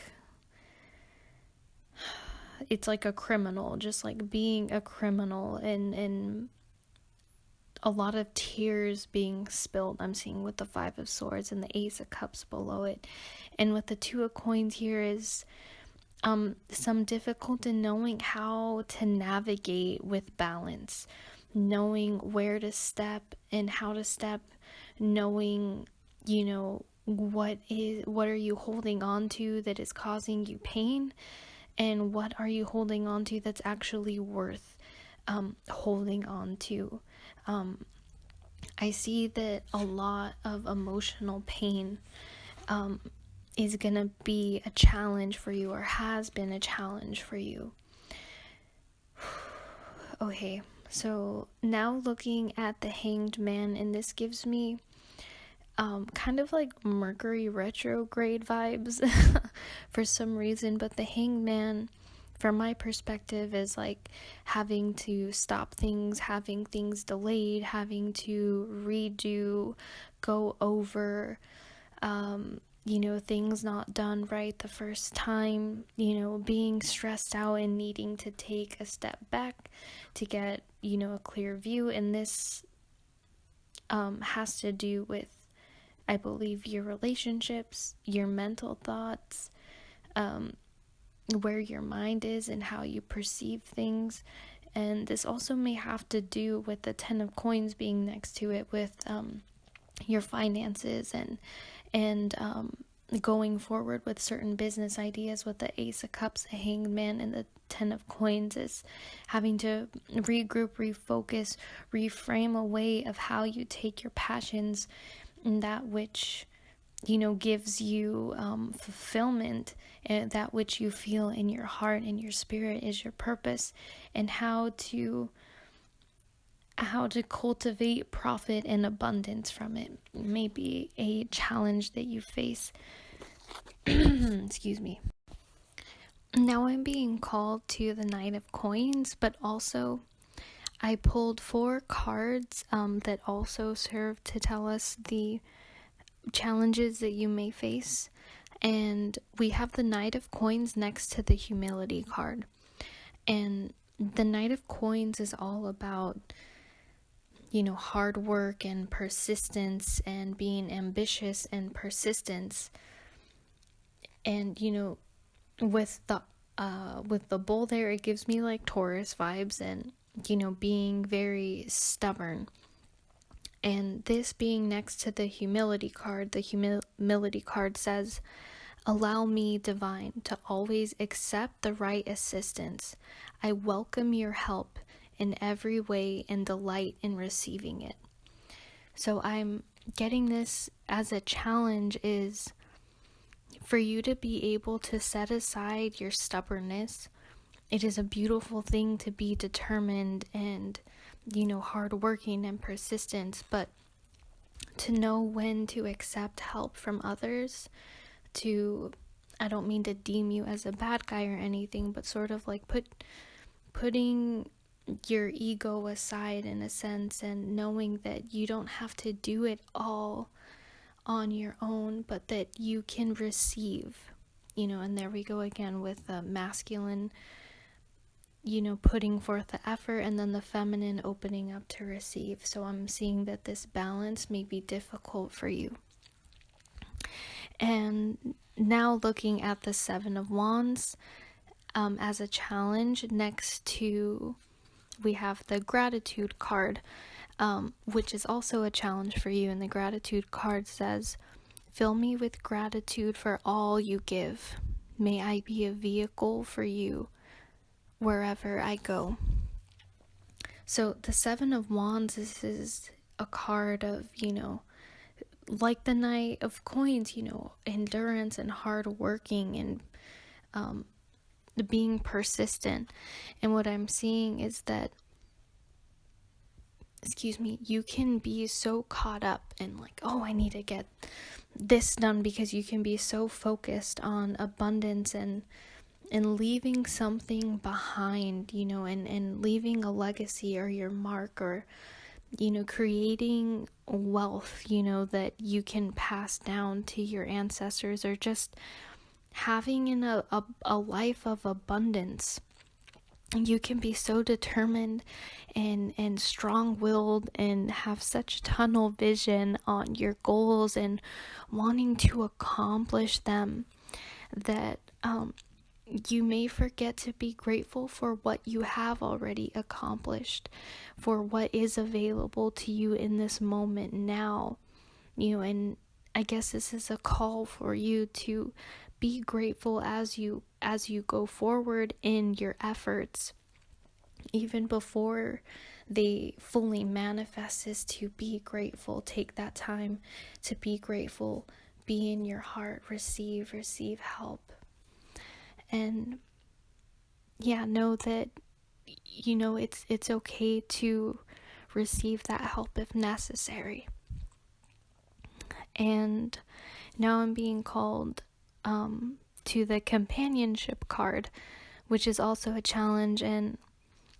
it's like a criminal, just like being a criminal, and a lot of tears being spilled, I'm seeing, with the Five of Swords and the Ace of Cups below it. And with the Two of Coins here is some difficulty in knowing how to navigate with balance, knowing where to step and how to step, knowing, what are you holding on to that is causing you pain, and what are you holding on to that's actually worth holding on to. I see that a lot of emotional pain is gonna be a challenge for you, or has been a challenge for you. Okay, so now looking at the Hanged Man, and this gives me kind of like Mercury retrograde vibes for some reason, but the Hanged Man, from my perspective, is like having to stop things, having things delayed, having to redo, go over, things not done right the first time, being stressed out and needing to take a step back to get, a clear view. And this has to do with, I believe, your relationships, your mental thoughts, where your mind is and how you perceive things. And this also may have to do with the Ten of Coins being next to it, with your finances and going forward with certain business ideas. With the Ace of Cups, the Hanged Man, and the Ten of Coins is having to regroup, refocus, reframe a way of how you take your passions and that which gives you fulfillment, and that which you feel in your heart and your spirit is your purpose, and how to cultivate profit and abundance from it. May be a challenge that you face. Excuse me. Now I'm being called to the Knight of Coins, but also I pulled 4 cards that also serve to tell us the challenges that you may face. And we have the Knight of Coins next to the Humility card. And the Knight of Coins is all about, hard work and persistence, and being ambitious and persistence. And, with the bull there, it gives me like Taurus vibes, and, being very stubborn. And this being next to the Humility card, the Humility card says, "Allow me, divine, to always accept the right assistance. I welcome your help in every way and delight in receiving it." So I'm getting this as a challenge, is for you to be able to set aside your stubbornness. It is a beautiful thing to be determined and, hardworking and persistent, but to know when to accept help from others, I don't mean to deem you as a bad guy or anything, but sort of like putting your ego aside in a sense, and knowing that you don't have to do it all on your own, but that you can receive, and there we go again with the masculine, putting forth the effort, and then the feminine opening up to receive. So I'm seeing that this balance may be difficult for you. And now looking at the Seven of Wands as a challenge, next to, we have the Gratitude card, which is also a challenge for you. And the Gratitude card says, "Fill me with gratitude for all you give. May I be a vehicle for you wherever I go." So the Seven of Wands, this is a card of, like the Knight of Coins, endurance and hard working, and being persistent. And what I'm seeing is that, you can be so caught up in like, oh, I need to get this done, because you can be so focused on abundance and leaving something behind, and leaving a legacy or your mark, or, creating wealth, that you can pass down to your ancestors, or just having a life of abundance. You can be so determined and strong-willed and have such tunnel vision on your goals and wanting to accomplish them that you may forget to be grateful for what you have already accomplished, for what is available to you in this moment now. And I guess this is a call for you to be grateful as you go forward in your efforts, even before they fully manifest, is to be grateful. Take that time to be grateful, be in your heart, receive help. And know that it's okay to receive that help if necessary. And now I'm being called to the companionship card, which is also a challenge. And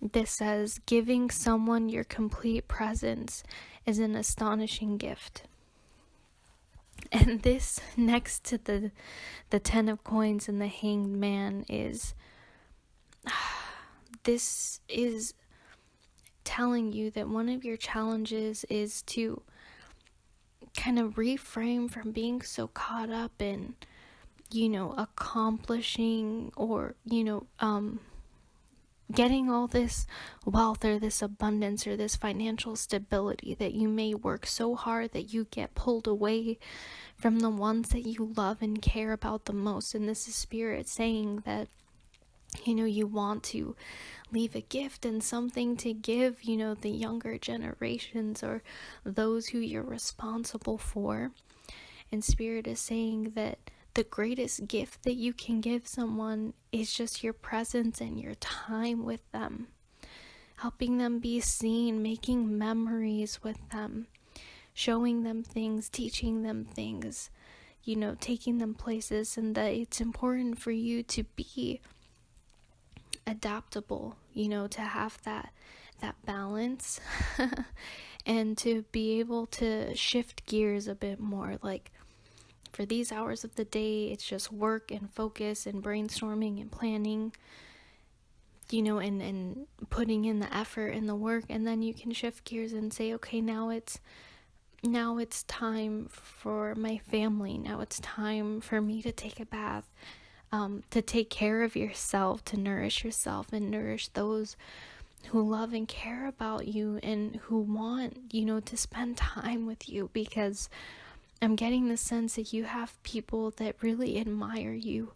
this says, giving someone your complete presence is an astonishing gift. And this, next to the 10 of coins and the hanged man, is this is telling you that one of your challenges is to kind of reframe from being so caught up in accomplishing or getting all this wealth or this abundance or this financial stability, that you may work so hard that you get pulled away from the ones that you love and care about the most. And this is Spirit saying that you want to leave a gift and something to give the younger generations or those who you're responsible for. And Spirit is saying that the greatest gift that you can give someone is just your presence and your time with them, helping them be seen, making memories with them, showing them things, teaching them things, taking them places. And that it's important for you to be adaptable, to have that balance and to be able to shift gears a bit more. Like, for these hours of the day, it's just work and focus and brainstorming and planning, and putting in the effort and the work. And then you can shift gears and say, okay, now it's time for my family. Now it's time for me to take a bath, to take care of yourself, to nourish yourself and nourish those who love and care about you and who want, to spend time with you. Because I'm getting the sense that you have people that really admire you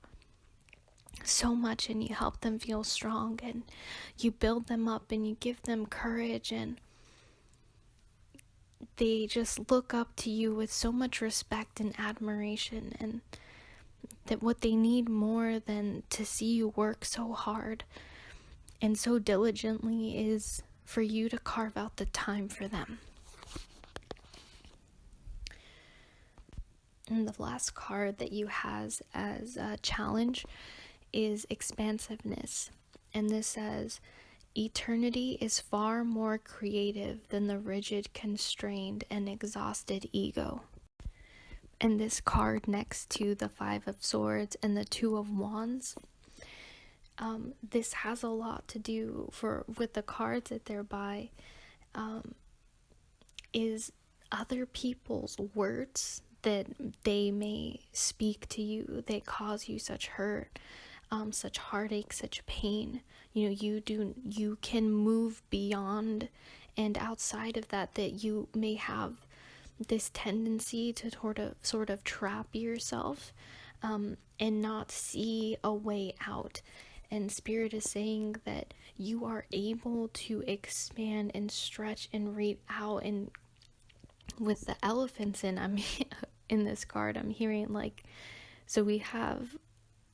so much, and you help them feel strong, and you build them up, and you give them courage, and they just look up to you with so much respect and admiration. And that what they need more than to see you work so hard and so diligently is for you to carve out the time for them. And the last card that you has as a challenge is expansiveness. And this says, eternity is far more creative than the rigid, constrained, and exhausted ego. And this card next to the 5 of Swords and the 2 of Wands, this has a lot to do with the cards that they're by, is other people's words that they may speak to you that cause you such hurt, such heartache, such pain. You can move beyond and outside of that you may have this tendency to sort of trap yourself and not see a way out. And Spirit is saying that you are able to expand and stretch and reach out. And with the elephants in this card, I'm hearing so we have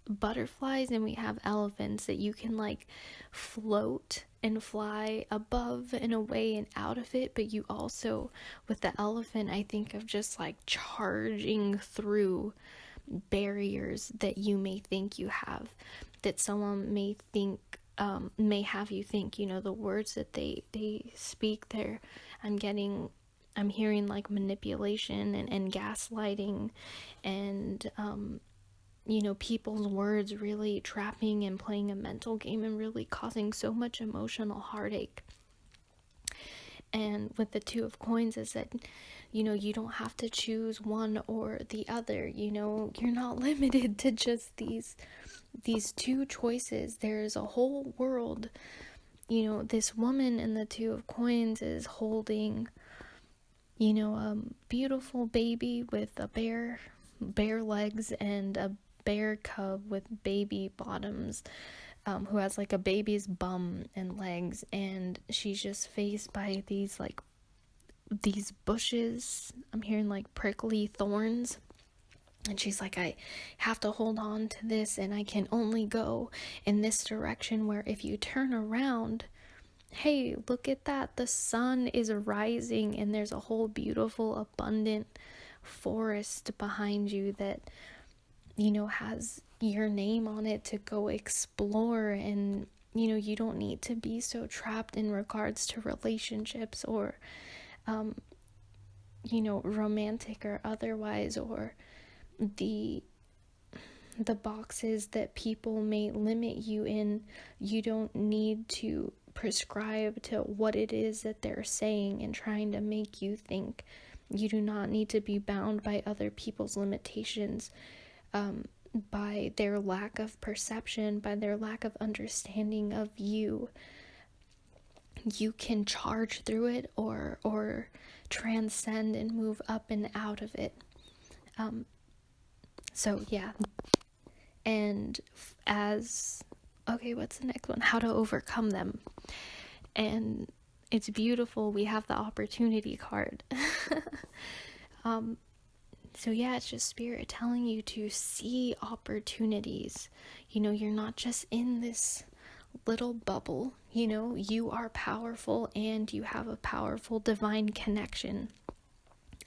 butterflies and we have elephants, that you can float and fly above and away and out of it. But you also, with the elephant, I think of just charging through barriers that you may think you have, that someone may think may have you think, the words that they speak there. I'm hearing like manipulation and gaslighting, and people's words really trapping and playing a mental game and really causing so much emotional heartache. And with the Two of Coins is that, you don't have to choose one or the other. You're not limited to just these two choices. There's a whole world. This woman in the Two of Coins is holding, a beautiful baby with a bare legs and a bear cub with baby bottoms, who has like a baby's bum and legs, and she's just faced by these bushes. I'm hearing like prickly thorns, and she's like, I have to hold on to this, and I can only go in this direction, where if you turn around, hey, look at that, the sun is rising, and there's a whole beautiful abundant forest behind you that has your name on it to go explore. And you don't need to be so trapped in regards to relationships or romantic or otherwise, or the boxes that people may limit you in. You don't need to prescribe to what it is that they're saying and trying to make you think. You do not need to be bound by other people's limitations, by their lack of perception, by their lack of understanding of you. You can charge through it or transcend and move up and out of it. So yeah. And what's the next one? How to overcome them. And it's beautiful. We have the opportunity card. So yeah, it's just Spirit telling you to see opportunities. You're not just in this little bubble. You are powerful, and you have a powerful divine connection.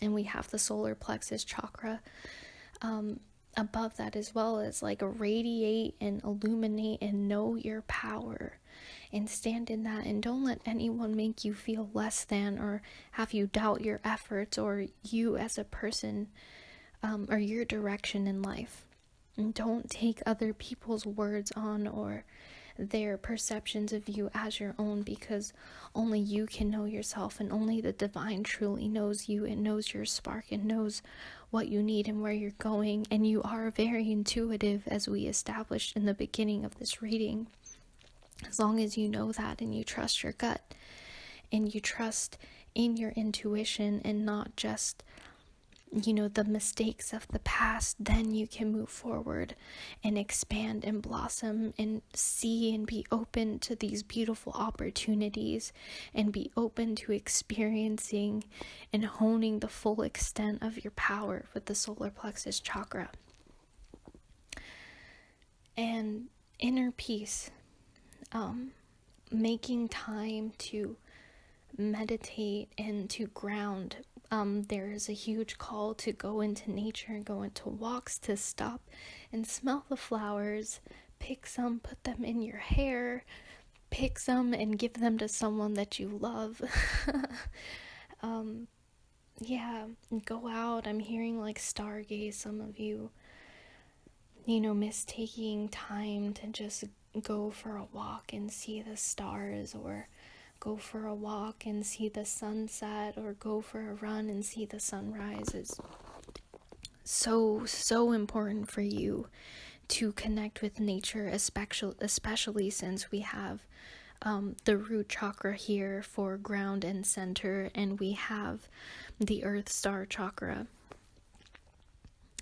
And we have the solar plexus chakra above that, as well as like radiate and illuminate and know your power and stand in that, and don't let anyone make you feel less than or have you doubt your efforts or you as a person, or your direction in life. And don't take other people's words on or their perceptions of you as your own, because only you can know yourself, and only the divine truly knows you and knows your spark and knows what you need and where you're going. And you are very intuitive, as we established in the beginning of this reading. As long as you know that, and you trust your gut, and you trust in your intuition, and not just the mistakes of the past, then you can move forward and expand and blossom and see and be open to these beautiful opportunities, and be open to experiencing and honing the full extent of your power with the solar plexus chakra. And inner peace, making time to meditate and to ground. There is a huge call to go into nature and go into walks, to stop and smell the flowers, pick some, put them in your hair, pick some and give them to someone that you love. Go out. I'm hearing like stargaze. Some of you, miss taking time to just go for a walk and see the stars, or go for a walk and see the sunset, or go for a run and see the sunrise. Is so important for you to connect with nature, especially since we have the root chakra here for ground and center, and we have the earth star chakra.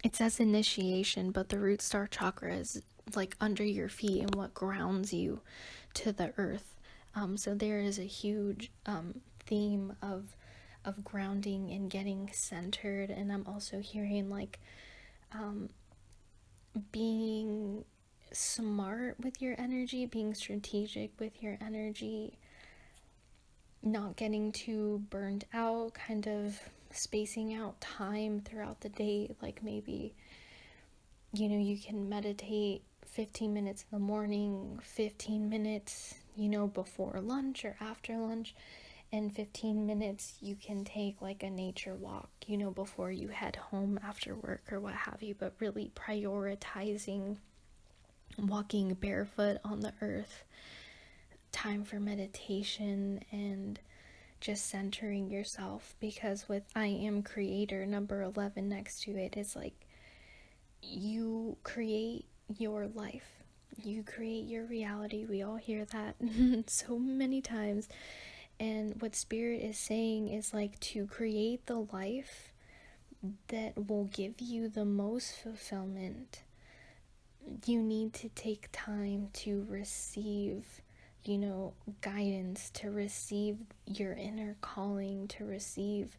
It says initiation, but the root star chakra is like under your feet and what grounds you to the earth. So there is a huge theme of grounding and getting centered. And I'm also hearing like being smart with your energy, being strategic with your energy, not getting too burned out, kind of spacing out time throughout the day. Like maybe, you can meditate 15 minutes in the morning, 15 minutes, before lunch or after lunch, and 15 minutes you can take like a nature walk, before you head home after work or what have you, but really prioritizing walking barefoot on the earth, time for meditation, and just centering yourself, because with I am creator number 11 next to it, it's like you create your life, you create your reality. We all hear that so many times, and what Spirit is saying is like, to create the life that will give you the most fulfillment, you need to take time to receive, guidance, to receive your inner calling, to receive,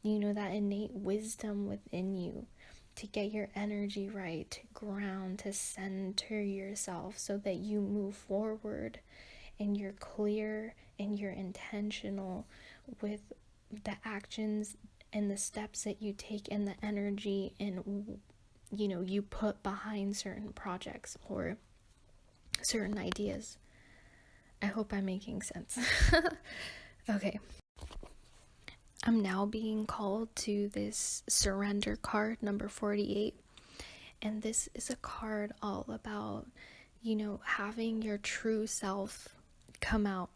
that innate wisdom within you, to get your energy right, to ground, to center yourself so that you move forward and you're clear and you're intentional with the actions and the steps that you take and the energy and you put behind certain projects or certain ideas. I hope I'm making sense. Okay. I'm now being called to this surrender card, number 48. And this is a card all about, having your true self come out.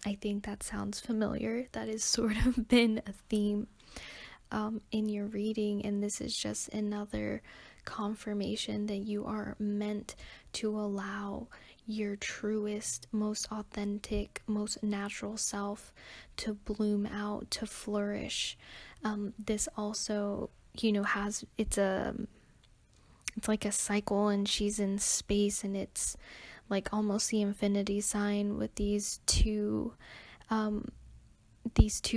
I think that sounds familiar. That has sort of been a theme in your reading, and this is just another confirmation that you are meant to allow your truest, most authentic, most natural self to bloom out, to flourish. This also, has, it's like a cycle, and she's in space, and it's like almost the infinity sign with these two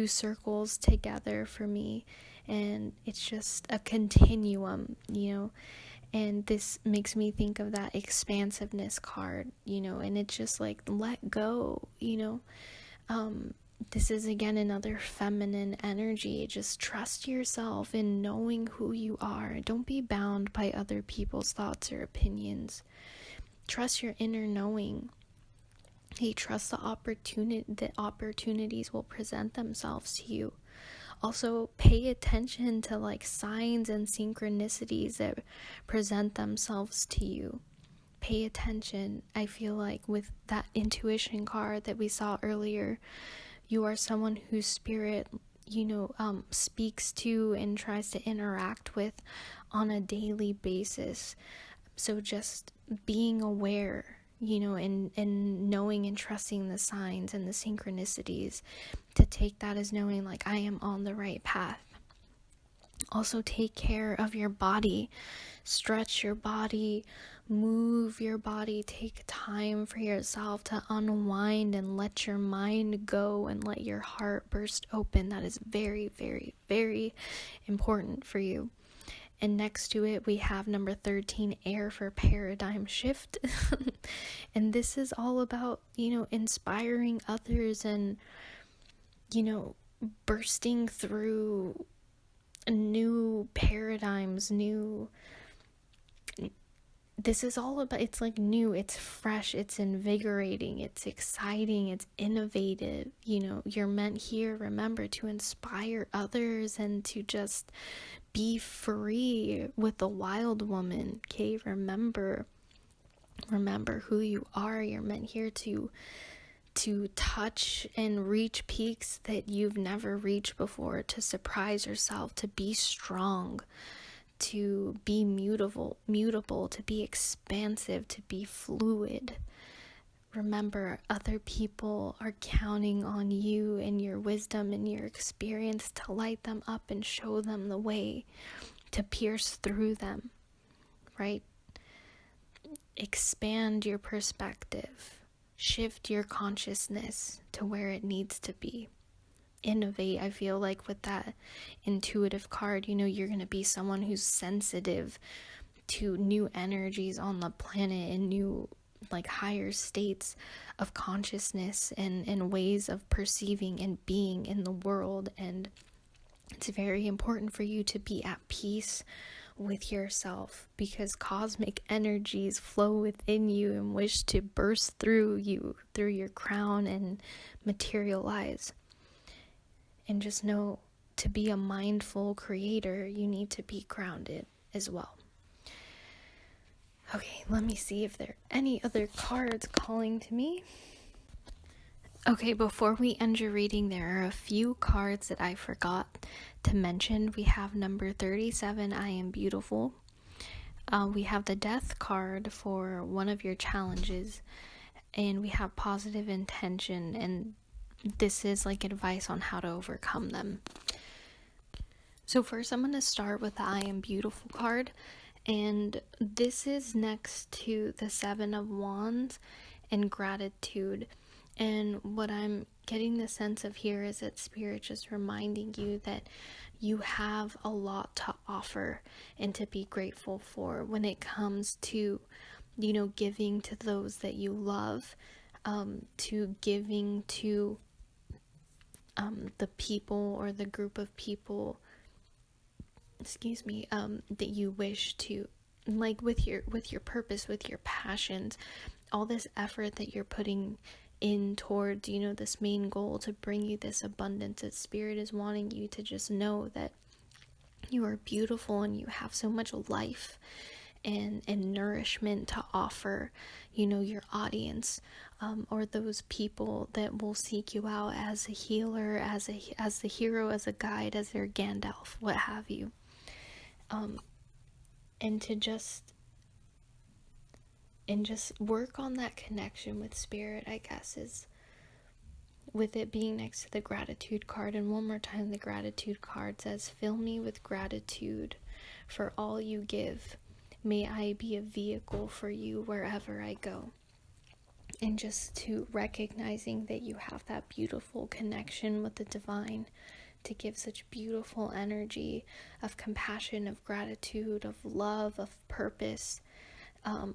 circles together for me, and it's just a continuum, and this makes me think of that expansiveness card, and it's just like, let go, this is again another feminine energy. Just trust yourself in knowing who you are. Don't be bound by other people's thoughts or opinions. Trust your inner knowing. Hey, trust the opportunities will present themselves to you. Also, pay attention to like signs and synchronicities that present themselves to you. Pay attention. I feel like with that intuition card that we saw earlier, you are someone whose spirit, speaks to and tries to interact with on a daily basis. So just being aware, and knowing and trusting the signs and the synchronicities, to take that as knowing like, I am on the right path. Also, take care of your body. Stretch your body, move your body, take time for yourself to unwind and let your mind go and let your heart burst open. That is very, very, very important for you. And next to it, we have number 13, air, for paradigm shift. And this is all about, inspiring others and, bursting through new paradigms, this is all about, it's like new, it's fresh, it's invigorating, it's exciting, it's innovative. You're meant here, remember, to inspire others and to just be free with the wild woman. Okay, remember who you are. You're meant here to touch and reach peaks that you've never reached before, to surprise yourself, to be strong, to be mutable, to be expansive, to be fluid. Remember, other people are counting on you and your wisdom and your experience to light them up and show them the way, to pierce through them, right? Expand your perspective. Shift your consciousness to where it needs to be. Innovate. I feel like with that intuitive card, you're going to be someone who's sensitive to new energies on the planet and new, like, higher states of consciousness and ways of perceiving and being in the world. And it's very important for you to be at peace with yourself, because cosmic energies flow within you and wish to burst through you, through your crown, and materialize. And just know, to be a mindful creator, you need to be grounded as well. Okay, let me see if there are any other cards calling to me. Okay, before we end your reading, there are a few cards that I forgot to mention. We have number 37, I Am Beautiful. We have the Death card for one of your challenges, and we have Positive Intention, and this is like advice on how to overcome them. So first, I'm going to start with the I Am Beautiful card, and this is next to the Seven of Wands and Gratitude. And what I'm getting the sense of here is that Spirit just reminding you that you have a lot to offer and to be grateful for when it comes to, giving to those that you love, to giving to the people or the group of people, that you wish to, like with your purpose, with your passions, all this effort that you're putting in towards, this main goal to bring you this abundance. That Spirit is wanting you to just know that you are beautiful and you have so much life and nourishment to offer, your audience, or those people that will seek you out as a healer, as the hero, as a guide, as their Gandalf, what have you. And just work on that connection with Spirit, I guess, is with it being next to the Gratitude card. And one more time, the Gratitude card says, fill me with gratitude for all you give. May I be a vehicle for you wherever I go. And just to recognizing that you have that beautiful connection with the divine, to give such beautiful energy of compassion, of gratitude, of love, of purpose,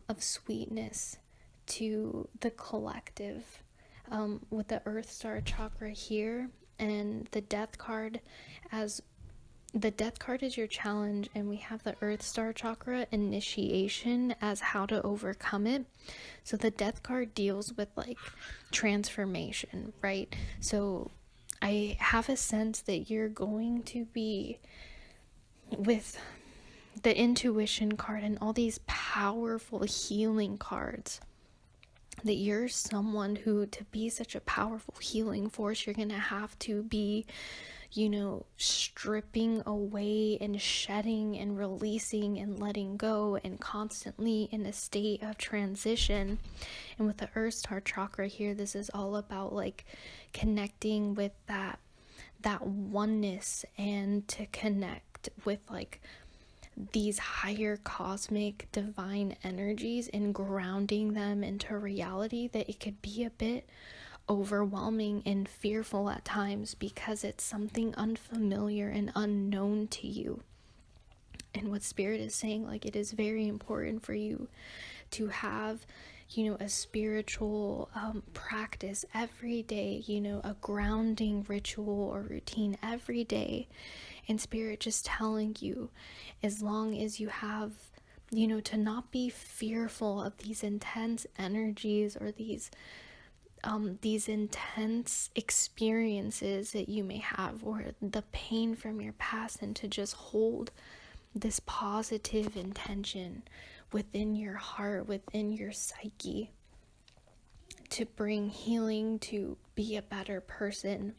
of sweetness to the collective. With the Earth Star chakra here, and the Death card, as the Death card is your challenge, and we have the Earth Star chakra initiation as how to overcome it. So the Death card deals with like transformation, right? So I have a sense that you're going to be, with the Intuition card and all these powerful healing cards, that you're someone who, to be such a powerful healing force, you're going to have to be, stripping away and shedding and releasing and letting go, and constantly in a state of transition. And with the Earth Star chakra here, this is all about like connecting with that oneness, and to connect with like these higher cosmic divine energies and grounding them into reality, that it could be a bit overwhelming and fearful at times because it's something unfamiliar and unknown to you. And what Spirit is saying, like, it is very important for you to have, a spiritual practice every day, a grounding ritual or routine every day. And Spirit just telling you, as long as you have, to not be fearful of these intense energies or these intense experiences that you may have, or the pain from your past, and to just hold this positive intention within your heart, within your psyche, to bring healing, to be a better person,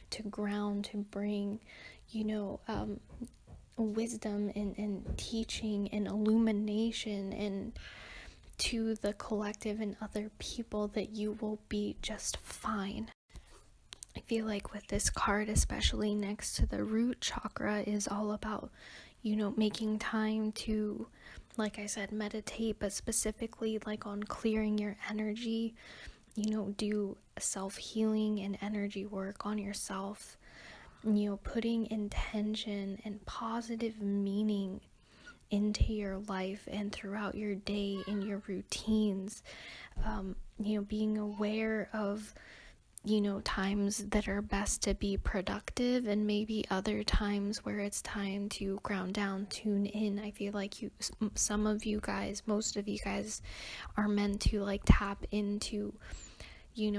to ground, to bring, wisdom and teaching and illumination, and to the collective and other people, that you will be just fine. I feel like with this card, especially next to the root chakra, is all about, making time to, like I said, meditate, but specifically like on clearing your energy, do self-healing and energy work on yourself, putting intention and positive meaning into your life and throughout your day, in your routines, being aware of times that are best to be productive, and maybe other times where it's time to ground down, tune in. I feel like some of you guys, most of you guys are meant to like tap into,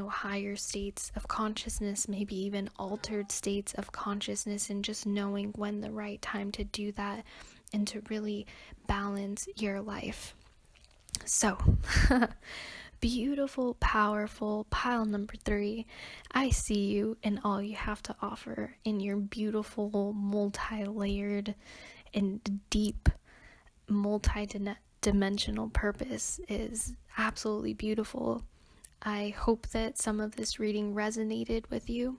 higher states of consciousness, maybe even altered states of consciousness, and just knowing when the right time to do that and to really balance your life. So, beautiful, powerful pile number 3. I see you and all you have to offer in your beautiful, multi-layered and deep, multi-dimensional purpose is absolutely beautiful. I hope that some of this reading resonated with you.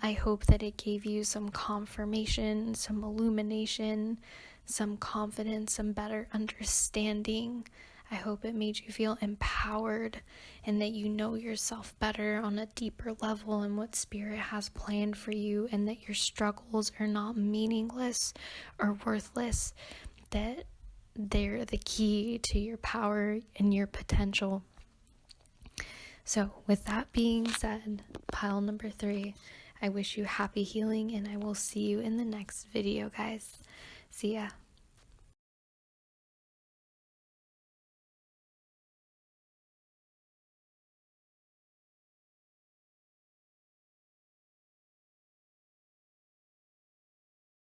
I hope that it gave you some confirmation, some illumination, some confidence, some better understanding. I hope it made you feel empowered and that you know yourself better on a deeper level and what Spirit has planned for you, and that your struggles are not meaningless or worthless, that they're the key to your power and your potential. So with that being said, pile number 3, I wish you happy healing, and I will see you in the next video, guys. See ya.